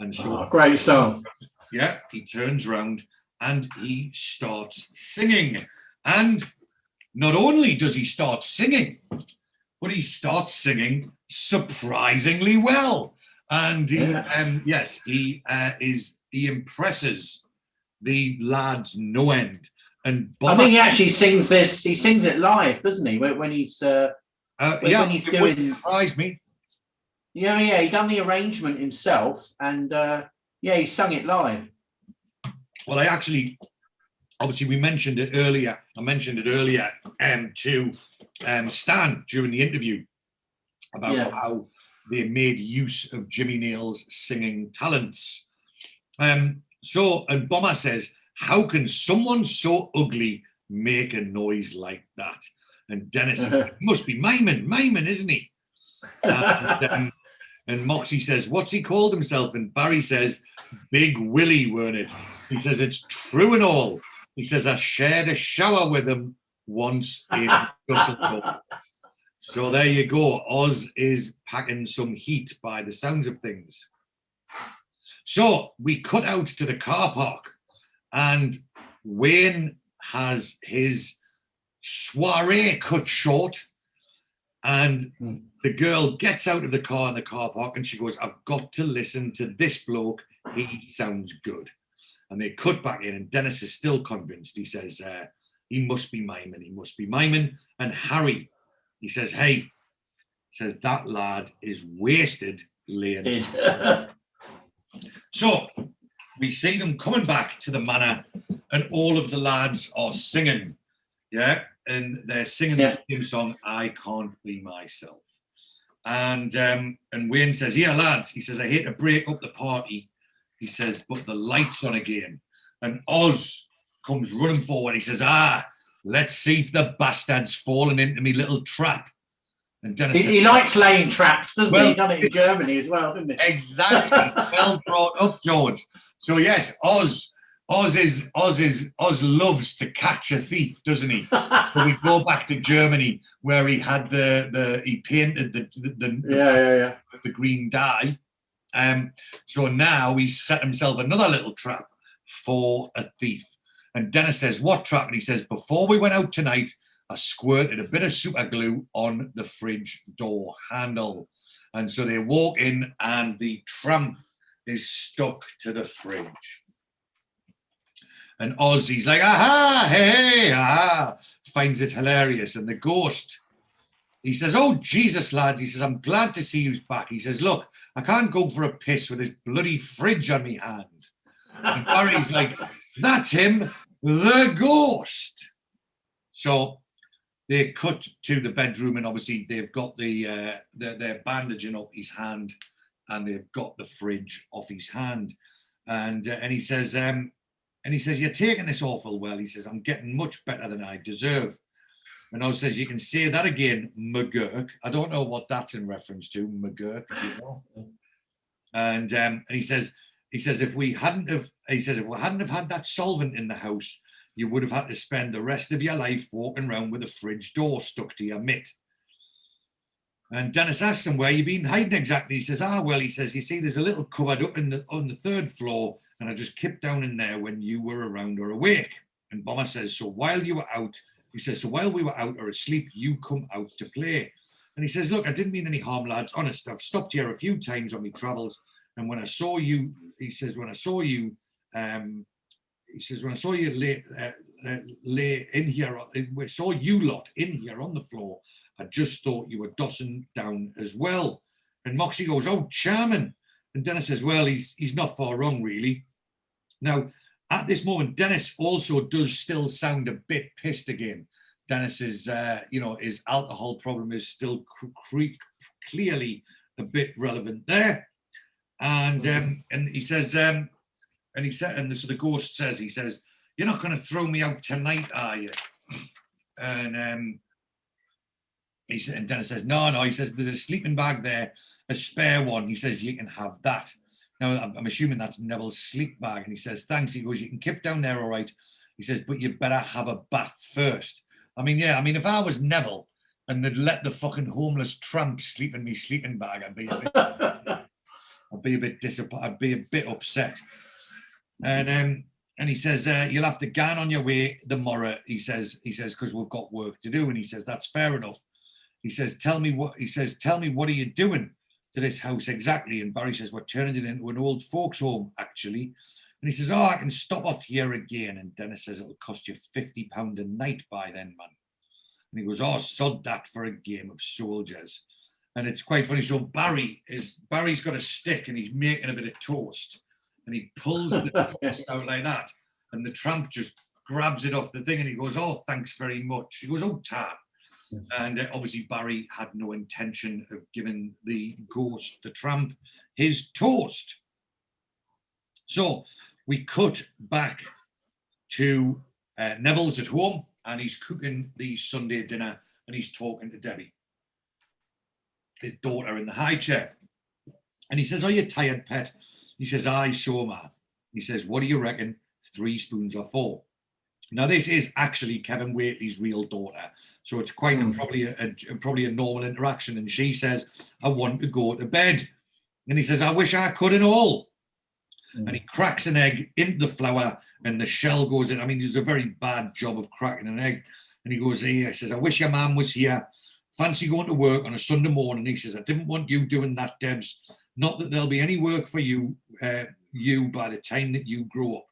And so great song. Yeah, he turns around and he starts singing. And not only does he start singing, but he starts singing surprisingly well. And he, he impresses the lads no end. And I think he actually sings this. He sings it live, doesn't he? When he's when he's doing. Surprise me. Yeah, he done the arrangement himself, and he sung it live. Well, obviously we mentioned it earlier. I mentioned it earlier to Stan during the interview about how they made use of Jimmy Nail's singing talents. And Bomber says, how can someone so ugly make a noise like that? And Dennis says, he must be miming, isn't he? And Moxie says, what's he called himself? And Barry says, Big Willie, weren't it? He says, it's true and all. He says, I shared a shower with him once in Dusseldorf. So there you go. Oz is packing some heat by the sounds of things. So we cut out to the car park, and Wayne has his soiree cut short, and the girl gets out of the car in the car park, and she goes, I've got to listen to this bloke. He sounds good. And they cut back in, and Dennis is still convinced. He says, he must be miming. And Harry, he says, hey, says that lad is wasted laying. So we see them coming back to the manor, and all of the lads are singing. Yeah. And they're singing the same song, I Can't Be Myself. And Wayne says, yeah, lads, he says, I hate to break up the party. He says, but the light's on again. And Oz comes running forward. He says, let's see if the bastard's fallen into me little trap. And Dennis he likes laying traps, doesn't he? He done it in Germany as well, didn't he? Exactly. Well brought up, George. So yes, Oz loves to catch a thief, doesn't he? So we go back to Germany, where he had he painted the green dye. So now he's set himself another little trap for a thief. And Dennis says, what trap? And he says, before we went out tonight, I squirted a bit of super glue on the fridge door handle. And so they walk in, and the tramp is stuck to the fridge. And Ozzy's like, aha, hey, aha, finds it hilarious. And the ghost, he says, oh, Jesus, lads. He says, I'm glad to see you back. He says, look, I can't go for a piss with this bloody fridge on me hand. And Barry's like, that's him, the ghost. So they cut to the bedroom, and obviously they've got they're bandaging up his hand, and they've got the fridge off his hand. And he says, you're taking this awful well. He says, I'm getting much better than I deserve. And Oz says, you can say that again, McGurk. I don't know what that's in reference to, McGurk, you know. And he says, if we hadn't have had that solvent in the house, you would have had to spend the rest of your life walking around with a fridge door stuck to your mitt. And Dennis asks him, where you been hiding exactly? He says, well, he says, you see, there's a little cupboard up on the third floor, and I just kept down in there when you were around or awake. And Bomber says, so while we were out or asleep, you come out to play. And he says, look, I didn't mean any harm, lads. Honest, I've stopped here a few times on my travels, and when I saw you, he says, when I saw you lay in here, we saw you lot in here on the floor, I just thought you were dossing down as well. And Moxie goes, oh, charming. And Dennis says, well, he's not far wrong, really. Now, at this moment, Dennis also does still sound a bit pissed again. Dennis's, his alcohol problem is still clearly a bit relevant there. And he says, so the ghost says, he says, you're not going to throw me out tonight, are you? And he said, and Dennis says, no. He says, there's a sleeping bag there, a spare one. He says, you can have that. Now, I'm assuming that's Neville's sleep bag. And he says, thanks. He goes, you can keep down there, all right. He says, but you better have a bath first. I mean, if I was Neville and they'd let the fucking homeless tramp sleep in me sleeping bag, I'd be a bit disappointed. I'd be a bit upset. And he says, you'll have to go on your way tomorrow. He says, because we've got work to do. And he says, that's fair enough. He says, tell me what are you doing to this house exactly? And Barry says, we're turning it into an old folks home, actually. And he says, I can stop off here again. And Dennis says, it'll cost you £50 a night by then, man. And he goes, sod that for a game of soldiers. And it's quite funny. So Barry's got a stick and he's making a bit of toast. And he pulls the toast out like that. And the tramp just grabs it off the thing and he goes, oh, thanks very much. He goes, oh, Tam. And obviously Barry had no intention of giving the ghost, the tramp, his toast. So we cut back to Neville's at home and he's cooking the Sunday dinner and he's talking to Debbie, his daughter in the high chair. And he says, are you tired, pet? He says, aye, so ma. He says, what do you reckon? 3 spoons or 4? Now, this is actually Kevin Whately's real daughter. So it's quite probably a normal interaction. And she says, I want to go to bed. And he says, I wish I could and all. And he cracks an egg into the flour and the shell goes in. I mean, he does a very bad job of cracking an egg. And he goes, he says, I wish your mum was here. Fancy going to work on a Sunday morning. He says, I didn't want you doing that, Debs. Not that there'll be any work for you by the time that you grow up.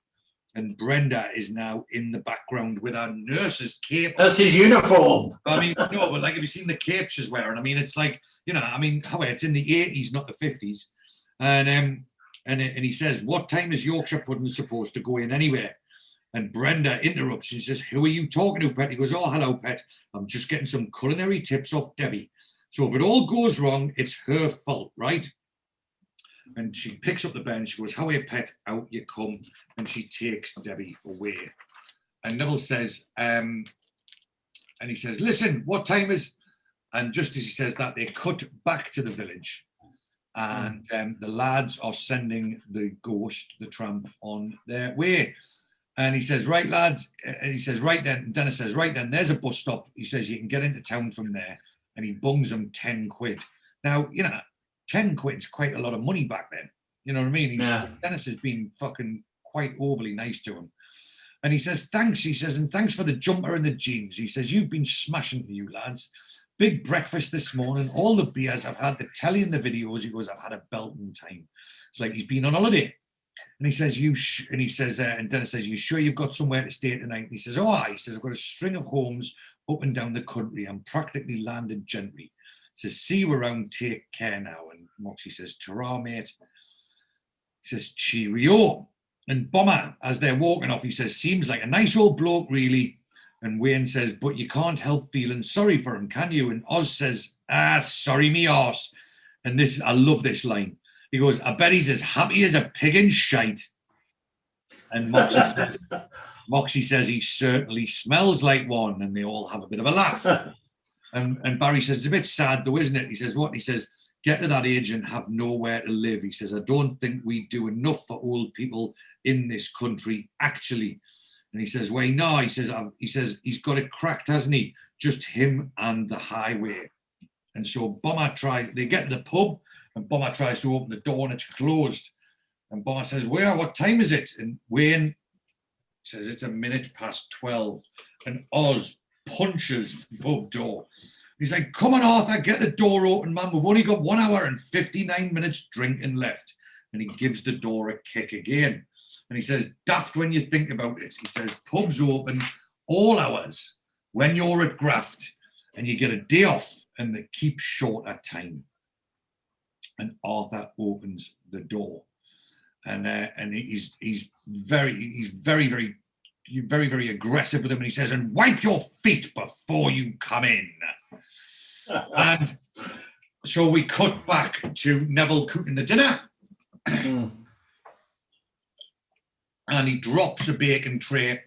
And Brenda is now in the background with her nurse's cape. That's his uniform. I mean, no, but like, have you seen the cape she's wearing? I mean, it's like, it's in the 80s, not the 50s. And he says, what time is Yorkshire pudding supposed to go in anywhere? And Brenda interrupts. She says, who are you talking to, Pet? He goes, oh, hello, Pet. I'm just getting some culinary tips off Debbie. So if it all goes wrong, it's her fault, right? And she picks up the pen. She goes, how are you, Pet? Out you come. And she takes Debbie away. And Neville says, and he says, listen, what time is... And just as he says that, they cut back to the village. And the lads are sending the ghost, the tramp, on their way. And he says, right, lads. And he says, right then. And Dennis says, right then, there's a bus stop. He says, you can get into town from there. And he bungs them 10 quid. Now, 10 quid's quite a lot of money back then. You know what I mean? Dennis has been fucking quite overly nice to him. And he says, thanks. He says, and thanks for the jumper and the jeans. He says, you've been smashing for you lads. Big breakfast this morning. All the beers I've had, the telly and the videos. He goes, I've had a belting time. It's like he's been on holiday. And he says, and Dennis says, you sure you've got somewhere to stay tonight? And he says, he says, I've got a string of homes up and down the country. I'm practically landed gentry. He says, see you around, take care now. And Moxie says, ta-ra, mate. He says, cheerio. And Bomber, as they're walking off, he says, seems like a nice old bloke, really. And Wayne says, but you can't help feeling sorry for him, can you? And Oz says, sorry me arse. And I love this line. He goes, I bet he's as happy as a pig in shite. And Moxie says he certainly smells like one. And they all have a bit of a laugh. And Barry says, it's a bit sad though, isn't it? He says, what? He says, get to that age and have nowhere to live. He says, I don't think we do enough for old people in this country, actually. And he says, well, no, he says, he's got it cracked, hasn't he? Just him and the highway. And so they get to the pub, and Bomber tries to open the door and it's closed. And Bomber says, what time is it? And Wayne says, it's 12:minutes. And Oz punches the pub door. He's like, come on, Arthur, get the door open, man. We've only got 1 hour and 59 minutes drinking left. And he gives the door a kick again. And he says, daft when you think about it. He says, pubs open all hours when you're at graft and you get a day off and they keep short at time. And Arthur opens the door. And he's very, very aggressive with him. And he says, and wipe your feet before you come in. And so we cut back to Neville cooking the dinner. And he drops a bacon tray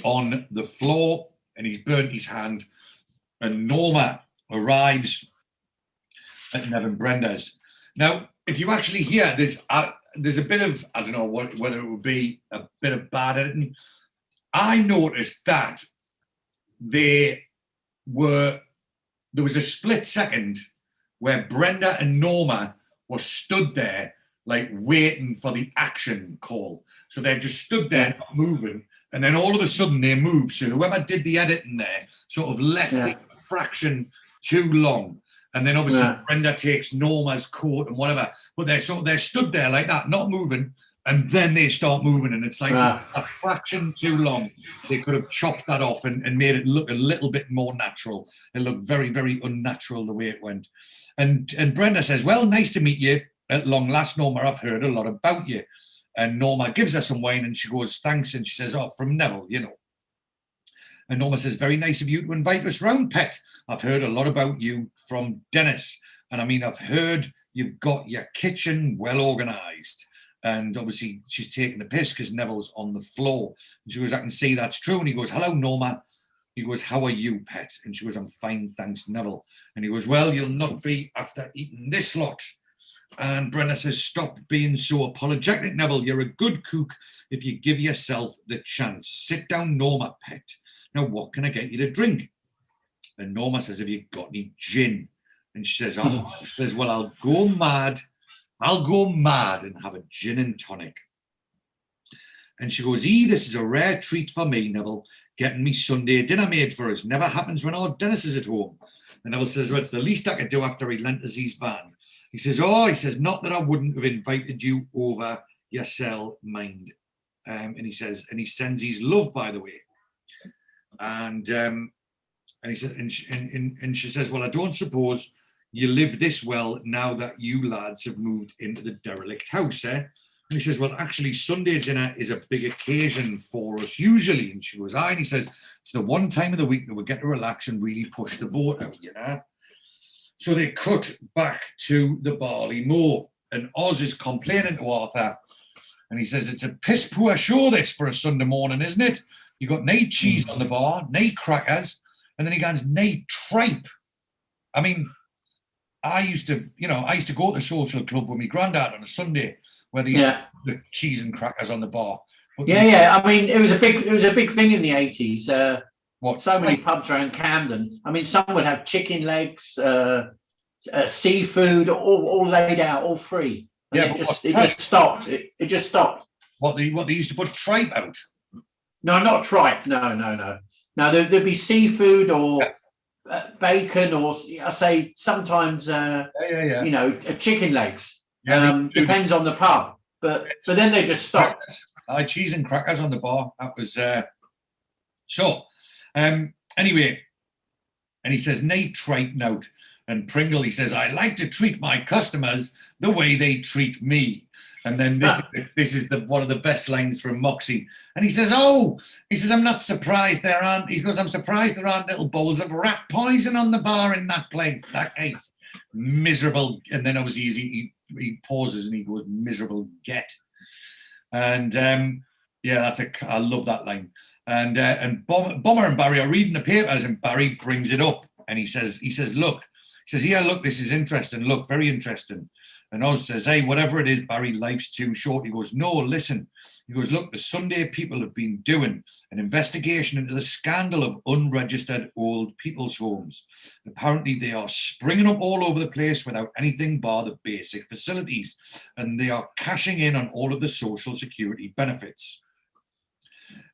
on the floor and he's burnt his hand. And Norma arrives at Nevin Brenda's. Now, if you actually hear there's a bit of, I don't know whether it would be a bit of bad editing. I noticed that there was a split second where Brenda and Norma were stood there like waiting for the action call. So they just stood there not moving, and then all of a sudden they moved. So whoever did the editing there sort of left it a fraction too long. And then obviously Brenda takes Norma's coat and whatever, but they're stood there like that, not moving, and then they start moving, and it's like a fraction too long. They could have chopped that off and made it look a little bit more natural. It looked very, very unnatural the way it went. And Brenda says, well, nice to meet you at long last, Norma. I've heard a lot about you. And Norma gives her some wine and she goes, thanks. And she says, from Neville, you know. And Norma says, very nice of you to invite us round, Pet. I've heard a lot about you from Dennis. And I mean, I've heard you've got your kitchen well organised. And obviously she's taking the piss because Neville's on the floor. And she goes, I can see that's true. And he goes, hello, Norma. He goes, how are you, Pet? And she goes, I'm fine, thanks, Neville. And he goes, well, you'll not be after eating this lot. And Brenda says, stop being so apologetic, Neville. You're a good cook if you give yourself the chance. Sit down, Norma, Pet. Now, what can I get you to drink? And Norma says, have you got any gin? And she says, well, I'll go mad and have a gin and tonic. And she goes, this is a rare treat for me, Neville, getting me Sunday dinner made for us. Never happens when our Dennis is at home. And Neville says, well, it's the least I could do after he lent us his van. He says, not that I wouldn't have invited you over yourself, mind. And he says, and he sends his love, by the way. And he said, and she says, well, I don't suppose you live this well now that you lads have moved into the derelict house, eh? And he says, well, actually, Sunday dinner is a big occasion for us usually. And she goes, and he says, it's the one time of the week that we get to relax and really push the boat out, you know? So they cut back to the barley moor, and Oz is complaining to Arthur, and he says, it's a piss poor show this for a Sunday morning, isn't it? You got nae cheese on the bar, nae crackers, and then he goes, nae tripe. I mean, I used to go to the social club with my granddad on a Sunday where they used to put the cheese and crackers on the bar. But I mean, it was a big thing in the 80s. So many pubs around Camden. I mean, some would have chicken legs, seafood, all laid out, all free. And it just stopped. It just stopped. What they used to put tripe out? No, not tripe. No. No, there'd be seafood or bacon, or I say sometimes chicken legs. Depends on the pub. but then they just stopped. Cheese and crackers on the bar. That was anyway. And he says, Nate trite note. And Pringle, he says, I like to treat my customers the way they treat me. And then this is one of the best lines from Moxie. And he says, I'm not surprised there aren't. He goes, I'm surprised there aren't little bowls of rat poison on the bar in that case. Miserable. And then obviously he pauses and he goes, miserable get. And I love that line. And Bomber and Barry are reading the papers, and Barry brings it up, and he says, look, this is interesting. Look, very interesting. And Oz says, hey, whatever it is, Barry, life's too short. He goes, no, listen. He goes, look, the Sunday people have been doing an investigation into the scandal of unregistered old people's homes. Apparently, they are springing up all over the place without anything bar the basic facilities, and they are cashing in on all of the social security benefits.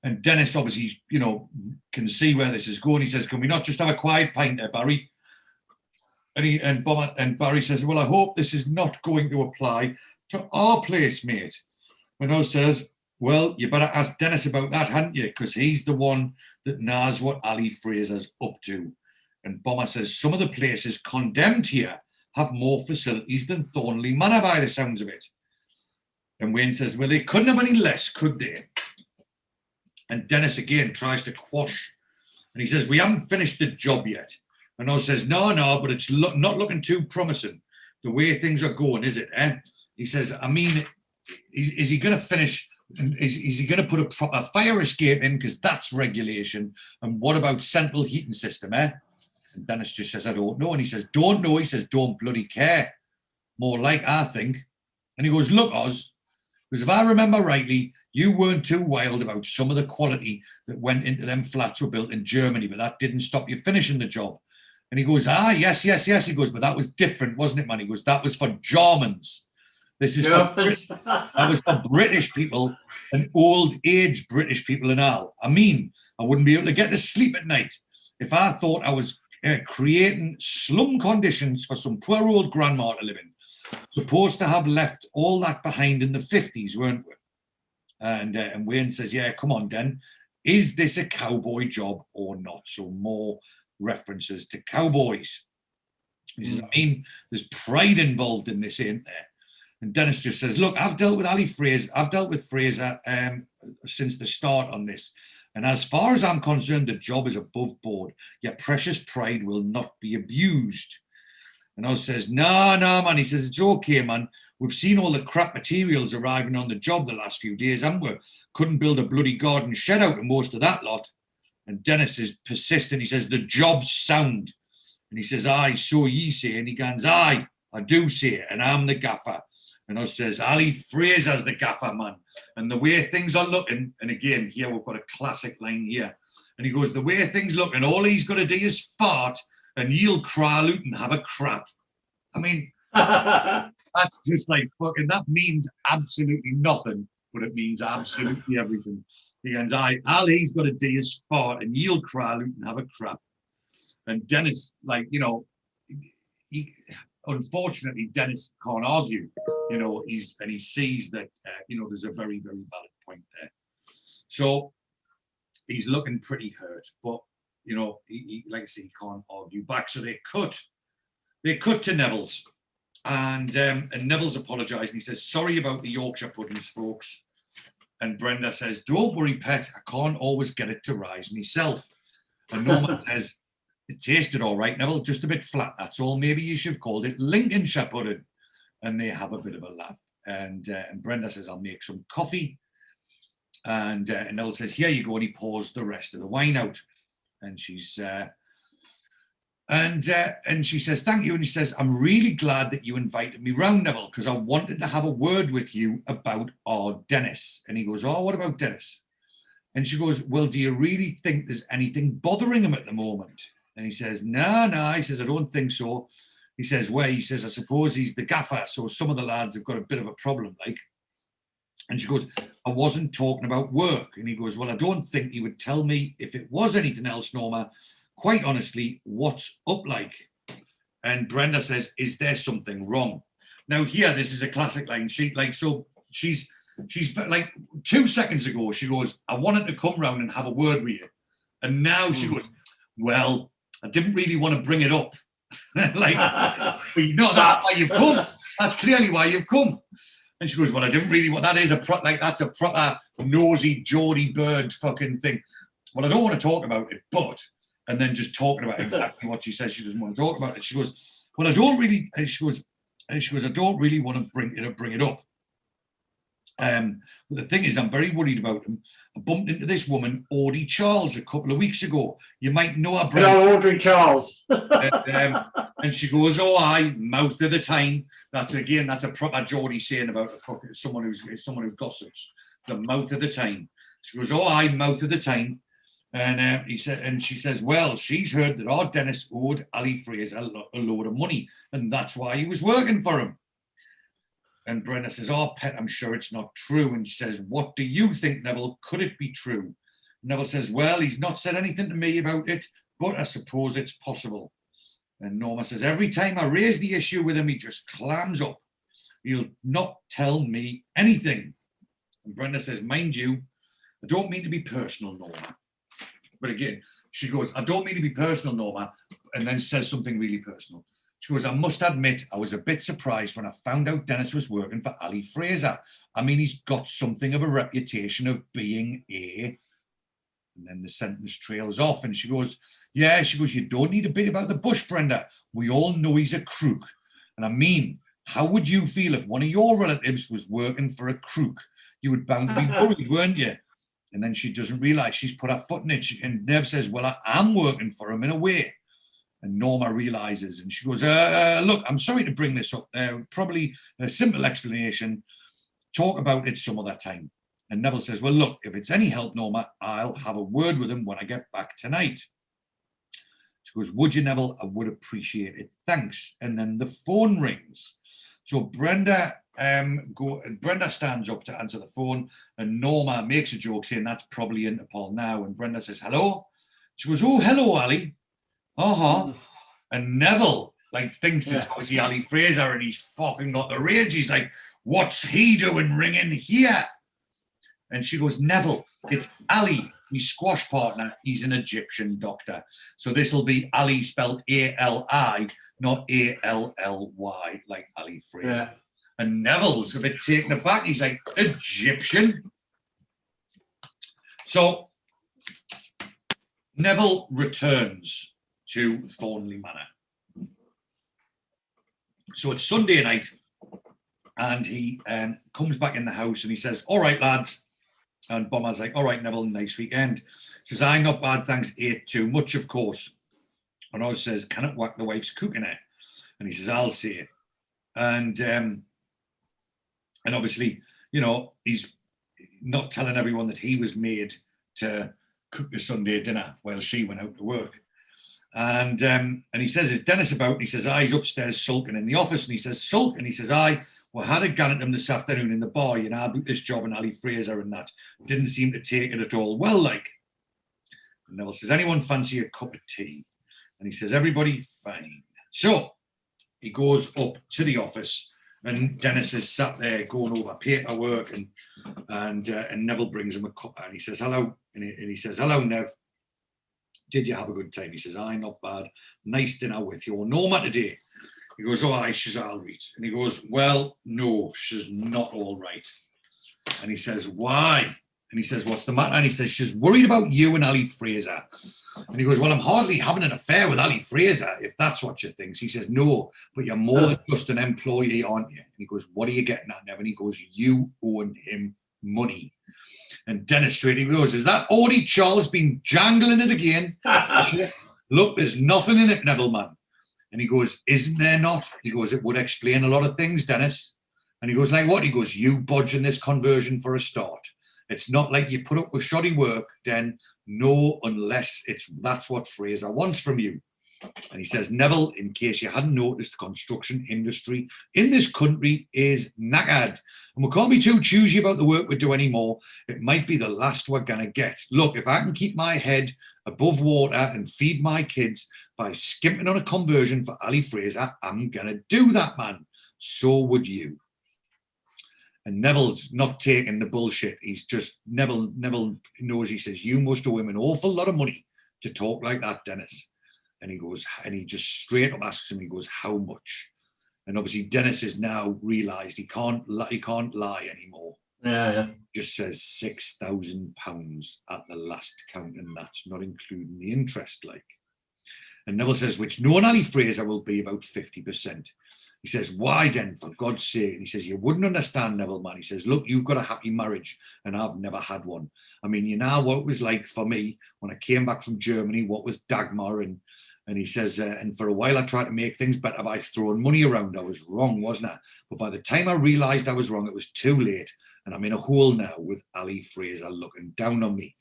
And Dennis obviously, can see where this is going. He says, can we not just have a quiet pint there, Barry? And Barry says, well, I hope this is not going to apply to our place, mate. And Oz says, well, you better ask Dennis about that, hadn't you? Because he's the one that knows what Ali Fraser's up to. And Bomber says, some of the places condemned here have more facilities than Thornley Manor by the sounds of it. And Wayne says, well, they couldn't have any less, could they? And Dennis again tries to quash. And he says, we haven't finished the job yet. And Oz says, no, but it's not looking too promising. The way things are going, is it? He says, I mean, is he going to finish? Is he going to put a proper fire escape in? Because that's regulation. And what about central heating system, And Dennis just says, I don't know. And he says, don't know. He says, don't bloody care. More like, I think. And he goes, look, Oz, because if I remember rightly, you weren't too wild about some of the quality that went into them flats were built in Germany, but that didn't stop you finishing the job. And he goes, yes. He goes, but that was different, wasn't it, man? He goes, that was for Germans. This is that was for British people and old age British people and all. I mean, I wouldn't be able to get to sleep at night if I thought I was creating slum conditions for some poor old grandma to live in. Supposed to have left all that behind in the 50s, weren't we? And Wayne says, yeah, come on, Den. Is this a cowboy job or not? So more references to cowboys. He says, I mean, there's pride involved in this, ain't there? And Dennis just says, look, I've dealt with Ali Fraser. I've dealt with Fraser since the start on this. And as far as I'm concerned, the job is above board. Your precious pride will not be abused. And Oz says, no, man. He says, it's okay, man. We've seen all the crap materials arriving on the job the last few days, haven't we? Couldn't build a bloody garden shed out of most of that lot. And Dennis is persistent. He says, the job's sound. And he says, aye, so ye say. And he goes, aye, I do say it, and I'm the gaffer. And Oz says, Ali Fraser's the gaffer, man. And the way things are looking, and again, here we've got a classic line here. And he goes, the way things look, and all he's got to do is fart, and you'll crawl out and have a crap. I mean, that's just like fucking, that means absolutely nothing, but it means absolutely everything. He goes, all he's got to do is fart, and you'll crawl out and have a crap. And Dennis, unfortunately, Dennis can't argue, he sees that, there's a very, very valid point there. So he's looking pretty hurt, but, he like I say, he can't argue back. So they cut to Neville's, and Neville's apologised, and he says, sorry about the Yorkshire puddings, folks. And Brenda says, don't worry, Pet, I can't always get it to rise myself. And Norman says, it tasted all right, Neville, just a bit flat, that's all. Maybe you should have called it Lincolnshire pudding. And they have a bit of a laugh. And Brenda says, I'll make some coffee. And Neville says, here you go. And he pours the rest of the wine out. And she's and she says, thank you. And he says, I'm really glad that you invited me round, Neville, because I wanted to have a word with you about our Dennis. And he goes, oh, what about Dennis? And she goes, well, do you really think there's anything bothering him at the moment? And he says, no. He says, I don't think so. He says, well, he says, I suppose he's the gaffer, so some of the lads have got a bit of a problem, like. And she goes, I wasn't talking about work. And he goes, well, I don't think he would tell me if it was anything else, Norma. Quite honestly, what's up like? And Brenda says, is there something wrong? Now here, this is a classic line. So she's like 2 seconds ago, she goes, I wanted to come round and have a word with you. And now she goes, well, I didn't really want to bring it up. Like, no, that's why you've come. That's clearly why you've come. And she goes, well, I didn't really want, that's a proper nosy Geordie bird fucking thing. Well, I don't want to talk about it, but, and then just talking about exactly what she says she doesn't want to talk about it. She goes, well, I don't really, she goes, I don't really want to bring it up. But the thing is, I'm very worried about him. I bumped into this woman, Audie Charles, a couple of weeks ago. You might know her. Hello, Audrey Charles. And she goes, oh, I mouth of the time. That's a proper Geordie saying about someone who gossips. The mouth of the time. She goes, oh, I mouth of the time. And she says, well, she's heard that our Dennis owed Ali Fraser a load of money, and that's why he was working for him. And Brenda says, oh, Pet, I'm sure it's not true. And she says, what do you think, Neville? Could it be true? Neville says, well, he's not said anything to me about it, but I suppose it's possible. And Norma says, every time I raise the issue with him, he just clams up. He'll not tell me anything. And Brenda says, mind you, I don't mean to be personal, Norma. But again, she goes, I don't mean to be personal, Norma, and then says something really personal. She goes, I must admit, I was a bit surprised when I found out Dennis was working for Ali Fraser. I mean, he's got something of a reputation of being a... And then the sentence trails off, and she goes, yeah, she goes, you don't need a bit about the bush, Brenda. We all know he's a crook. And I mean, how would you feel if one of your relatives was working for a crook? You would bound to be worried, weren't you? And then she doesn't realise she's put her foot in it. And Nev says, well, I am working for him in a way. And Norma realises, and she goes, look, I'm sorry to bring this up. Probably a simple explanation. Talk about it some other time. And Neville says, well, look, if it's any help, Norma, I'll have a word with him when I get back tonight. She goes, would you, Neville? I would appreciate it. Thanks. And then the phone rings. So Brenda stands up to answer the phone, and Norma makes a joke saying that's probably Interpol now. And Brenda says, hello? She goes, oh, hello, Ali. And Neville thinks it's obviously Ali Fraser, and he's fucking got the rage. He's like, what's he doing ringing here? And she goes, Neville, it's Ali, my squash partner. He's an Egyptian doctor. So this will be Ali spelled A-L-I, not A-L-L-Y, like Ali Fraser. Yeah. And Neville's a bit taken aback. He's like, Egyptian? So Neville returns to Thornley Manor. So it's Sunday night, and he comes back in the house and he says, all right, lads. And Bomber's like, all right, Neville, nice weekend. He says, I'm not bad, thanks, ate too much, of course. And Oz says, can it whack the wife's cooking it? And he says, I'll see it. And obviously, you know, he's not telling everyone that he was made to cook the Sunday dinner while she went out to work. And he says, is Dennis about? And he says, he's upstairs sulking in the office. And he says, sulk? And he says, well, had a gun at him this afternoon in the bar, you know, about this job and Ali Fraser and that. Didn't seem to take it at all well, like. And Neville says, anyone fancy a cup of tea? And he says, everybody fine. So he goes up to the office, and Dennis is sat there going over paperwork, and Neville brings him a cup, and he says, hello. And he says, hello, Nev. Did you have a good time? He says, not bad. Nice dinner with your Norma today. He goes, she's all right. And he goes, well, no, she's not all right. And he says, why? And he says, what's the matter? And he says, she's worried about you and Ali Fraser. And he goes, well, I'm hardly having an affair with Ali Fraser, if that's what you think. He says, no, but you're more than just an employee, aren't you? And he goes, what are you getting at, Nev? And he goes, you owe him money. And Dennis straight, he goes, is that Audie Charles been jangling it again? Look, there's nothing in it, Neville, man. And he goes, isn't there not? He goes, it would explain a lot of things, Dennis. And he goes, like what? He goes, you bodging this conversion for a start. It's not like you put up with shoddy work, then no, unless that's what Fraser wants from you. And he says, Neville, in case you hadn't noticed, the construction industry in this country is knackered. And we can't be too choosy about the work we do anymore. It might be the last we're going to get. Look, if I can keep my head above water and feed my kids by skimping on a conversion for Ali Fraser, I'm going to do that, man. So would you. And Neville's not taking the bullshit. He's just, Neville knows, he says, you must owe him an awful lot of money to talk like that, Dennis. And he goes, and he just straight up asks him, he goes, how much? And obviously Dennis has now realised he can't lie anymore. Yeah. Just says £6,000 at the last count, and that's not including the interest, like. And Neville says, which knowing Ali Fraser will be about 50%. He says, why then, for God's sake? And he says, you wouldn't understand, Neville, man. He says, look, you've got a happy marriage and I've never had one. I mean, you know what it was like for me when I came back from Germany, what with Dagmar, and he says, and for a while I tried to make things better by throwing money around. I was wrong, wasn't I? But by the time I realised I was wrong, it was too late. And I'm in a hole now with Ali Fraser looking down on me.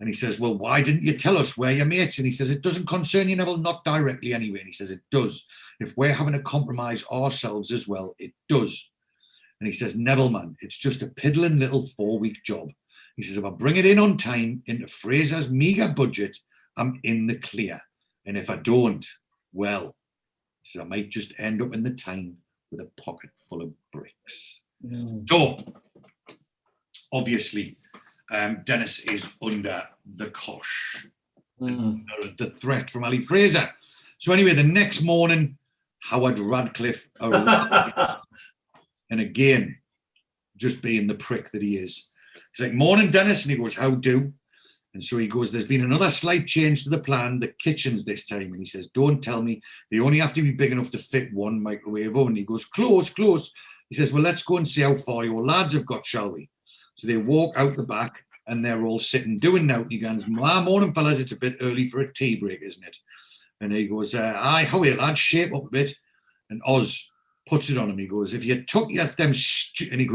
And he says, well, why didn't you tell us we're your mates? And he says, it doesn't concern you, Neville, not directly anyway. And he says, it does. If we're having to compromise ourselves as well, it does. And he says, Neville, man, it's just a piddling little 4-week job. He says, if I bring it in on time into Fraser's meagre budget, I'm in the clear. And if I don't, well, he says, I might just end up in the Tyne with a pocket full of bricks. So, obviously, Dennis is under the cosh, the threat from Ali Fraser. So anyway, the next morning, Howard Radcliffe arrived, and again, just being the prick that he is. He's like, morning, Dennis, and he goes, how do? And so he goes, there's been another slight change to the plan, the kitchens this time. And he says, don't tell me, they only have to be big enough to fit one microwave oven. He goes, close. He says, well, let's go and see how far your lads have got, shall we? So they walk out the back and they're all sitting doing now. And he goes, morning, fellas, it's a bit early for a tea break, isn't it? And he goes, aye, how are you, lads? Shape up a bit. And Oz puts it on him. He goes, if you took them stupid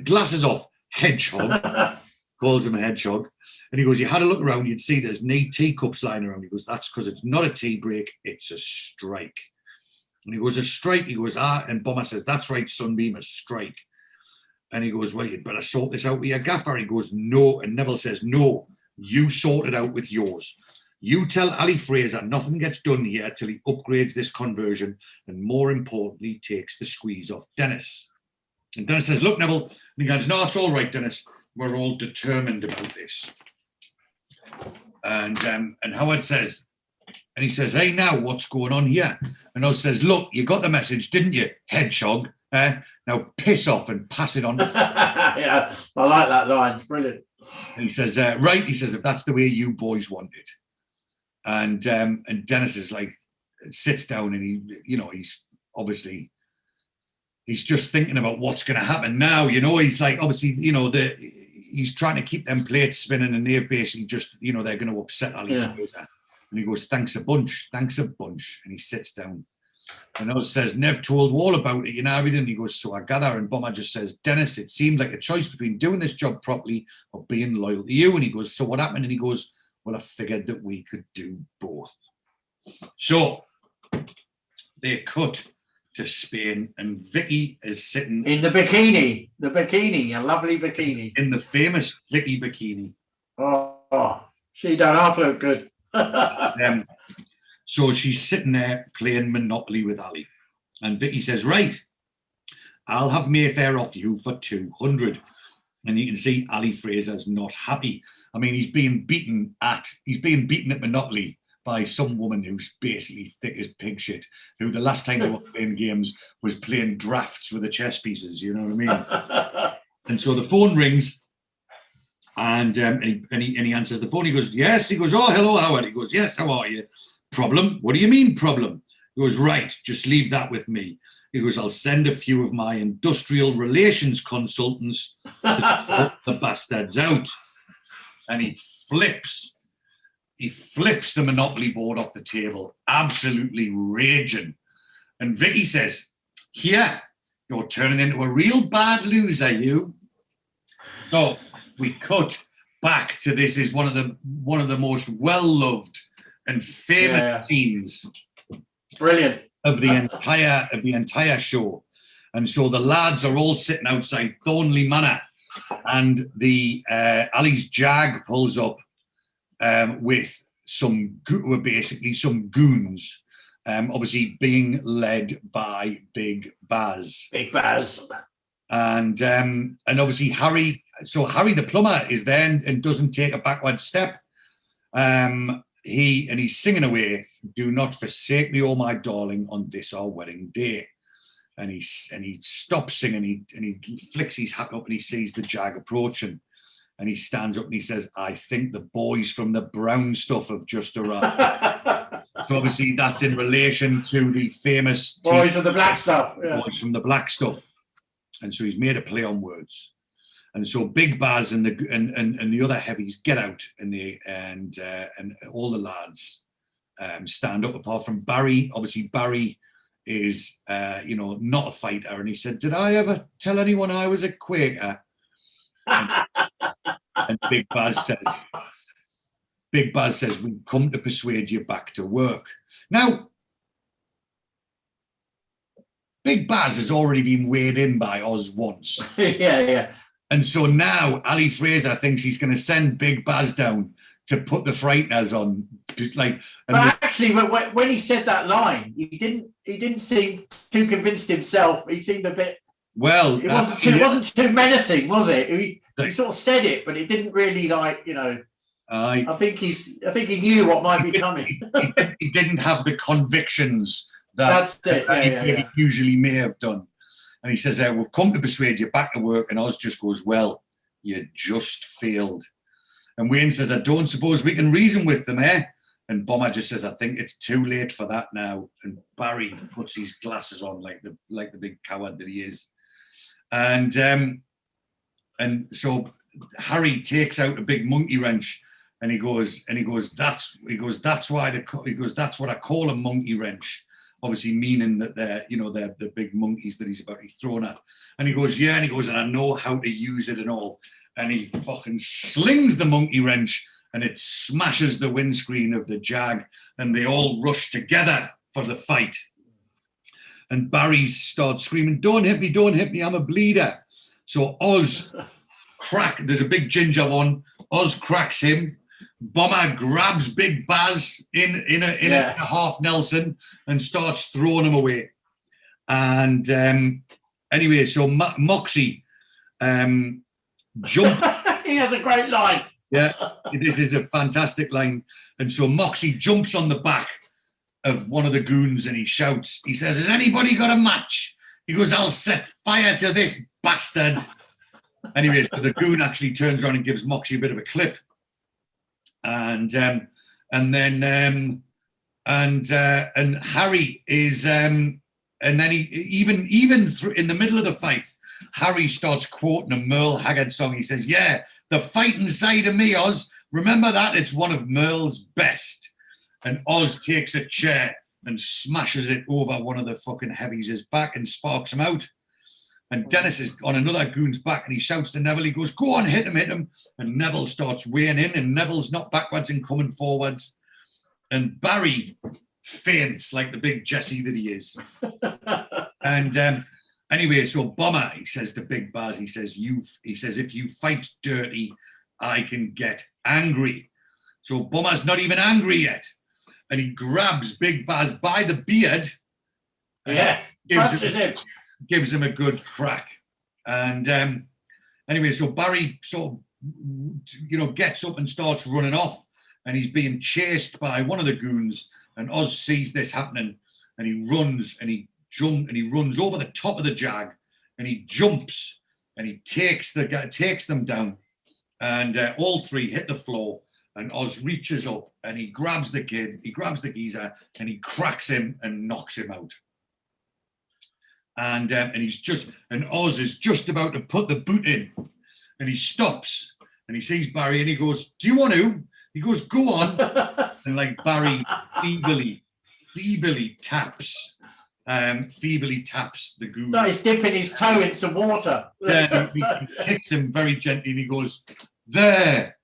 glasses off, hedgehog, calls him a hedgehog. And he goes, you had a look around, you'd see there's neat teacups lying around. He goes, that's because it's not a tea break, it's a strike. And he goes, a strike? He goes, and Bomber says, that's right, Sunbeam, a strike. And he goes, well, you'd better sort this out with your gaffer. He goes, no. And Neville says, no, you sort it out with yours. You tell Ali Fraser nothing gets done here till he upgrades this conversion and, more importantly, takes the squeeze off Dennis. And Dennis says, look, Neville. And he goes, no, it's all right, Dennis. We're all determined about this. And Howard says, and he says, hey, now, what's going on here? And Oz says, look, you got the message, didn't you, hedgehog? Now piss off and pass it on. Yeah, I like that line. It's brilliant. And he says, right, he says, if that's the way you boys want it. And Dennis is like, sits down and he's obviously, he's just thinking about what's going to happen now. He's like, obviously, he's trying to keep them plates spinning and they're basically just, they're going to upset Ali Fraser. And he goes, thanks a bunch. And he sits down. And Oz says, Nev told all about it, everything. He goes, so I gather. And Bomber just says, Dennis, it seemed like a choice between doing this job properly or being loyal to you. And he goes, so what happened? And he goes, well, I figured that we could do both. So they cut to Spain, and Vicky is sitting in the bikini, a lovely bikini, in the famous Vicky bikini. Oh, she don't half look good. So she's sitting there playing Monopoly with Ali, and Vicky says, right, I'll have Mayfair off you for 200. And you can see Ali Fraser's not happy. I mean, he's being beaten at Monopoly by some woman who's basically thick as pig shit, who the last time they were playing games was playing drafts with the chess pieces, you know what I mean? And so the phone rings, and he answers the phone. He goes, yes. He goes, oh, hello, Howard. He goes, yes, how are you? Problem? What do you mean problem? He goes, right, just leave that with me. He goes, I'll send a few of my industrial relations consultants to put the bastards out. And he flips the Monopoly board off the table, absolutely raging. And Vicky says, here, you're turning into a real bad loser, you. So we cut back to this is one of the most well-loved and famous scenes. Brilliant. Of the entire show. And so the lads are all sitting outside Thornley Manor, and the Ali's Jag pulls up with some goons, obviously being led by Big Baz. Big Baz. And obviously Harry the plumber is there and doesn't take a backward step. He's singing away, "Do not forsake me, oh my darling, on this our wedding day." And he stops singing, and he flicks his hat up and he sees the jag approaching. And he stands up and he says, "I think the boys from the brown stuff have just arrived." So obviously that's in relation to the famous boys from the black stuff. Yeah. Boys from the black stuff. And so he's made a play on words. And so Big Baz and the other heavies get out, and all the lads stand up, apart from Barry. Obviously Barry is not a fighter, and he said, "Did I ever tell anyone I was a Quaker?" And Big Baz says, "We've come to persuade you back to work." Now, Big Baz has already been weighed in by Oz once. Yeah. And so now Ali Fraser thinks he's going to send Big Baz down to put the frighteners on. Actually, when he said that line, he didn't seem too convinced himself. He seemed a bit. Well, it wasn't too menacing, was it? He sort of said it, but it didn't really I think he knew what might be coming. he didn't have the convictions that he usually may have done. And he says, "We've come to persuade you back to work." And Oz just goes, "Well, you just failed." And Wayne says, "I don't suppose we can reason with them, eh?" And Bomber just says, "I think it's too late for that now." And Barry puts his glasses on like the big coward that he is. And so Harry takes out a big monkey wrench, and he goes, that's what I call a monkey wrench. Obviously meaning that they're the big monkeys that he's about to be thrown at. And he goes, "Yeah," and he goes, "and I know how to use it and all." And he fucking slings the monkey wrench, and it smashes the windscreen of the Jag, and they all rush together for the fight. And Barry starts screaming, don't hit me, I'm a bleeder." So Oz there's a big ginger one. Oz cracks him. Bomber grabs Big Baz in a half Nelson and starts throwing him away. And anyway, so Moxie jump. He has a great line. Yeah, this is a fantastic line. And so Moxie jumps on the back of one of the goons and he shouts. He says, "Has anybody got a match?" He goes, "I'll set fire to this bastard." Anyway, so the goon actually turns around and gives Moxie a bit of a clip. And Harry is and then he even in the middle of the fight, Harry starts quoting a Merle Haggard song. He says, "Yeah, the fighting side of me, Oz. Remember that? It's one of Merle's best." And Oz takes a chair and smashes it over one of the fucking heavies' back and sparks him out. And Dennis is on another goon's back and he shouts to Neville, he goes, "Go on, hit him. And Neville starts weighing in and Neville's not backwards and coming forwards. And Barry faints like the big Jesse that he is. And anyway, so Bomber, he says to Big Baz, he says, "If you fight dirty, I can get angry." So Bomber's not even angry yet. And he grabs Big Baz by the beard. Yeah, gives him a good crack. And anyway, so Barry sort of, gets up and starts running off, and he's being chased by one of the goons. And Oz sees this happening, and he runs and he runs over the top of the Jag, and he jumps and he takes them down, and all three hit the floor. And Oz reaches up and he grabs the geezer, and he cracks him and knocks him out. And Oz is just about to put the boot in, and he stops and he sees Barry and he goes, "Do you want to?" He goes, "Go on." And like Barry feebly taps the goon. No, he's dipping his toe in some water. Yeah, he kicks him very gently and he goes, "There."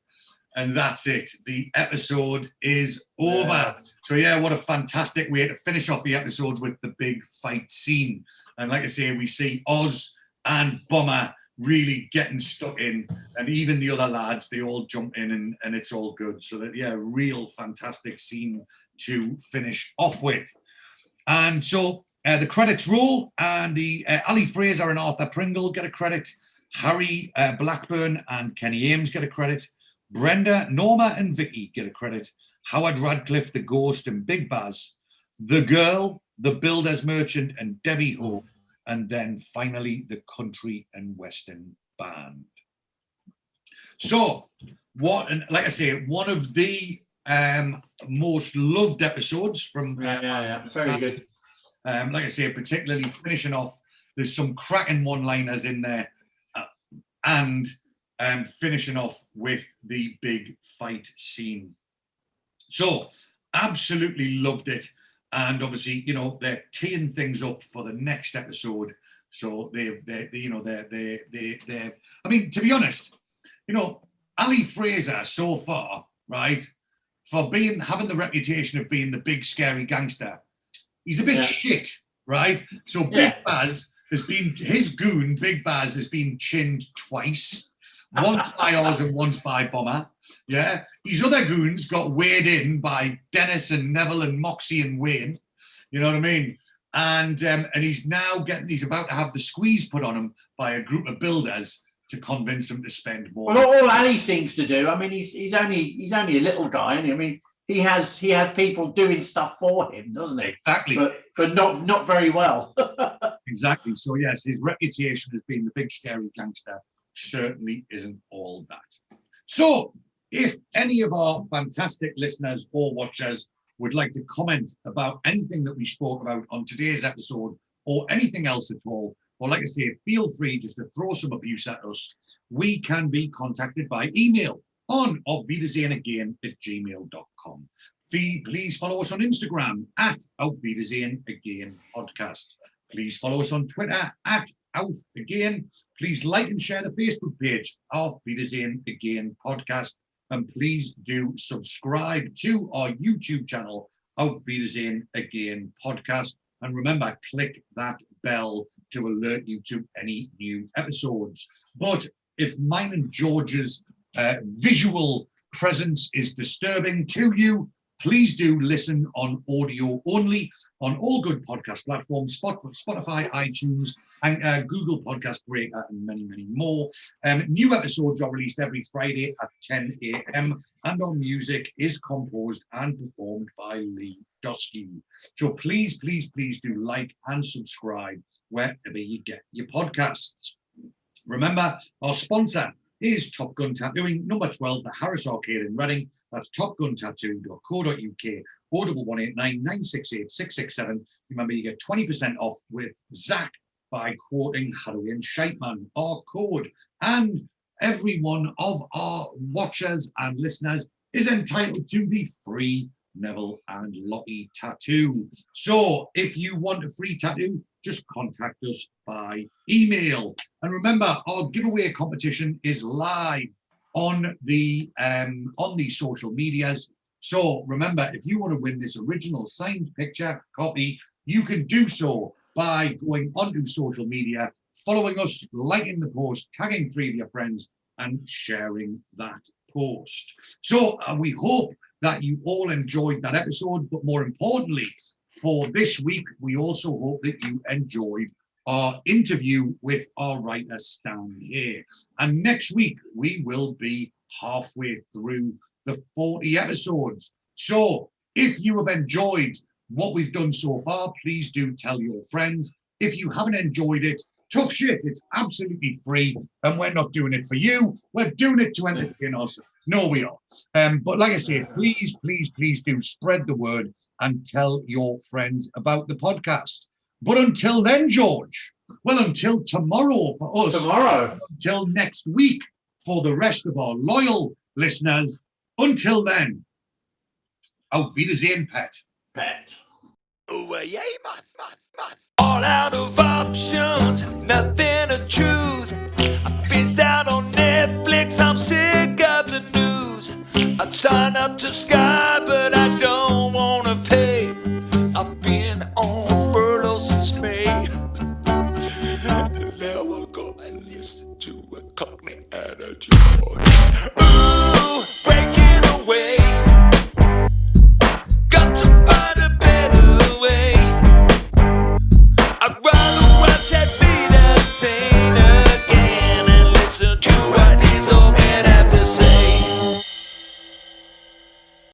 And that's it. The episode is over. Yeah. So yeah, what a fantastic way to finish off the episode with the big fight scene. And like I say, we see Oz and Bomber really getting stuck in, and even the other lads, they all jump in and it's all good. So that, yeah, real fantastic scene to finish off with. And so the credits roll, and the Ali Fraser and Arthur Pringle get a credit. Harry Blackburn and Kenny Ames get a credit. Brenda, Norma, and Vicky get a credit. Howard Radcliffe, the Ghost, and Big Baz. The Girl, the Builders Merchant, and Debbie Hope. And then finally, the Country and Western Band. So, like I say, one of the most loved episodes from very good. Like I say, particularly finishing off, there's some cracking one-liners in there, and finishing off with the big fight scene. So absolutely loved it, and obviously, you know, they're teeing things up for the next episode. So they're I mean, to be honest, you know, Ali Fraser so far, right, for having the reputation of being the big scary gangster, he's a bit shit, right? So Big Baz has been, his goon, Big Baz, has been chinned twice, once by Oz and once by Bomber. Yeah, his other goons got weighed in by Dennis and Neville and Moxie and Wayne. You know what I mean? And he's now he's about to have the squeeze put on him by a group of builders to convince him to spend more. Well, all Ali seems to do. I mean, he's only a little guy, and I mean, he has people doing stuff for him, doesn't he? Exactly. But not very well. Exactly. So yes, his reputation as being the big scary gangster certainly isn't all that. So if any of our fantastic listeners or watchers would like to comment about anything that we spoke about on today's episode, or anything else at all, or like I say, feel free just to throw some abuse at us. We can be contacted by email on aufwiedersehenagain@gmail.com. Please follow us on Instagram at Auf Wiedersehen Again Podcast. Please follow us on Twitter at Auf Again. Please like and share the Facebook page, Auf Wiedersehen Again Podcast. And please do subscribe to our YouTube channel, Auf Wiedersehen Again Podcast. And remember, click that bell to alert you to any new episodes. But if mine and George's visual presence is disturbing to you, please do listen on audio only on all good podcast platforms, Spotify, iTunes, and Google Podcast Breaker, and many, many more. New episodes are released every Friday at 10 a.m. and our music is composed and performed by Lee Dosky. So please, please, please do like and subscribe wherever you get your podcasts. Remember, our sponsor is Top Gun Tattooing, number 12, the Harris Arcade in Reading. That's topguntattooing.co.uk, 01189 968 667. Remember, you get 20% off with Zach by quoting Harry and Shaitman, our code. And every one of our watchers and listeners is entitled to the free Neville and Lottie tattoo. So if you want a free tattoo, just contact us by email. And remember, our giveaway competition is live on the social medias. So remember, if you want to win this original signed picture copy, you can do so by going onto social media, following us, liking the post, tagging 3 of your friends, and sharing that post. So we hope that you all enjoyed that episode, but more importantly, for this week, we also hope that you enjoyed our interview with our writer, Stan here. And next week, we will be halfway through the 40 episodes. So if you have enjoyed what we've done so far, please do tell your friends. If you haven't enjoyed it, tough shit, it's absolutely free, and we're not doing it for you. We're doing it to entertain us. No, we are. But like I say, please, please, please do spread the word and tell your friends about the podcast. But until then, George, well, until tomorrow for us. Tomorrow. Until next week for the rest of our loyal listeners. Until then, Auf Wiedersehen, Pet. Oh, yeah, man. All out of options, nothing to choose. I fizzed out on Netflix, I'm sick of the news. I sign up to Sky, but